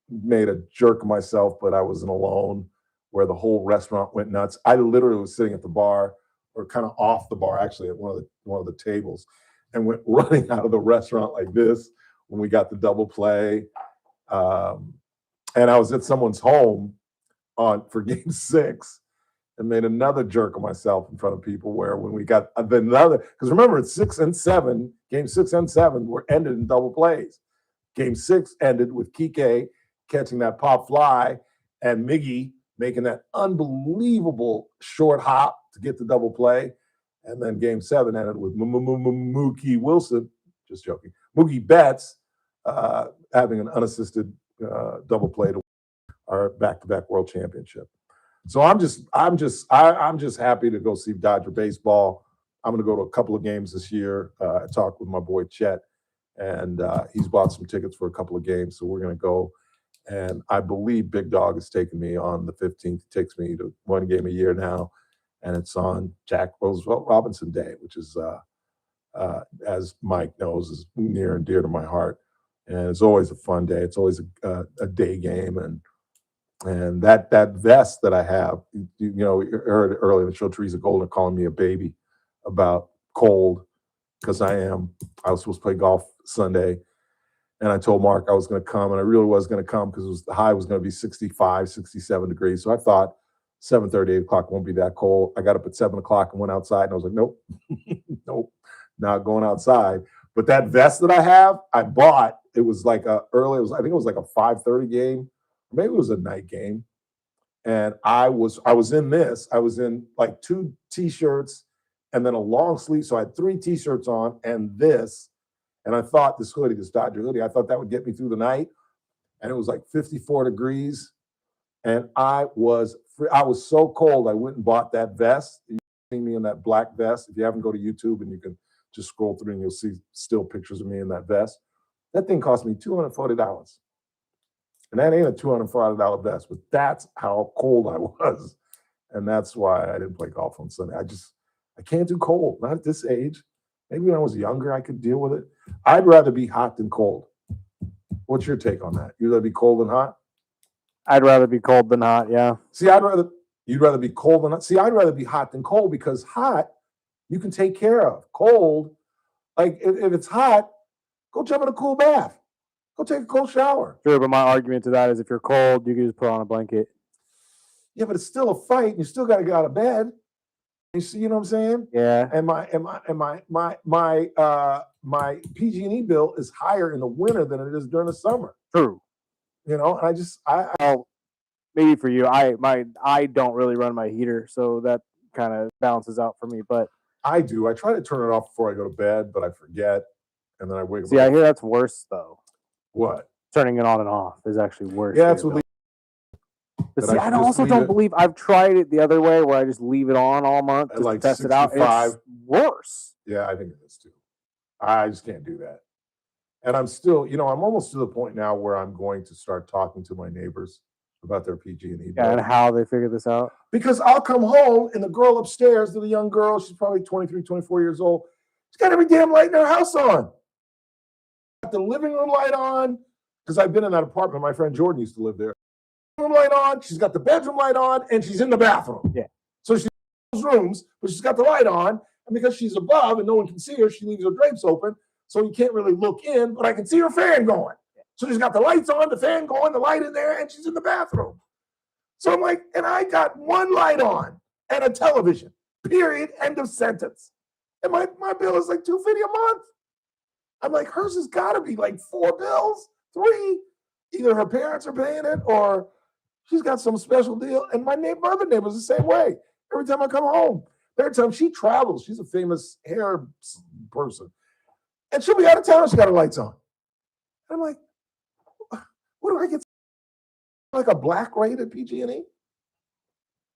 made a jerk of myself, but I wasn't alone, where the whole restaurant went nuts. I literally was sitting at the bar, or kind of off the bar, actually, at one of the tables, and went running out of the restaurant like this when we got the double play. And I was at someone's home for Game 6 and made another jerk of myself in front of people, where when we got another, because remember, it's 6 and 7, Game 6 and 7 were ended in double plays. Game 6 ended with Kike catching that pop fly and Miggy making that unbelievable short hop to get the double play. And then Game 7 ended with Mookie Wilson, just joking, Mookie Betts having an unassisted double play to our back-to-back World Championship. So I'm just happy to go see Dodger baseball. I'm going to go to a couple of games this year. I talked with my boy Chet, and he's bought some tickets for a couple of games, so we're going to go. And I believe Big Dog is taking me on the 15th. He takes me to one game a year now, and it's on Jack Roosevelt Robinson Day, which is, as Mike knows, is near and dear to my heart. And it's always a fun day. It's always a day game, and that vest that I have, you heard earlier in the show, Teresa Goldner calling me a baby about cold, because I was supposed to play golf Sunday, and I told Mark I was going to come, and I really was going to come because the high was going to be 65, 67 degrees. So I thought 7:30, 8 o'clock won't be that cold. I got up at 7 o'clock and went outside, and I was like, nope, nope, not going outside. But that vest that I have, I bought. It was like I think it was like a 5:30 game. Maybe it was a night game. And I was in this. I was in like 2 T-shirts and then a long sleeve. So I had 3 T-shirts on and this. And I thought this hoodie, this Dodger hoodie, I thought that would get me through the night. And it was like 54 degrees. And I was so cold, I went and bought that vest. You see me in that black vest. If you haven't, go to YouTube and you can just scroll through and you'll see still pictures of me in that vest. That thing cost me $240. And that ain't a $240 vest, but that's how cold I was. And that's why I didn't play golf on Sunday. I can't do cold, not at this age. Maybe when I was younger, I could deal with it. I'd rather be hot than cold. What's your take on that? You'd rather be cold than hot? I'd rather be cold than hot, yeah. See, you'd rather be cold than hot. See, I'd rather be hot than cold, because hot, you can take care of. Cold, like if it's hot, go jump in a cool bath. Go take a cold shower. Sure, but my argument to that is if you're cold, you can just put on a blanket. Yeah, but it's still a fight, and you still got to get out of bed. You see, you know what I'm saying? Yeah. And my PG&E bill is higher in the winter than it is during the summer. True. You know, and I maybe for you, I don't really run my heater, so that kind of balances out for me. But I do. I try to turn it off before I go to bed, but I forget, and then I wake up. See, I hear that's worse though. What? turning it on and off is actually worse. Yeah, that's what. But see, I also don't believe I've tried it the other way where I just leave it on all month just to test it out. It's worse. Yeah, I think it is too. I just can't do that. And I'm still, I'm almost to the point now where I'm going to start talking to my neighbors about their PG&E bill. And how they figure this out. Because I'll come home and the girl upstairs, the young girl, she's probably 23, 24 years old. She's got every damn light in her house on. Got the living room light on, because I've been in that apartment. My friend Jordan used to live there. Room light on, she's got the bedroom light on, and she's in the bathroom. Yeah. So she's in those rooms, but she's got the light on, and because she's above and no one can see her, she leaves her drapes open, so you can't really look in, but I can see her fan going. So she's got the lights on, the fan going, the light in there, and she's in the bathroom. So I'm like, and I got one light on and a television, period, end of sentence. And my bill is like $250 a month. I'm like, hers has got to be like 4 bills, 3. Either her parents are paying it or she's got some special deal. And my other neighbor's the same way. Every time I come home, every time she travels, she's a famous hair person. And she'll be out of town and she got her lights on. And I'm like, what do I get? Like a black rate at PG&E?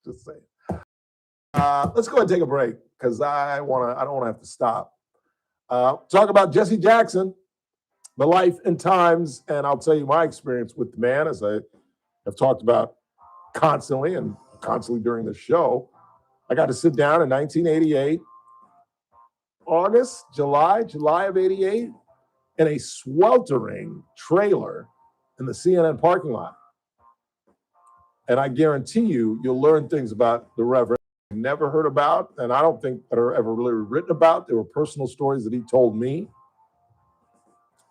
Just saying. Let's go ahead and take a break because I don't want to have to stop. Talk about Jesse Jackson, the life and times, and I'll tell you my experience with the man, as I have talked about constantly during the show. I got to sit down in 1988, July of 88, in a sweltering trailer in the CNN parking lot. And I guarantee you'll learn things about the Reverend I never heard about, and I don't think that are ever really written about. They were personal stories that he told me.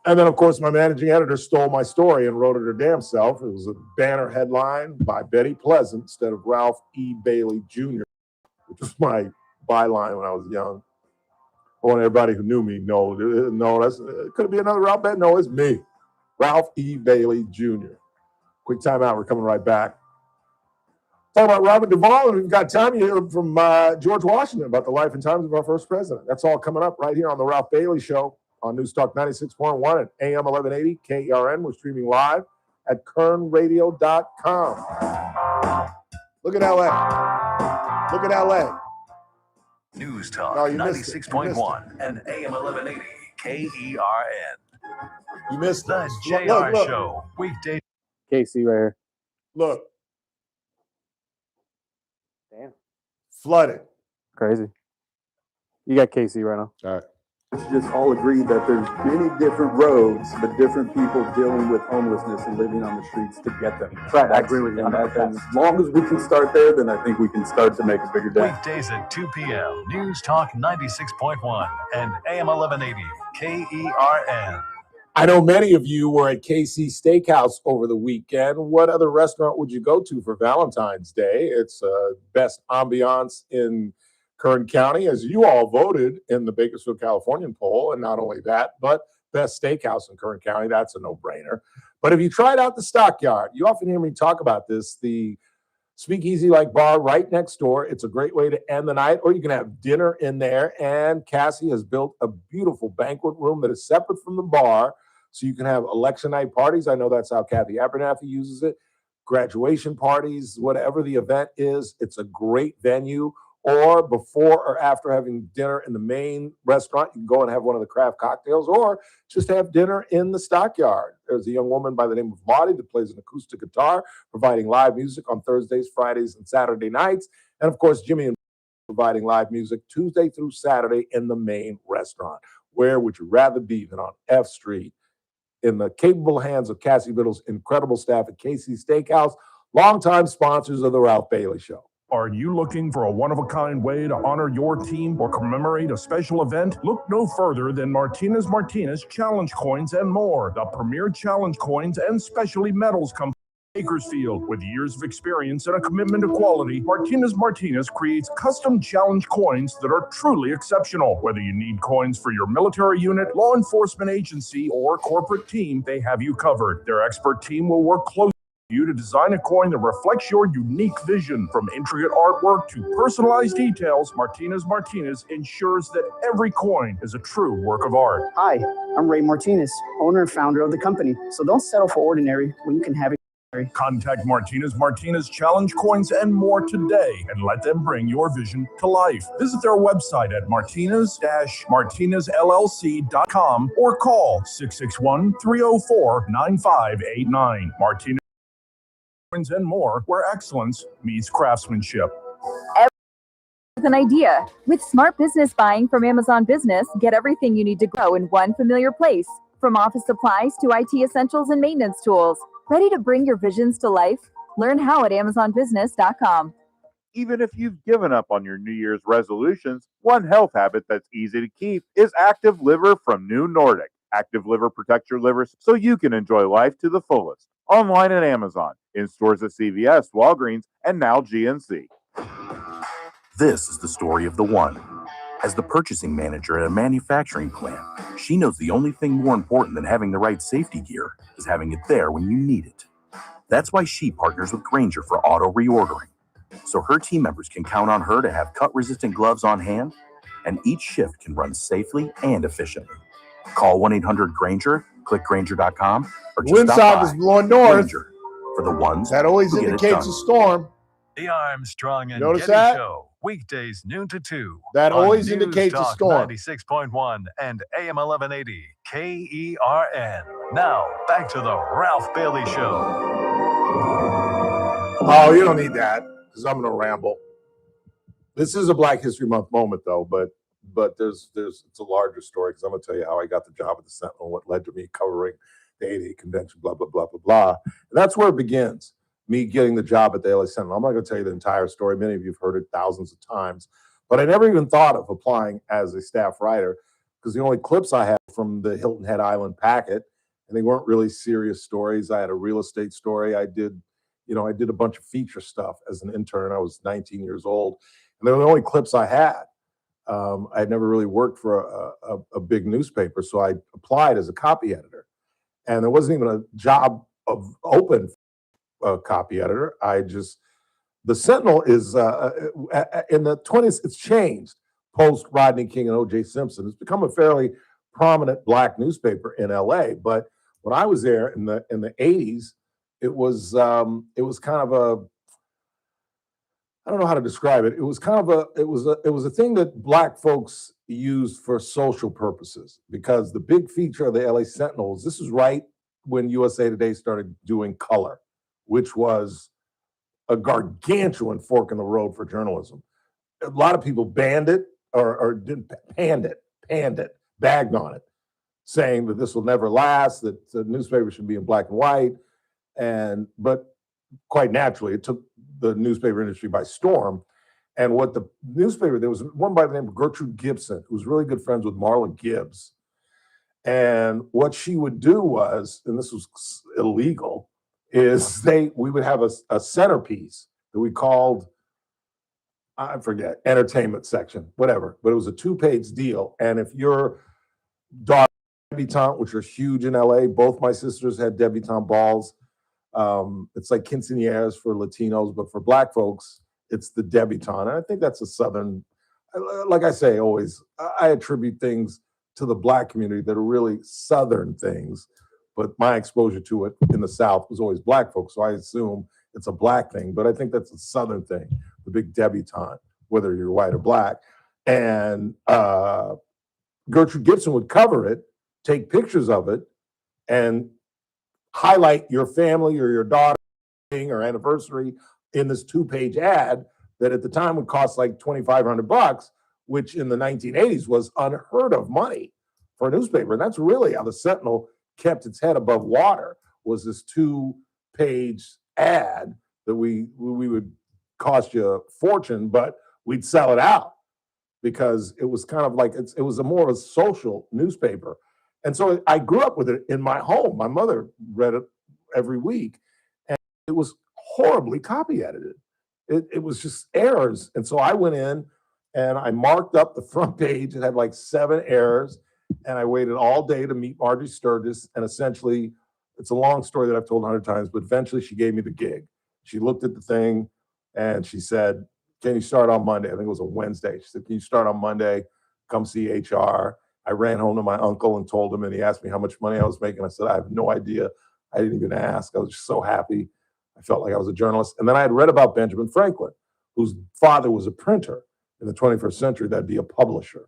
And then, of course, my managing editor stole my story and wrote it her damn self. It was a banner headline by Betty Pleasant instead of Ralph E. Bailey Jr., which was my byline when I was young. I want everybody who knew me know, it could be another Ralph Bailey. No, it's me, Ralph E. Bailey Jr. Quick time out. We're coming right back. Talk about Robert Duvall, and we've got time to hear from George Washington about the life and times of our first president. That's all coming up right here on the Ralph Bailey Show on News Talk 96.1 at AM 1180 KERN. We're streaming live at kernradio.com. Look at LA. Look at LA. News Talk 96.1 and AM 1180 KERN. You missed the JR Show. Weekday. KC right here. Look. Damn. Flooded. Crazy. You got KC right now. All right. Let's just all agree that there's many different roads, but different people dealing with homelessness and living on the streets to get them. Right, I agree with you. As long as we can start there, then I think we can start to make a bigger difference. Weekdays at 2 p.m. News Talk 96.1 and AM 1180 KERN. I know many of you were at KC Steakhouse over the weekend. What other restaurant would you go to for Valentine's Day? It's best ambiance in Kern County, as you all voted in the Bakersfield, Californian poll. And not only that, but best steakhouse in Kern County. That's a no-brainer. But if you tried out the Stockyard, you often hear me talk about this, the speakeasy-like bar right next door. It's a great way to end the night, or you can have dinner in there. And Cassie has built a beautiful banquet room that is separate from the bar, so you can have election night parties. I know that's how Kathy Abernathy uses it. Graduation parties, whatever the event is, it's a great venue. Or before or after having dinner in the main restaurant, you can go and have one of the craft cocktails, or just have dinner in the Stockyard. There's a young woman by the name of Lottie that plays an acoustic guitar, providing live music on Thursdays, Fridays, and Saturday nights. And of course, Jimmy and providing live music Tuesday through Saturday in the main restaurant. Where would you rather be than on F Street in the capable hands of Cassie Biddle's incredible staff at KC Steakhouse, longtime sponsors of the Ralph Bailey Show. Are you looking for a one-of-a-kind way to honor your team or commemorate a special event? Look no further than Martinez Challenge Coins and more. The premier challenge coins and specialty medals come from Bakersfield. With years of experience and a commitment to quality, Martinez creates custom challenge coins that are truly exceptional. Whether you need coins for your military unit, law enforcement agency, or corporate team, they have you covered. Their expert team will work closely you to design a coin that reflects your unique vision. From intricate artwork to personalized details, Martinez ensures that every coin is a true work of art. Hi, I'm Ray Martinez, owner and founder of the company. So don't settle for ordinary when you can have it. Contact Martinez Challenge Coins and more today and let them bring your vision to life. Visit their website at martinez-martinezllc.com or call 661-304-9589. Martinez Coins and more, where excellence meets craftsmanship. With an idea. With smart business buying from Amazon Business, get everything you need to grow in one familiar place. From office supplies to IT essentials and maintenance tools. Ready to bring your visions to life? Learn how at amazonbusiness.com. Even if you've given up on your New Year's resolutions, one health habit that's easy to keep is Active Liver from New Nordic. Active Liver protects your liver so you can enjoy life to the fullest. Online at Amazon, in stores at CVS, Walgreens, and now GNC. This is the story of the one. As the purchasing manager at a manufacturing plant, she knows the only thing more important than having the right safety gear is having it there when you need it. That's why she partners with Grainger for auto reordering, so her team members can count on her to have cut-resistant gloves on hand, and each shift can run safely and efficiently. Call 1-800-GRAINGER, click Grainger.com, or just Wind stop side by. is blowing north. Grainger, for the ones that always who get it indicates done. a storm. The Armstrong and Notice Getty that? Show, weekdays noon to 2. That on always News indicates a Talk storm. 96.1 and AM 1180 KERN. Now back to the Ralph Bailey Show. Oh, you don't need that because I'm going to ramble. This is a Black History Month moment, though, but there's it's a larger story because I'm going to tell you how I got the job at the Sentinel, what led to me covering the 88 convention, blah, blah, blah, blah, blah. And that's where it begins, me getting the job at the LA Sentinel. I'm not going to tell you the entire story. Many of you have heard it thousands of times, but I never even thought of applying as a staff writer because the only clips I had from the Hilton Head Island packet, and they weren't really serious stories. I had a real estate story. I did a bunch of feature stuff as an intern. I was 19 years old, and they were the only clips I had. I had never really worked for a big newspaper, so I applied as a copy editor. And there wasn't even a job open copy editor. The Sentinel is, in the 20s, it's changed post Rodney King and O.J. Simpson. It's become a fairly prominent Black newspaper in LA. But when I was there in the 80s, it was kind of a, I don't know how to describe it. It was kind of it was a thing that Black folks used for social purposes, because the big feature of the LA Sentinels, this is right when USA Today started doing color, which was a gargantuan fork in the road for journalism. A lot of people banned it or didn't panned it, bagged on it, saying that this will never last, that the newspaper should be in black and white. But quite naturally, it took the newspaper industry by storm. And what the newspaper, there was one by the name of Gertrude Gibson, who was really good friends with Marla Gibbs. And what she would do was, and this was illegal, is we would have a centerpiece that we called, I forget, entertainment section, whatever. But it was a 2-page deal. And if your daughter debutante, which are huge in LA, both my sisters had debutante balls. It's like quinceañeras for Latinos, but for Black folks, it's the debutante. And I think that's a Southern, like I say always, I attribute things to the Black community that are really Southern things, but my exposure to it in the South was always Black folks, so I assume it's a Black thing, but I think that's a Southern thing, the big debutante, whether you're white or Black. And Gertrude Gibson would cover it, take pictures of it, and highlight your family or your daughter or anniversary in this 2-page ad that at the time would cost like $2,500, which in the 1980s was unheard of money for a newspaper. And that's really how the Sentinel kept its head above water, was this 2-page ad that we would cost you a fortune, but we'd sell it out because it was kind of like, it was more of a social newspaper. And so I grew up with it in my home. My mother read it every week, and it was horribly copy edited. It was just errors. And so I went in and I marked up the front page. It had like 7 errors. And I waited all day to meet Margie Sturgis and essentially, It's a long story that I've told 100 times, but eventually she gave me the gig. She looked at the thing and she said, can you start on Monday? I think it was a Wednesday. She said, can you start on Monday? Come see HR. I ran home to my uncle and told him, and he asked me how much money I was making. I said, I have no idea. I didn't even ask. I was just so happy. I felt like I was a journalist. And then I had read about Benjamin Franklin, whose father was a printer in the 21st century. That'd be a publisher.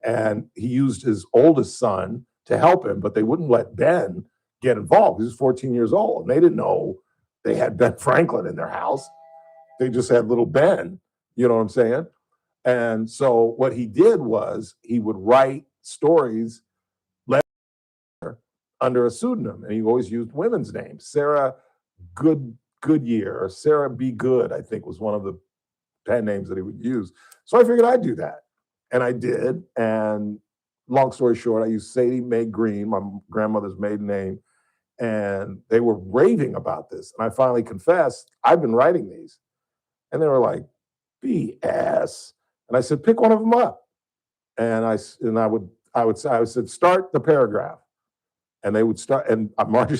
And he used his oldest son to help him, but they wouldn't let Ben get involved. He was 14 years old, and they didn't know they had Ben Franklin in their house. They just had little Ben, you know what I'm saying? And so what he did was he would write stories under a pseudonym, and he always used women's names. Sarah Goodyear or Sarah B. Good, I think, was one of the pen names that he would use. So I figured I'd do that. And I did. And long story short, I used Sadie Mae Green, my grandmother's maiden name, and they were raving about this. And I finally confessed, I've been writing these. And they were like, BS. And I said, pick one of them up. And I said, start the paragraph. And they would start, and Margie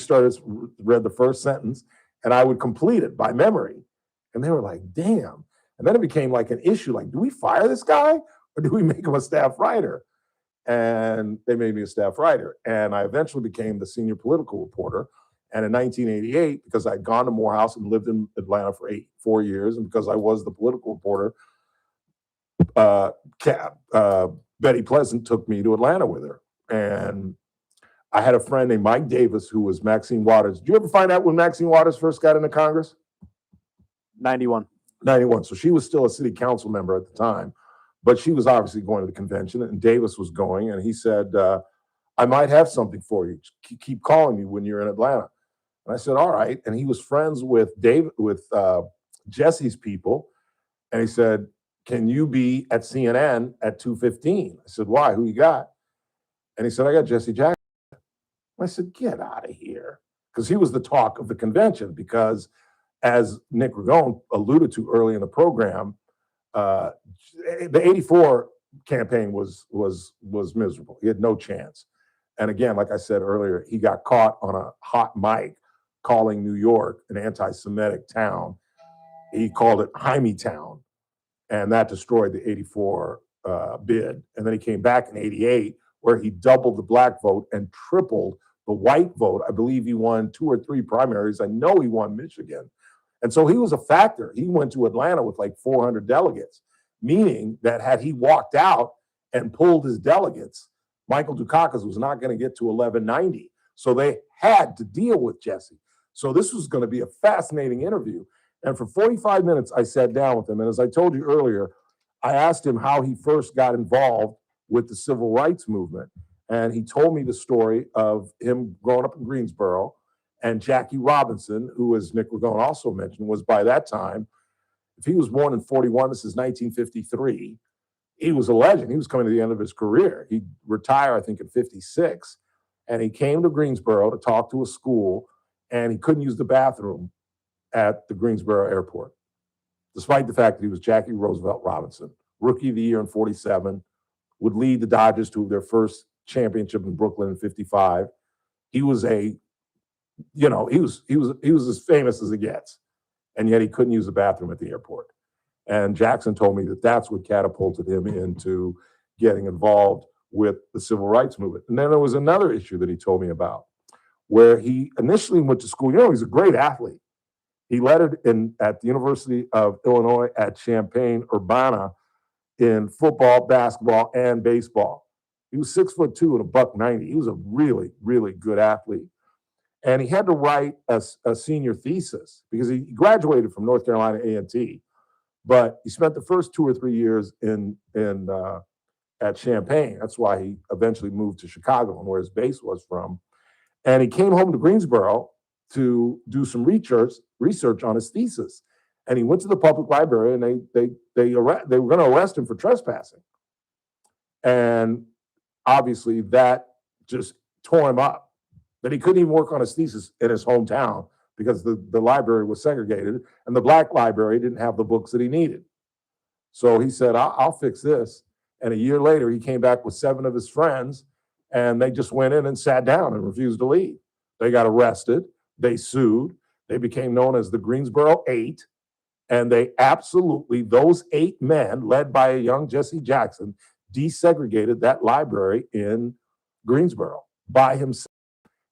read the first sentence, and I would complete it by memory. And they were like, damn. And then it became like an issue, like, do we fire this guy or do we make him a staff writer? And they made me a staff writer. And I eventually became the senior political reporter. And in 1988, because I'd gone to Morehouse and lived in Atlanta for 4 years, and because I was the political reporter, Betty Pleasant took me to Atlanta with her. And I had a friend named Mike Davis, who was Maxine Waters. Did you ever find out when Maxine Waters first got into Congress? 91. 91. So she was still a city council member at the time, but she was obviously going to the convention, and Davis was going. And he said, I might have something for you. Keep calling me when you're in Atlanta. And I said, all right. And he was friends with Jesse's people. And he said, can you be at CNN at 2:15? I said, why? Who you got? And he said, I got Jesse Jackson. I said, get out of here. Because he was the talk of the convention. Because as Nick Ragone alluded to early in the program, the 84 campaign was miserable. He had no chance. And again, like I said earlier, he got caught on a hot mic calling New York an anti-Semitic town. He called it Jaime Town. And that destroyed the 84 bid. And then he came back in 88, where he doubled the black vote and tripled the white vote. I believe he won 2 or 3 primaries. I know he won Michigan. And so he was a factor. He went to Atlanta with like 400 delegates, meaning that had he walked out and pulled his delegates, Michael Dukakis was not going to get to 1190. So they had to deal with Jesse. So this was going to be a fascinating interview. And for 45 minutes, I sat down with him. And as I told you earlier, I asked him how he first got involved with the civil rights movement. And he told me the story of him growing up in Greensboro, and Jackie Robinson, who, as Nick Ragone also mentioned, was by that time, if he was born in 41, this is 1953, he was a legend. He was coming to the end of his career. He'd retire, I think, at 56. And he came to Greensboro to talk to a school, and he couldn't use the bathroom at the Greensboro airport, despite the fact that he was Jackie Roosevelt Robinson, rookie of the year in 47, would lead the Dodgers to their first championship in Brooklyn in 55. He was he was as famous as it gets, and yet he couldn't use the bathroom at the airport. And Jackson told me that that's what catapulted him into getting involved with the civil rights movement. And then there was another issue that he told me about, where he initially went to school. You know, he's a great athlete. He lettered at the University of Illinois at Champaign-Urbana in football, basketball, and baseball. He was 6'2" and $190. He was a really, really good athlete. And he had to write a senior thesis because he graduated from North Carolina A&T, but he spent the first 2 or 3 years at Champaign. That's why he eventually moved to Chicago, and where his base was from. And he came home to Greensboro to do some research on his thesis. And he went to the public library, and they were going to arrest him for trespassing. And obviously that just tore him up. That he couldn't even work on his thesis in his hometown because the library was segregated, and the black library didn't have the books that he needed. So he said, I'll fix this. And a year later, he came back with 7 of his friends, and they just went in and sat down and refused to leave. They got arrested. They sued. They became known as the Greensboro Eight. And they absolutely, those 8 men, led by a young Jesse Jackson, desegregated that library in Greensboro by himself.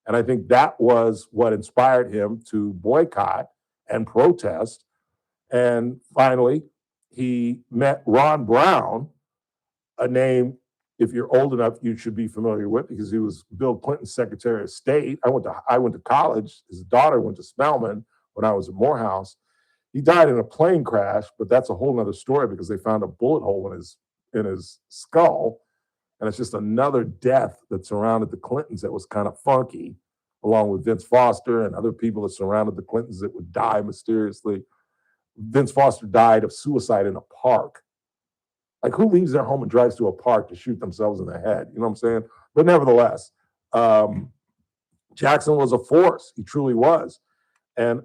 And I think that was what inspired him to boycott and protest. And finally, he met Ron Brown, a name, if you're old enough, you should be familiar with, because he was Bill Clinton's Secretary of State. I went to college. His daughter went to Spelman when I was at Morehouse. He died in a plane crash, but that's a whole nother story because they found a bullet hole in his skull. And it's just another death that surrounded the Clintons that was kind of funky, along with Vince Foster and other people that surrounded the Clintons that would die mysteriously. Vince Foster died of suicide in a park. Like, who leaves their home and drives to a park to shoot themselves in the head? You know what I'm saying? But nevertheless, Jackson was a force. He truly was. And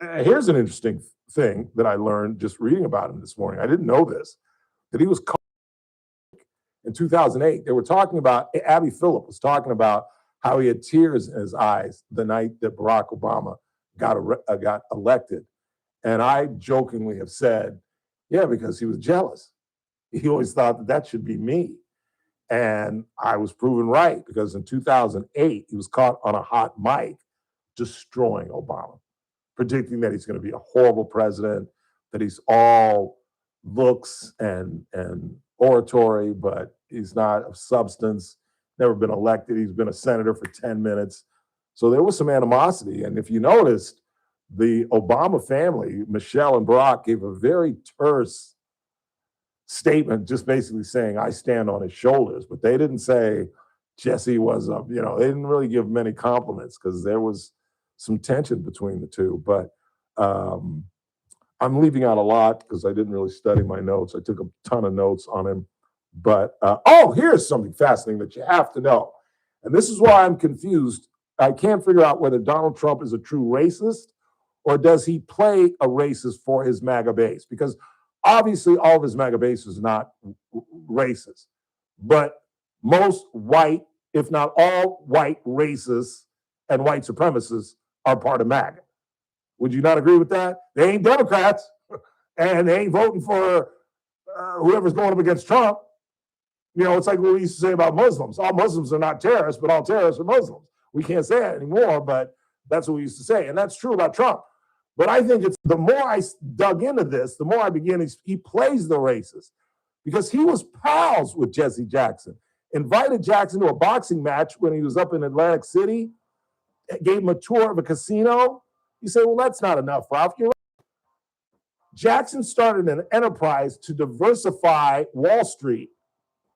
here's an interesting thing that I learned just reading about him this morning. I didn't know this, that he was caught in 2008. They were talking about, Abby Phillip was talking about how he had tears in his eyes the night that Barack Obama got elected. And I jokingly have said, yeah, because he was jealous. He always thought that should be me. And I was proven right, because in 2008, he was caught on a hot mic destroying Obama, predicting that he's going to be a horrible president, that he's all looks and oratory, but he's not of substance, never been elected. He's been a senator for 10 minutes. So there was some animosity. And if you noticed, the Obama family, Michelle and Barack, gave a very terse statement, just basically saying, I stand on his shoulders. But they didn't say Jesse was, they didn't really give many compliments, because there was some tension between the two. But I'm leaving out a lot because I didn't really study my notes. I took a ton of notes on him. But, here's something fascinating that you have to know. And this is why I'm confused. I can't figure out whether Donald Trump is a true racist, or does he play a racist for his MAGA base? Because obviously all of his MAGA base is not racist. But most white, if not all white racists and white supremacists are part of MAGA. Would you not agree with that? They ain't Democrats, and they ain't voting for whoever's going up against Trump. It's like what we used to say about Muslims. All Muslims are not terrorists, but all terrorists are Muslims. We can't say that anymore, but that's what we used to say. And that's true about Trump. But I think the more I dug into this, the more I began, he plays the racist, because he was pals with Jesse Jackson, invited Jackson to a boxing match when he was up in Atlantic City, gave him a tour of a casino. You say, well, that's not enough, Ralph. You're right. Jackson started an enterprise to diversify Wall Street.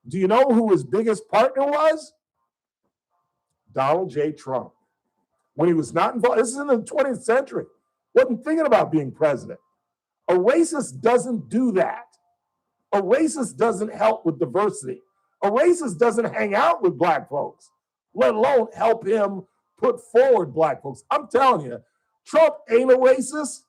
Do you know who his biggest partner was? Donald J. Trump. When he was not involved, this is in the 20th century, wasn't thinking about being president. A racist doesn't do that. A racist doesn't help with diversity. A racist doesn't hang out with black folks, let alone help him put forward black folks. I'm telling you, Trump ain't a racist,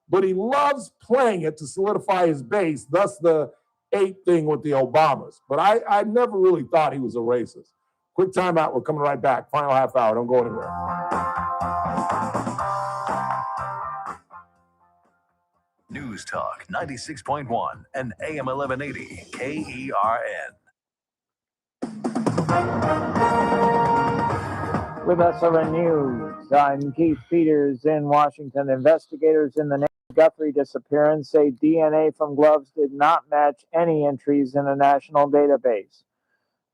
but he loves playing it to solidify his base, thus the 8 thing with the Obamas. But I never really thought he was a racist. Quick timeout. We're coming right back. Final half hour. Don't go anywhere. News Talk 96.1 and AM 1180 KERN. With SRN News, I'm Keith Peters in Washington. Investigators in the Nancy Guthrie disappearance say DNA from gloves did not match any entries in a national database.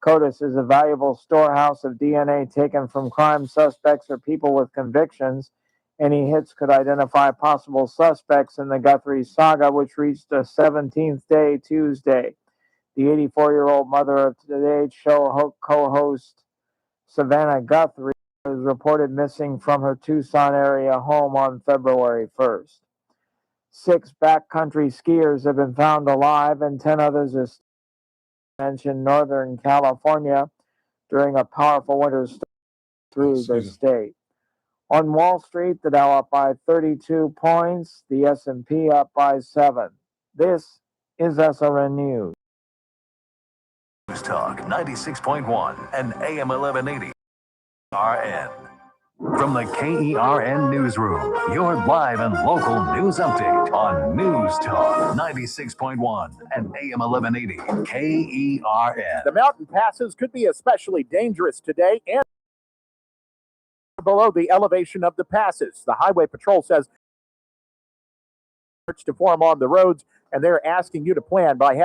CODIS is a valuable storehouse of DNA taken from crime suspects or people with convictions. Any hits could identify possible suspects in the Guthrie saga, which reached a 17th day Tuesday. The 84-year-old mother of today's show co-host Savannah Guthrie was reported missing from her Tucson area home on February 1st. 6 backcountry skiers have been found alive, and 10 others are mentioned Northern California during a powerful winter storm through the state. On Wall Street, the Dow up by 32 points, the S&P up by 7. This is SRN News. News Talk 96.1 and AM 1180 RN. From the KERN Newsroom, your live and local news update on News Talk 96.1 and AM 1180 KERN. The mountain passes could be especially dangerous today and below the elevation of the passes. The Highway Patrol says to form on the roads, and they're asking you to plan by having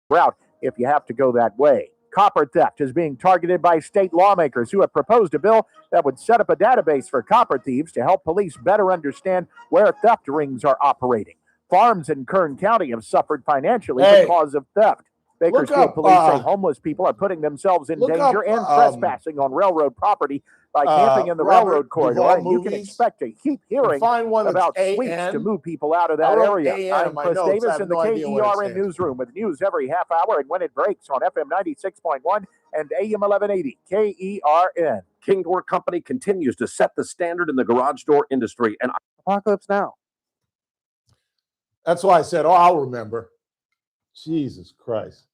a route if you have to go that way. Copper theft is being targeted by state lawmakers who have proposed a bill that would set up a database for copper thieves to help police better understand where theft rings are operating. Farms in Kern County have suffered financially because of theft. Bakersfield police say homeless people are putting themselves in danger and trespassing on railroad property by camping in the railroad corridor. And you can expect to keep hearing about sweeps to move people out of that area. I'm Chris Davis in the KERN Newsroom with news every half hour and when it breaks on FM 96.1 and AM 1180 KERN. King Door Company continues to set the standard in the garage door industry. And Apocalypse Now. That's why I said, I'll remember. Jesus Christ.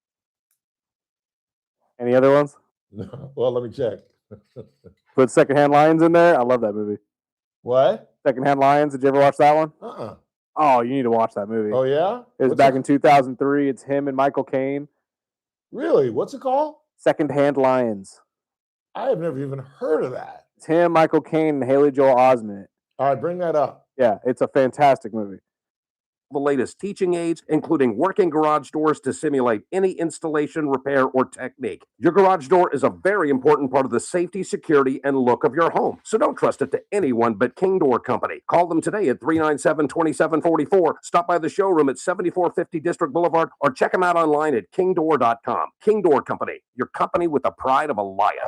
Any other ones? No. Well, let me check. Put Secondhand Lions in there. I love that movie. What? Secondhand Lions. Did you ever watch that one? Uh-uh. Oh, you need to watch that movie. Oh, yeah? It was back in 2003. It's him and Michael Caine. Really? What's it called? Secondhand Lions. I have never even heard of that. It's him, Michael Caine, and Haley Joel Osment. All right, bring that up. Yeah, it's a fantastic movie. the latest teaching aids, including working garage doors to simulate any installation, repair, or technique. Your garage door is a very important part of the safety, security, and look of your home. So don't trust it to anyone but King Door Company. Call them today at 397-2744. Stop by the showroom at 7450 District Boulevard or check them out online at kingdoor.com. King Door Company, your company with the pride of a lion.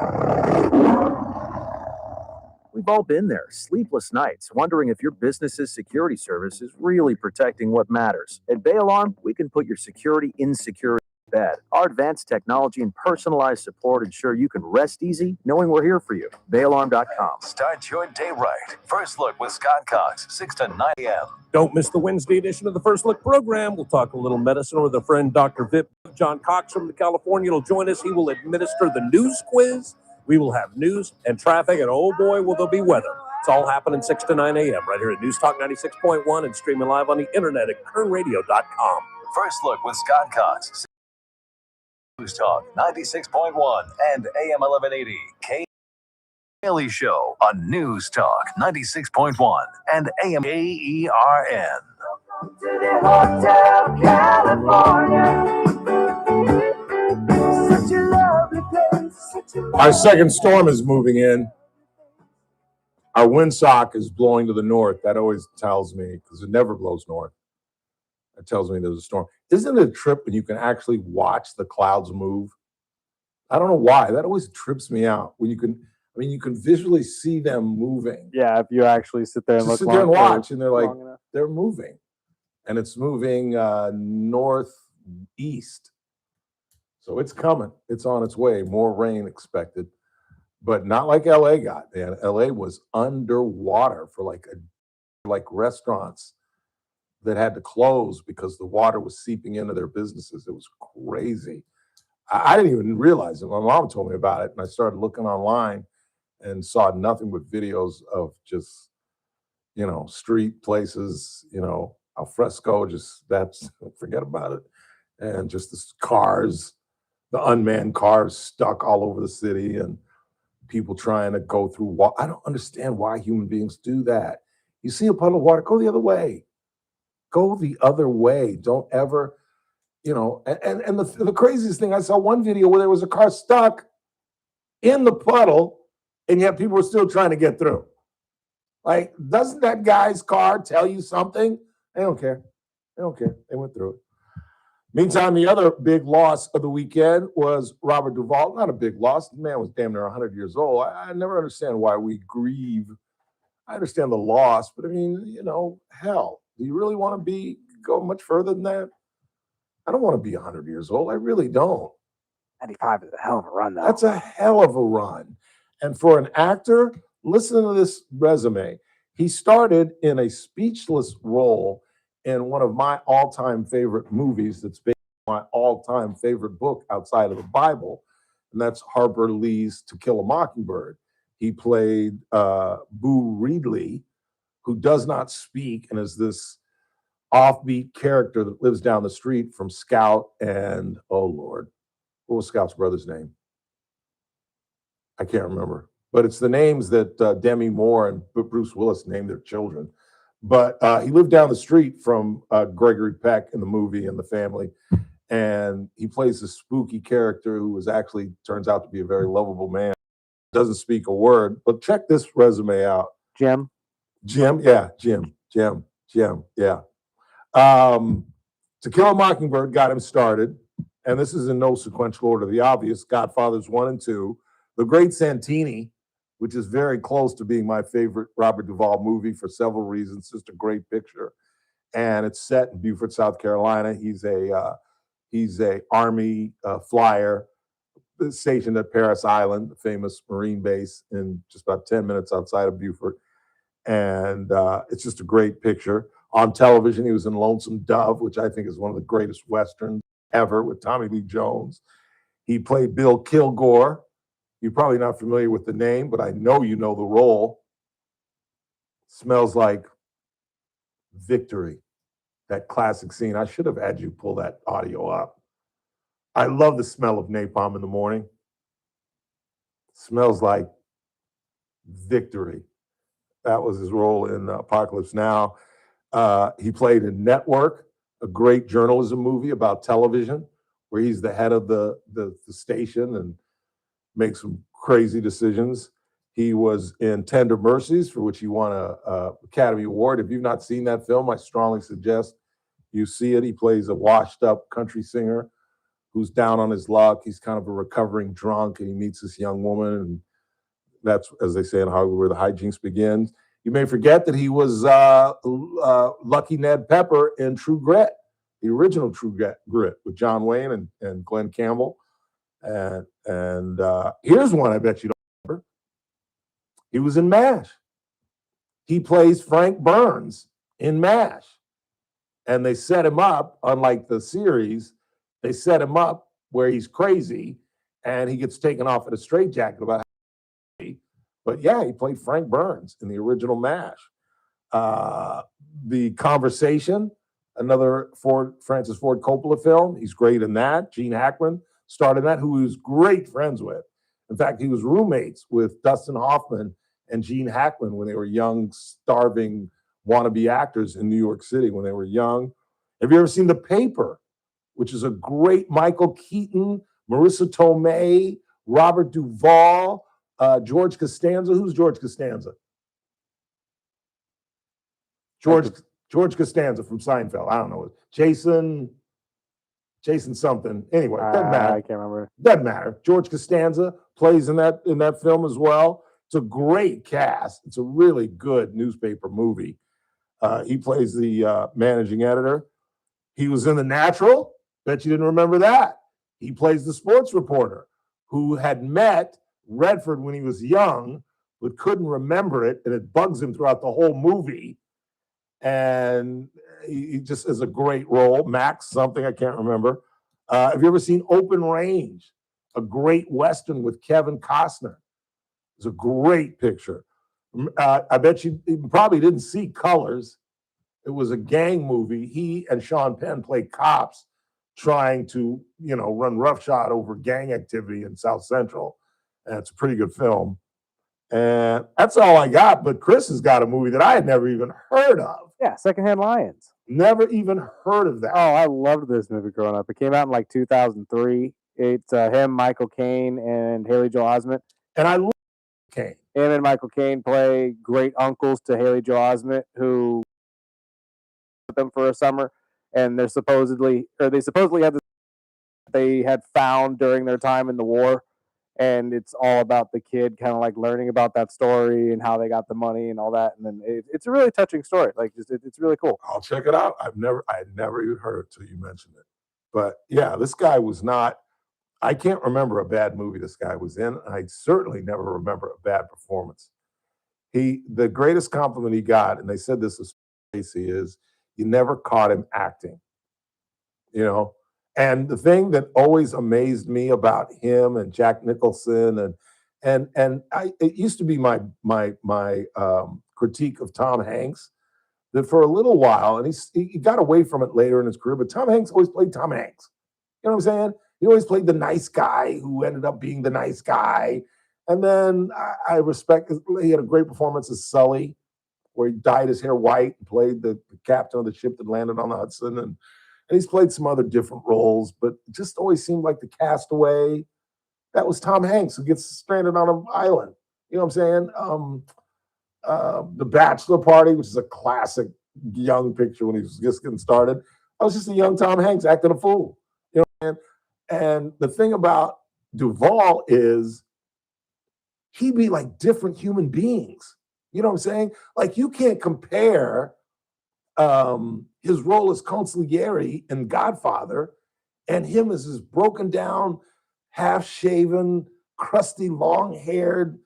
We've all been there, sleepless nights, wondering if your business's security service is really protecting what matters. At Bay Alarm, we can put your security in security bed. Our advanced technology and personalized support ensure you can rest easy knowing we're here for you. BayAlarm.com. Start your day right. First Look with Scott Cox, 6 to 9 a.m. Don't miss the Wednesday edition of the First Look program. We'll talk a little medicine with a friend, Dr. Vip. John Cox from California will join us. He will administer the news quiz. We will have news and traffic, and oh boy, will there be weather. It's all happening 6 to 9 a.m. right here at News Talk 96.1 and streaming live on the internet at kernradio.com. First Look with Scott Cox, News Talk 96.1 and AM 1180 K. Daily Show on News Talk 96.1 and AM KERN. To the Hotel California. Such a lovely place. Our second storm is moving in. Our windsock is blowing to the north. That always tells me, because it never blows north. That tells me there's a storm. Isn't it a trip when you can actually watch the clouds move? I don't know why. That always trips me out. When you can, I mean, you can visually see them moving. Yeah, if you actually sit there and Just look sit there and long- watch, and they're like, they're moving. And it's moving northeast. So it's coming. It's on its way. More rain expected. But not like LA got, man. LA was underwater for like restaurants that had to close because the water was seeping into their businesses. It was crazy. I didn't even realize it. My mom told me about it, and I started looking online and saw nothing but videos of just, street places, al fresco, forget about it. And just the cars, the unmanned cars stuck all over the city, and people trying to go through water. I don't understand why human beings do that. You see a puddle of water, go the other way. Go the other way. Don't ever, and the craziest thing, I saw one video where there was a car stuck in the puddle, and yet people were still trying to get through. Like, doesn't that guy's car tell you something? They don't care. They don't care. They went through it. Meantime, the other big loss of the weekend was Robert Duvall. Not a big loss. The man was damn near 100 years old. I never understand why we grieve. I understand the loss, but I mean, hell, do you really want to go much further than that? I don't want to be 100 years old. I really don't. 95 is a hell of a run, though. That's a hell of a run. And for an actor, listen to this resume. He started in a speechless role in one of my all-time favorite movies that's based on my all-time favorite book outside of the Bible, and that's Harper Lee's To Kill a Mockingbird. He played Boo Reedley, who does not speak and is this offbeat character that lives down the street from Scout and, oh Lord, what was Scout's brother's name? I can't remember. But it's the names that Demi Moore and Bruce Willis named their children. But he lived down the street from Gregory Peck in the movie and the family. And he plays this spooky character who is actually turns out to be a very lovable man. Doesn't speak a word. But check this resume out. Jim, yeah. To Kill a Mockingbird got him started. And this is in no sequential order. The obvious, Godfathers 1 and 2. The Great Santini, which is very close to being my favorite Robert Duvall movie for several reasons. Just a great picture. And it's set in Beaufort, South Carolina. He's a Army flyer stationed at Parris Island, the famous Marine base, in just about 10 minutes outside of Beaufort. And it's just a great picture. On television, he was in Lonesome Dove, which I think is one of the greatest Westerns ever with Tommy Lee Jones. He played Bill Kilgore. You're probably not familiar with the name, but I know you know the role. Smells Like Victory, that classic scene. I should have had you pull that audio up. I love the smell of napalm in the morning. Smells Like Victory. That was his role in Apocalypse Now. He played in Network, a great journalism movie about television, where he's the head of the station and makes some crazy decisions. He was in Tender Mercies, for which he won a Academy Award. If you've not seen that film, I strongly suggest you see it. He plays a washed-up country singer who's down on his luck. He's kind of a recovering drunk, and he meets this young woman, and that's, as they say in Hollywood, where the hijinks begins. You may forget that he was Lucky Ned Pepper in True Grit, the original True Grit with John Wayne and Glenn Campbell. And here's one I bet you don't remember. He was in MASH. He plays Frank Burns in MASH. And they set him up, unlike the series, they set him up where he's crazy and he gets taken off in a straitjacket about how. But yeah, he played Frank Burns in the original MASH. The Conversation, another Francis Ford Coppola film. He's great in that. Gene Hackman starred in that, who he was great friends with. In fact, he was roommates with Dustin Hoffman and Gene Hackman when they were young, starving wannabe actors in New York City when they were young. Have you ever seen The Paper, which is a great Michael Keaton, Marissa Tomei, Robert Duvall, George Costanza? Who's George Costanza? George Costanza from Seinfeld. I don't know. Jason something. Anyway, doesn't matter. I can't remember. Doesn't matter. George Costanza plays in that film as well. It's a great cast. It's a really good newspaper movie. He plays the managing editor. He was in The Natural. Bet you didn't remember that. He plays the sports reporter who had met Redford when he was young, but couldn't remember it, and it bugs him throughout the whole movie. And he just is a great role. Max something, I can't remember. Have you ever seen Open Range? A great Western with Kevin Costner. It's a great picture. I bet you probably didn't see Colors. It was a gang movie. He and Sean Penn play cops trying to, run roughshod over gang activity in South Central. And it's a pretty good film. And that's all I got. But Chris has got a movie that I had never even heard of. Yeah, Secondhand Lions. Never even heard of that. Oh, I loved this movie growing up. It came out in like 2003. It's him, Michael Caine, and Haley Joel Osment. And I love Caine. Him and Michael Caine play great uncles to Haley Joel Osment, who with them for a summer, and they supposedly had this they had found during their time in the war, and it's all about the kid kind of like learning about that story and how they got the money and all that. And then it's a really touching story. Like, it's really cool. I'll check it out. I had never even heard it till you mentioned it. But yeah, this guy was not. I can't remember a bad movie this guy was in. I certainly never remember a bad performance. The greatest compliment he got, and they said this was Tracy, is you never caught him acting. And the thing that always amazed me about him and Jack Nicholson and And it used to be my critique of Tom Hanks that for a little while, and he got away from it later in his career, but Tom Hanks always played Tom Hanks. You know what I'm saying? He always played the nice guy who ended up being the nice guy. And then I respect, he had a great performance as Sully, where he dyed his hair white and played the captain of the ship that landed on the Hudson. And he's played some other different roles, but it just always seemed like the castaway. That was Tom Hanks, who gets stranded on an island. You know what I'm saying? The Bachelor Party, which is a classic young picture when he was just getting started. I was just a young Tom Hanks acting a fool. You know, and the thing about Duvall is he'd be like different human beings. You know what I'm saying? Like you can't compare his role as consigliere in Godfather and him as this broken down, half-shaven, crusty, long-haired,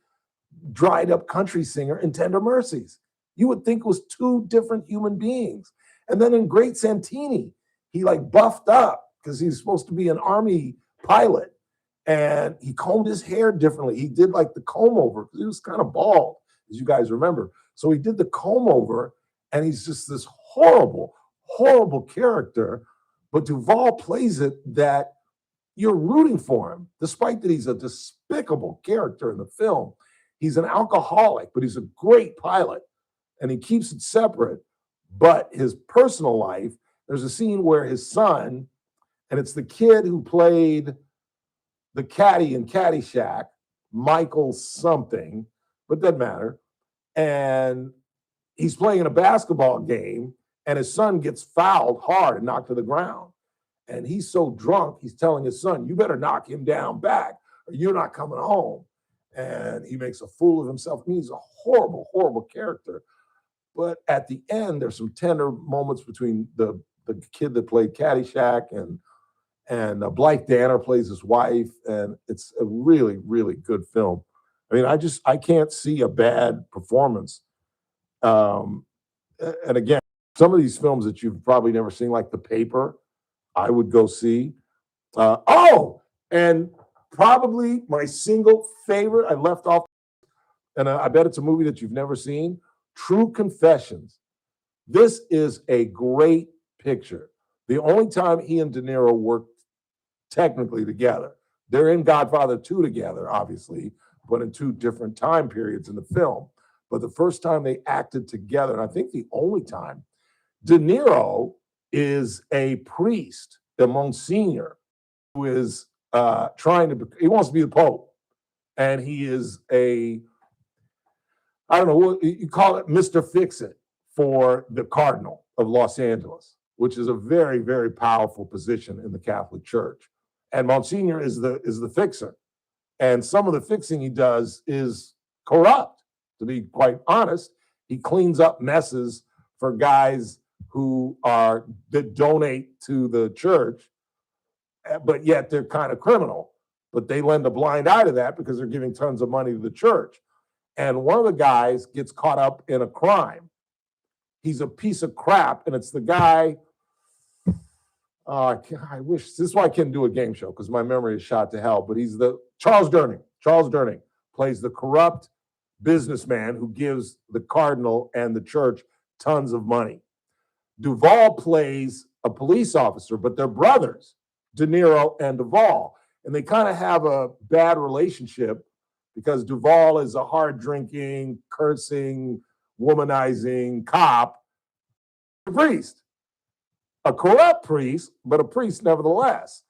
dried-up country singer in Tender Mercies. You would think it was two different human beings. And then in Great Santini, he like buffed up because he's supposed to be an army pilot. And he combed his hair differently. He did like the comb over because he was kind of bald, as you guys remember. So he did the comb over, and he's just this horrible, horrible character. But Duvall plays it that you're rooting for him, despite that he's a despicable character in the film. He's an alcoholic, but he's a great pilot, and he keeps it separate. But his personal life, there's a scene where his son, and it's the kid who played the caddy in Caddyshack, Michael something, but doesn't matter. And he's playing in a basketball game, and his son gets fouled hard and knocked to the ground. And he's so drunk, he's telling his son, you better knock him down back or you're not coming home. And he makes a fool of himself. I mean, he's a horrible, horrible character. But at the end, there's some tender moments between the kid that played Caddyshack and Blythe Danner plays his wife. And it's a really, really good film. I mean, I can't see a bad performance. And again, some of these films that you've probably never seen, like The Paper, I would go see. And probably my single favorite, I left off, and I bet it's a movie that you've never seen, True Confessions. This is a great picture. The only time he and De Niro worked technically together. They're in Godfather 2 together, obviously, but in two different time periods in the film. But the first time they acted together, and I think the only time, De Niro is a priest, the Monsignor, who is he wants to be the Pope. And he is I don't know, what you call it, Mr. Fix-It for the Cardinal of Los Angeles, which is a very, very powerful position in the Catholic Church. And Monsignor is the fixer. And some of the fixing he does is corrupt, to be quite honest. He cleans up messes for guys that donate to the church, but yet they're kind of criminal. But they lend a blind eye to that because they're giving tons of money to the church. And one of the guys gets caught up in a crime. He's a piece of crap, and it's the guy. I wish this is why I can't do a game show because my memory is shot to hell. But he's Charles Durning. Charles Durning plays the corrupt businessman who gives the cardinal and the church tons of money. Duvall plays a police officer, but they're brothers, De Niro and Duvall, and they kind of have a bad relationship because Duvall is a hard-drinking, cursing, womanizing cop, a priest, a corrupt priest, but a priest nevertheless.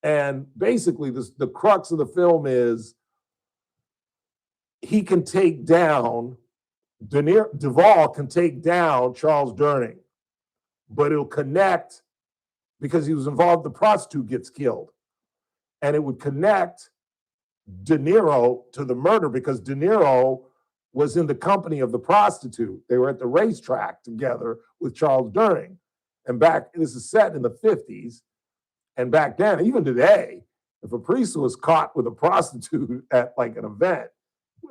And basically, the crux of the film is he can take down, Duvall can take down Charles Durning, but it'll connect because he was involved, the prostitute gets killed. And it would connect De Niro to the murder because De Niro was in the company of the prostitute. They were at the racetrack together with Charles Durning. And this is set in the 50s. And back then, even today, if a priest was caught with a prostitute at like an event,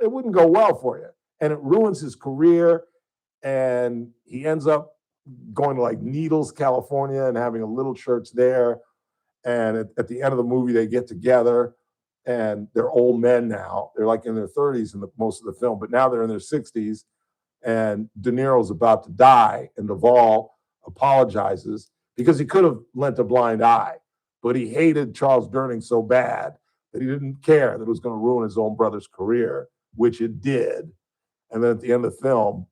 it wouldn't go well for you. And it ruins his career. And he ends up going to like Needles, California, and having a little church there. And at the end of the movie, they get together. and they're old men now. They're like in their 30s in most of the film, but now they're in their 60s, and De Niro's about to die, and Duvall apologizes because he could have lent a blind eye, but he hated Charles Durning so bad that he didn't care that it was going to ruin his own brother's career, which it did. And then at the end of the film,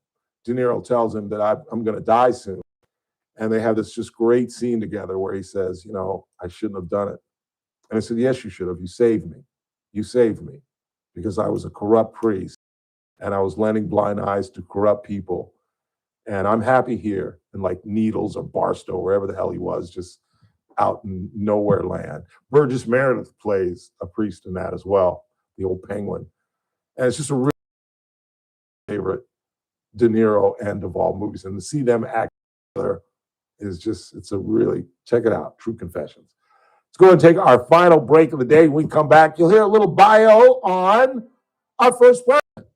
De Niro tells him that I'm going to die soon. And they have this just great scene together where he says, you know, I shouldn't have done it. And I said, yes, you should have. You saved me. You saved me because I was a corrupt priest and I was lending blind eyes to corrupt people. And I'm happy here in like Needles or Barstow, wherever the hell he was, just out in nowhere land. Burgess Meredith plays a priest in that as well, the old Penguin. And it's just a really favorite De Niro and Duvall movies. And to see them act together is just, it's a really, check it out, True Confessions. Let's go and take our final break of the day. When we come back, you'll hear a little bio on our first president.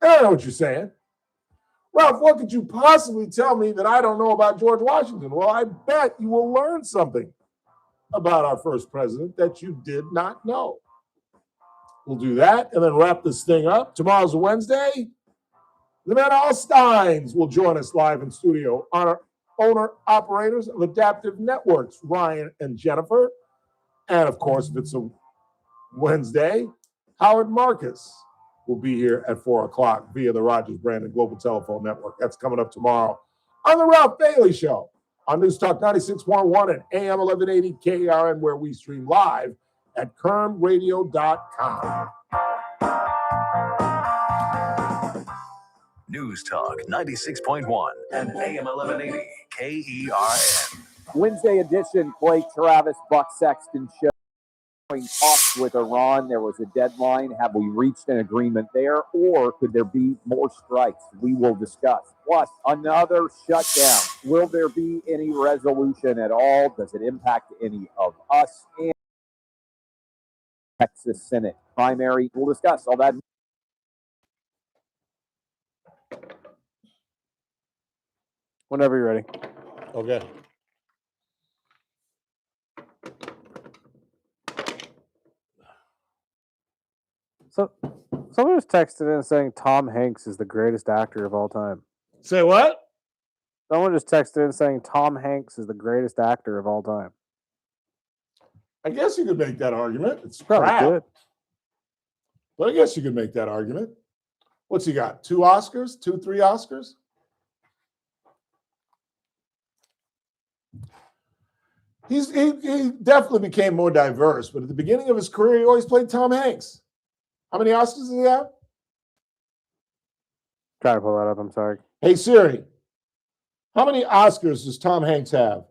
I don't know what you're saying. Ralph, what could you possibly tell me that I don't know about George Washington? Well, I bet you will learn something about our first president that you did not know. We'll do that and then wrap this thing up. Tomorrow's Wednesday. The men Allsteins will join us live in studio. Our owner-operators of Adaptive Networks, Ryan and Jennifer. And, of course, if it's a Wednesday, Howard Marcus will be here at 4 o'clock via the Rogers Brandon Global Telephone Network. That's coming up tomorrow on The Ralph Bailey Show on News Talk 96.1 and AM 1180 KRN, where we stream live at kernradio.com. News Talk 96.1 and AM 1180 KERN. Wednesday edition, Clay Travis, Buck Sexton show. Talks with Iran. There was a deadline. Have we reached an agreement there, or could there be more strikes? We will discuss. Plus, another shutdown. Will there be any resolution at all? Does it impact any of us? And Texas Senate primary. We'll discuss all that. Whenever you're ready. Okay. So, someone just texted in saying Tom Hanks is the greatest actor of all time. Say what? Someone just texted in saying Tom Hanks is the greatest actor of all time. I guess you could make that argument. It's Probably crap. good. But I guess you could make that argument. What's he got? 2 Oscars? 2, 3 Oscars? He definitely became more diverse, but at the beginning of his career, he always played Tom Hanks. How many Oscars does he have? Try to pull that up. I'm sorry. Hey, Siri, how many Oscars does Tom Hanks have?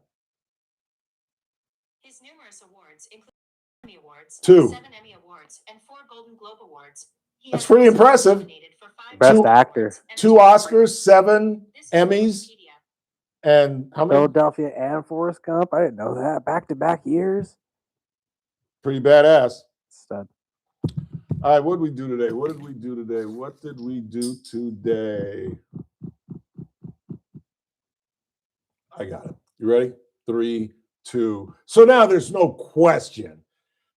His numerous awards include Emmy Awards, 2. 7 Emmy Awards, and 4 Golden Globe Awards. That's pretty impressive. Best actor. 2 Oscars, 7 Emmys, and how many? Philadelphia and Forrest Gump. I didn't know that. Back-to-back years. Pretty badass. Stud. All right, what did we do today? What did we do today? I got it. You ready? 3, 2. So now there's no question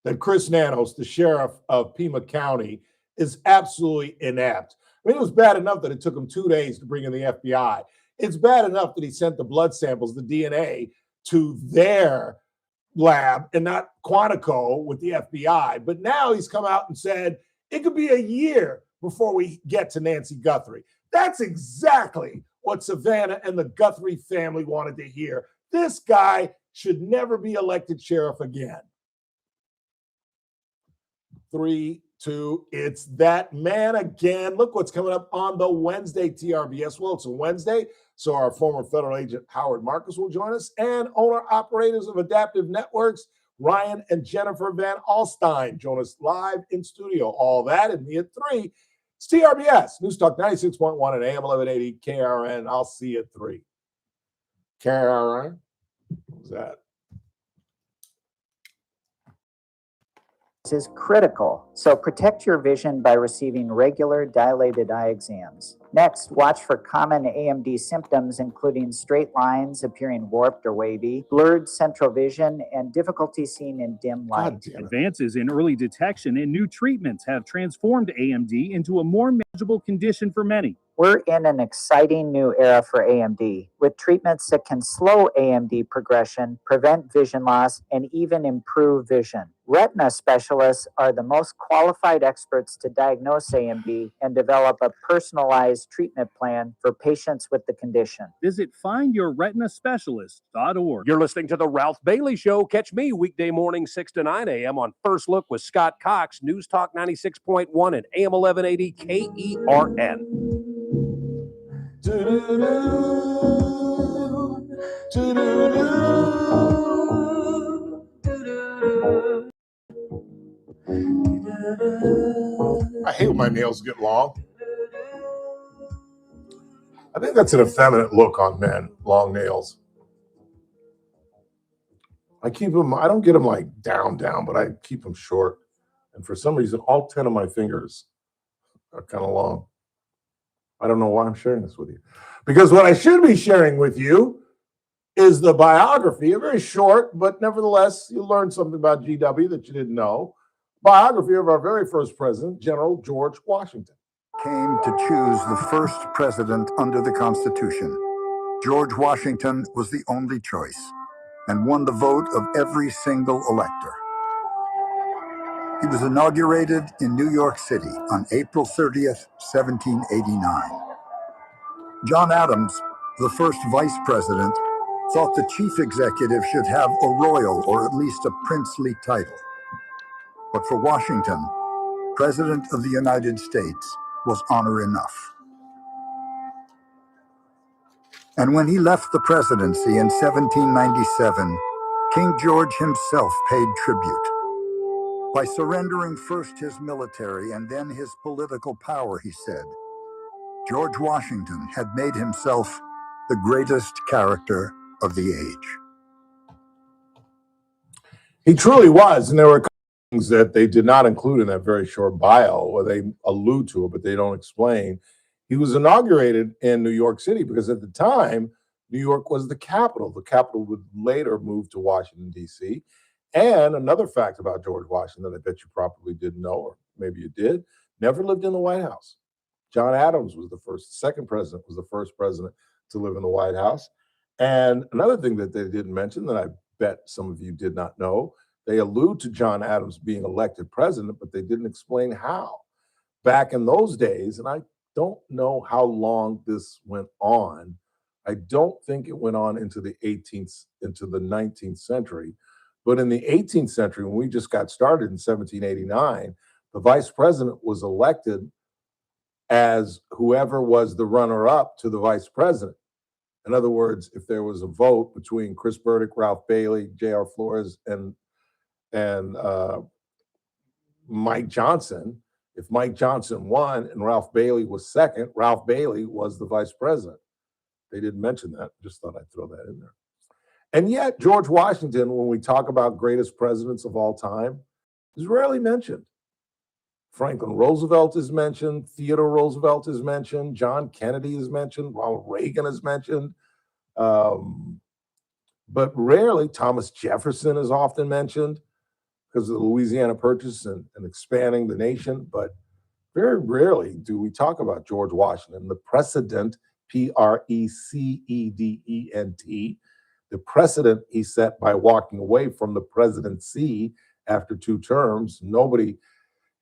that Chris Nanos, the sheriff of Pima County, is absolutely inept. I mean, it was bad enough that it took him 2 days to bring in the FBI. It's bad enough that he sent the blood samples, the DNA, to their lab and not Quantico with the FBI. But now he's come out and said it could be a year before we get to Nancy Guthrie. That's exactly what Savannah and the Guthrie family wanted to hear. This guy should never be elected sheriff again. 3, 2, it's that man again. Look what's coming up on the Wednesday TRBS. Well, it's a Wednesday, so our former federal agent Howard Marcus will join us, and owner-operators of Adaptive Networks, Ryan and Jennifer Van Alstyne, join us live in studio. All that and me at 3. It's TRBS, News Talk 96.1 and AM 1180 KRN. I'll see you at 3. KRN? What was that? is critical, so protect your vision by receiving regular dilated eye exams. Next, watch for common AMD symptoms, including straight lines appearing warped or wavy, blurred central vision, and difficulty seeing in dim light. Advances in early detection and new treatments have transformed AMD into a more manageable condition for many. We're in an exciting new era for AMD, with treatments that can slow AMD progression, prevent vision loss, and even improve vision. Retina specialists are the most qualified experts to diagnose AMD and develop a personalized treatment plan for patients with the condition. Visit findyourretinaspecialist.org. You're listening to The Ralph Bailey Show. Catch me weekday morning 6 to 9 a.m. on First Look with Scott Cox, News Talk 96.1 and AM 1180 KERN. I hate when my nails get long. I think that's an effeminate look on men, long nails. I keep them, I don't get them like down, but I keep them short. And for some reason, all 10 of my fingers are kind of long. I don't know why I'm sharing this with you. Because what I should be sharing with you is the biography, a very short, but nevertheless, you learned something about GW that you didn't know. Biography of our very first president, General George Washington. Came to choose the first president under the Constitution. George Washington was the only choice and won the vote of every single elector. He was inaugurated in New York City on April 30th, 1789. John Adams, the first vice president, thought the chief executive should have a royal or at least a princely title. But for Washington, President of the United States was honor enough. And when he left the presidency in 1797, King George himself paid tribute. By surrendering first his military and then his political power, he said, George Washington had made himself the greatest character of the age. He truly was, and there were things that they did not include in that very short bio, or they allude to it, but they don't explain. He was inaugurated in New York City because at the time, New York was the capital. The capital would later move to Washington, D.C. And another fact about George Washington that I bet you probably didn't know, or maybe you did, never lived in the White House. John Adams was the first. The second president was the first president to live in the White House. And another thing that they didn't mention that I bet some of you did not know, they allude to John Adams being elected president, but they didn't explain how. Back in those days, and I don't know how long this went on. I don't think it went on into the 19th century. But in the 18th century, when we just got started in 1789, the vice president was elected as whoever was the runner-up to the vice president. In other words, if there was a vote between Chris Burdick, Ralph Bailey, J.R. Flores, and Mike Johnson, if Mike Johnson won and Ralph Bailey was second, Ralph Bailey was the vice president. They didn't mention that. Just thought I'd throw that in there. And yet, George Washington, when we talk about greatest presidents of all time, is rarely mentioned. Franklin Roosevelt is mentioned, Theodore Roosevelt is mentioned, John Kennedy is mentioned, Ronald Reagan is mentioned, but rarely Thomas Jefferson is often mentioned because of the Louisiana Purchase and expanding the nation, but very rarely do we talk about George Washington, the precedent, P-R-E-C-E-D-E-N-T, the precedent he set by walking away from the presidency after 2 terms. Nobody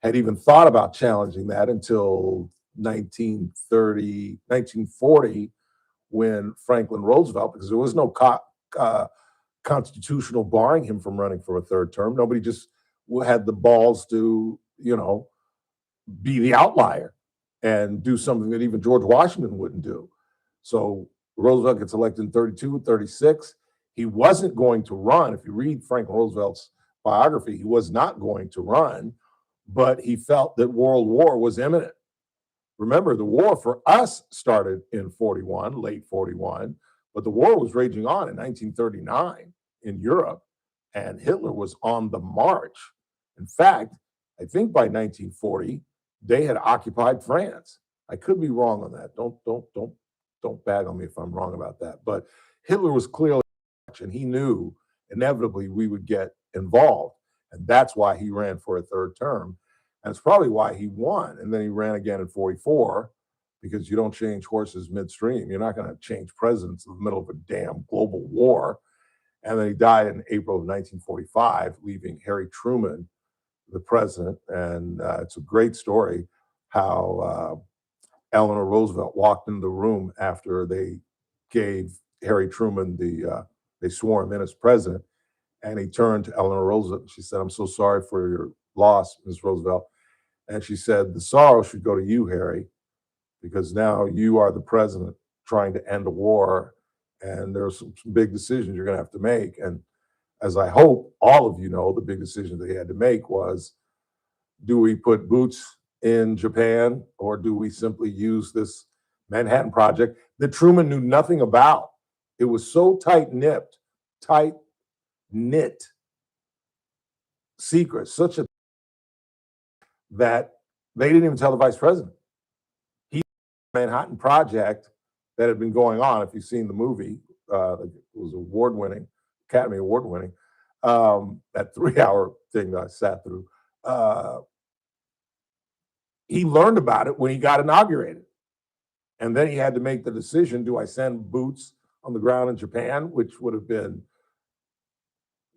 had even thought about challenging that until 1940, when Franklin Roosevelt, because there was no constitutional barring him from running for a 3rd term. Nobody just had the balls to, be the outlier and do something that even George Washington wouldn't do. So Roosevelt gets elected in 32, 36. He wasn't going to run. If you read Franklin Roosevelt's biography, he was not going to run, but he felt that World War was imminent. Remember, the war for us started in 41, late 41, but the war was raging on in 1939 in Europe, and Hitler was on the march. In fact, I think by 1940, they had occupied France. I could be wrong on that. Don't bag on me if I'm wrong about that. But Hitler was clearly, and he knew inevitably we would get involved. And that's why he ran for a third term. And it's probably why he won. And then he ran again in 44, because you don't change horses midstream. You're not going to change presidents in the middle of a damn global war. And then he died in April of 1945, leaving Harry Truman the president. And it's a great story how Eleanor Roosevelt walked into the room after they gave Harry Truman they swore him in as president. And he turned to Eleanor Roosevelt and she said, "I'm so sorry for your loss, Ms. Roosevelt." And she said, "The sorrow should go to you, Harry, because now you are the president trying to end a war. And there's some big decisions you're going to have to make." And as I hope all of you know, the big decision they had to make was, do we put boots in Japan, or do we simply use this Manhattan Project that Truman knew nothing about? It was so tight-knit secret, such a that they didn't even tell the vice president. He Manhattan Project that had been going on. If you've seen the movie, it was award-winning, Academy Award-winning, that 3-hour thing that I sat through. He learned about it when he got inaugurated. And then he had to make the decision, do I send boots on the ground in Japan, which would have been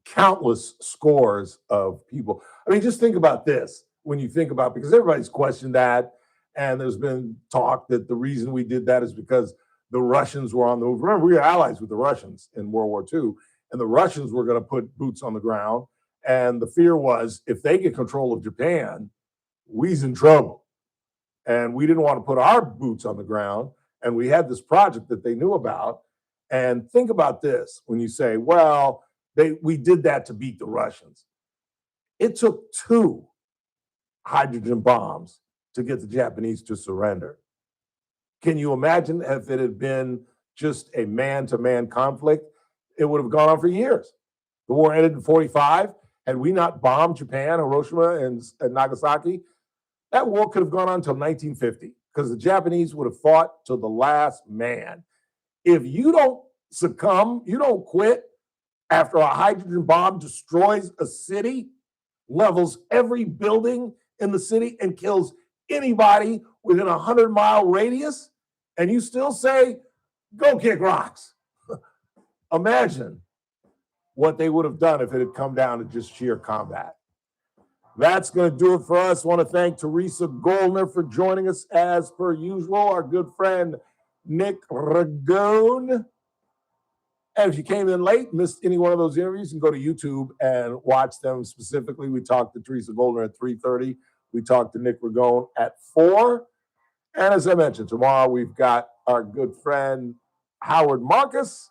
countless scores of people. I mean, just think about this when you think about, because everybody's questioned that, and there's been talk that the reason we did that is because the Russians were on the move. Remember, we were allies with the Russians in World War II, and the Russians were going to put boots on the ground. And the fear was, if they get control of Japan, we's in trouble. And we didn't want to put our boots on the ground. And we had this project that they knew about. And think about this when you say, well, we did that to beat the Russians. It took 2 hydrogen bombs to get the Japanese to surrender. Can you imagine if it had been just a man-to-man conflict? It would have gone on for years. The war ended in 45. Had we not bombed Japan, Hiroshima, and Nagasaki, that war could have gone on until 1950, because the Japanese would have fought to the last man. If you don't succumb, you don't quit after a hydrogen bomb destroys a city, levels every building in the city, and kills anybody within a 100-mile radius, and you still say, go kick rocks. Imagine what they would have done if it had come down to just sheer combat. That's going to do it for us. I want to thank Teresa Goldner for joining us as per usual, our good friend Nick Ragone. And if you came in late, missed any one of those interviews, you can go to YouTube and watch them specifically. We talked to Teresa Goldner at 3:30. We talked to Nick Ragone at 4. And as I mentioned, tomorrow we've got our good friend Howard Marcus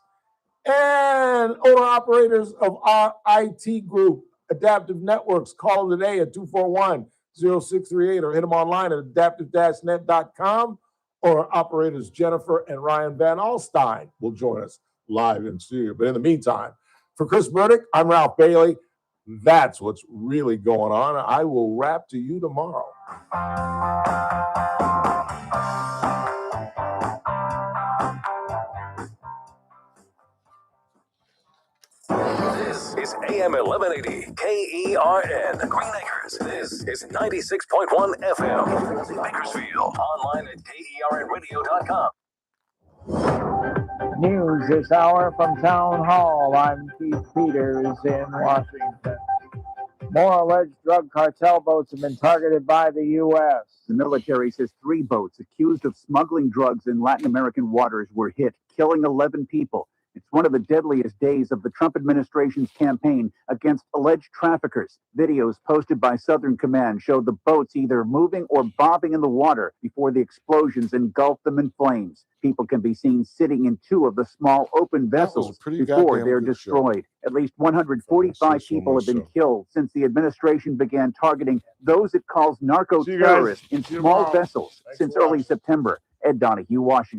and owner-operators of our IT group, Adaptive Networks. Call them today at 241-0638 or hit them online at adaptive-net.com. Or operators Jennifer and Ryan Van Alstyne will join us live in studio. But in the meantime, for Chris Burdick, I'm Ralph Bailey. That's what's really going on. I will rap to you tomorrow. This is AM 1180 KERN Green Acres. This is 96.1 FM Bakersfield. Online at KERNradio.com. News this hour from Town Hall. I'm Keith Peters in Washington. More alleged drug cartel boats have been targeted by the U.S. The military says 3 boats accused of smuggling drugs in Latin American waters were hit, killing 11 people. It's one of the deadliest days of the Trump administration's campaign against alleged traffickers. Videos posted by Southern Command showed the boats either moving or bobbing in the water before the explosions engulfed them in flames. People can be seen sitting in 2 of the small open vessels before they're destroyed. At least 145 people have been killed since the administration began targeting those it calls narco-terrorists in small vessels since early September. Ed Donahue, Washington.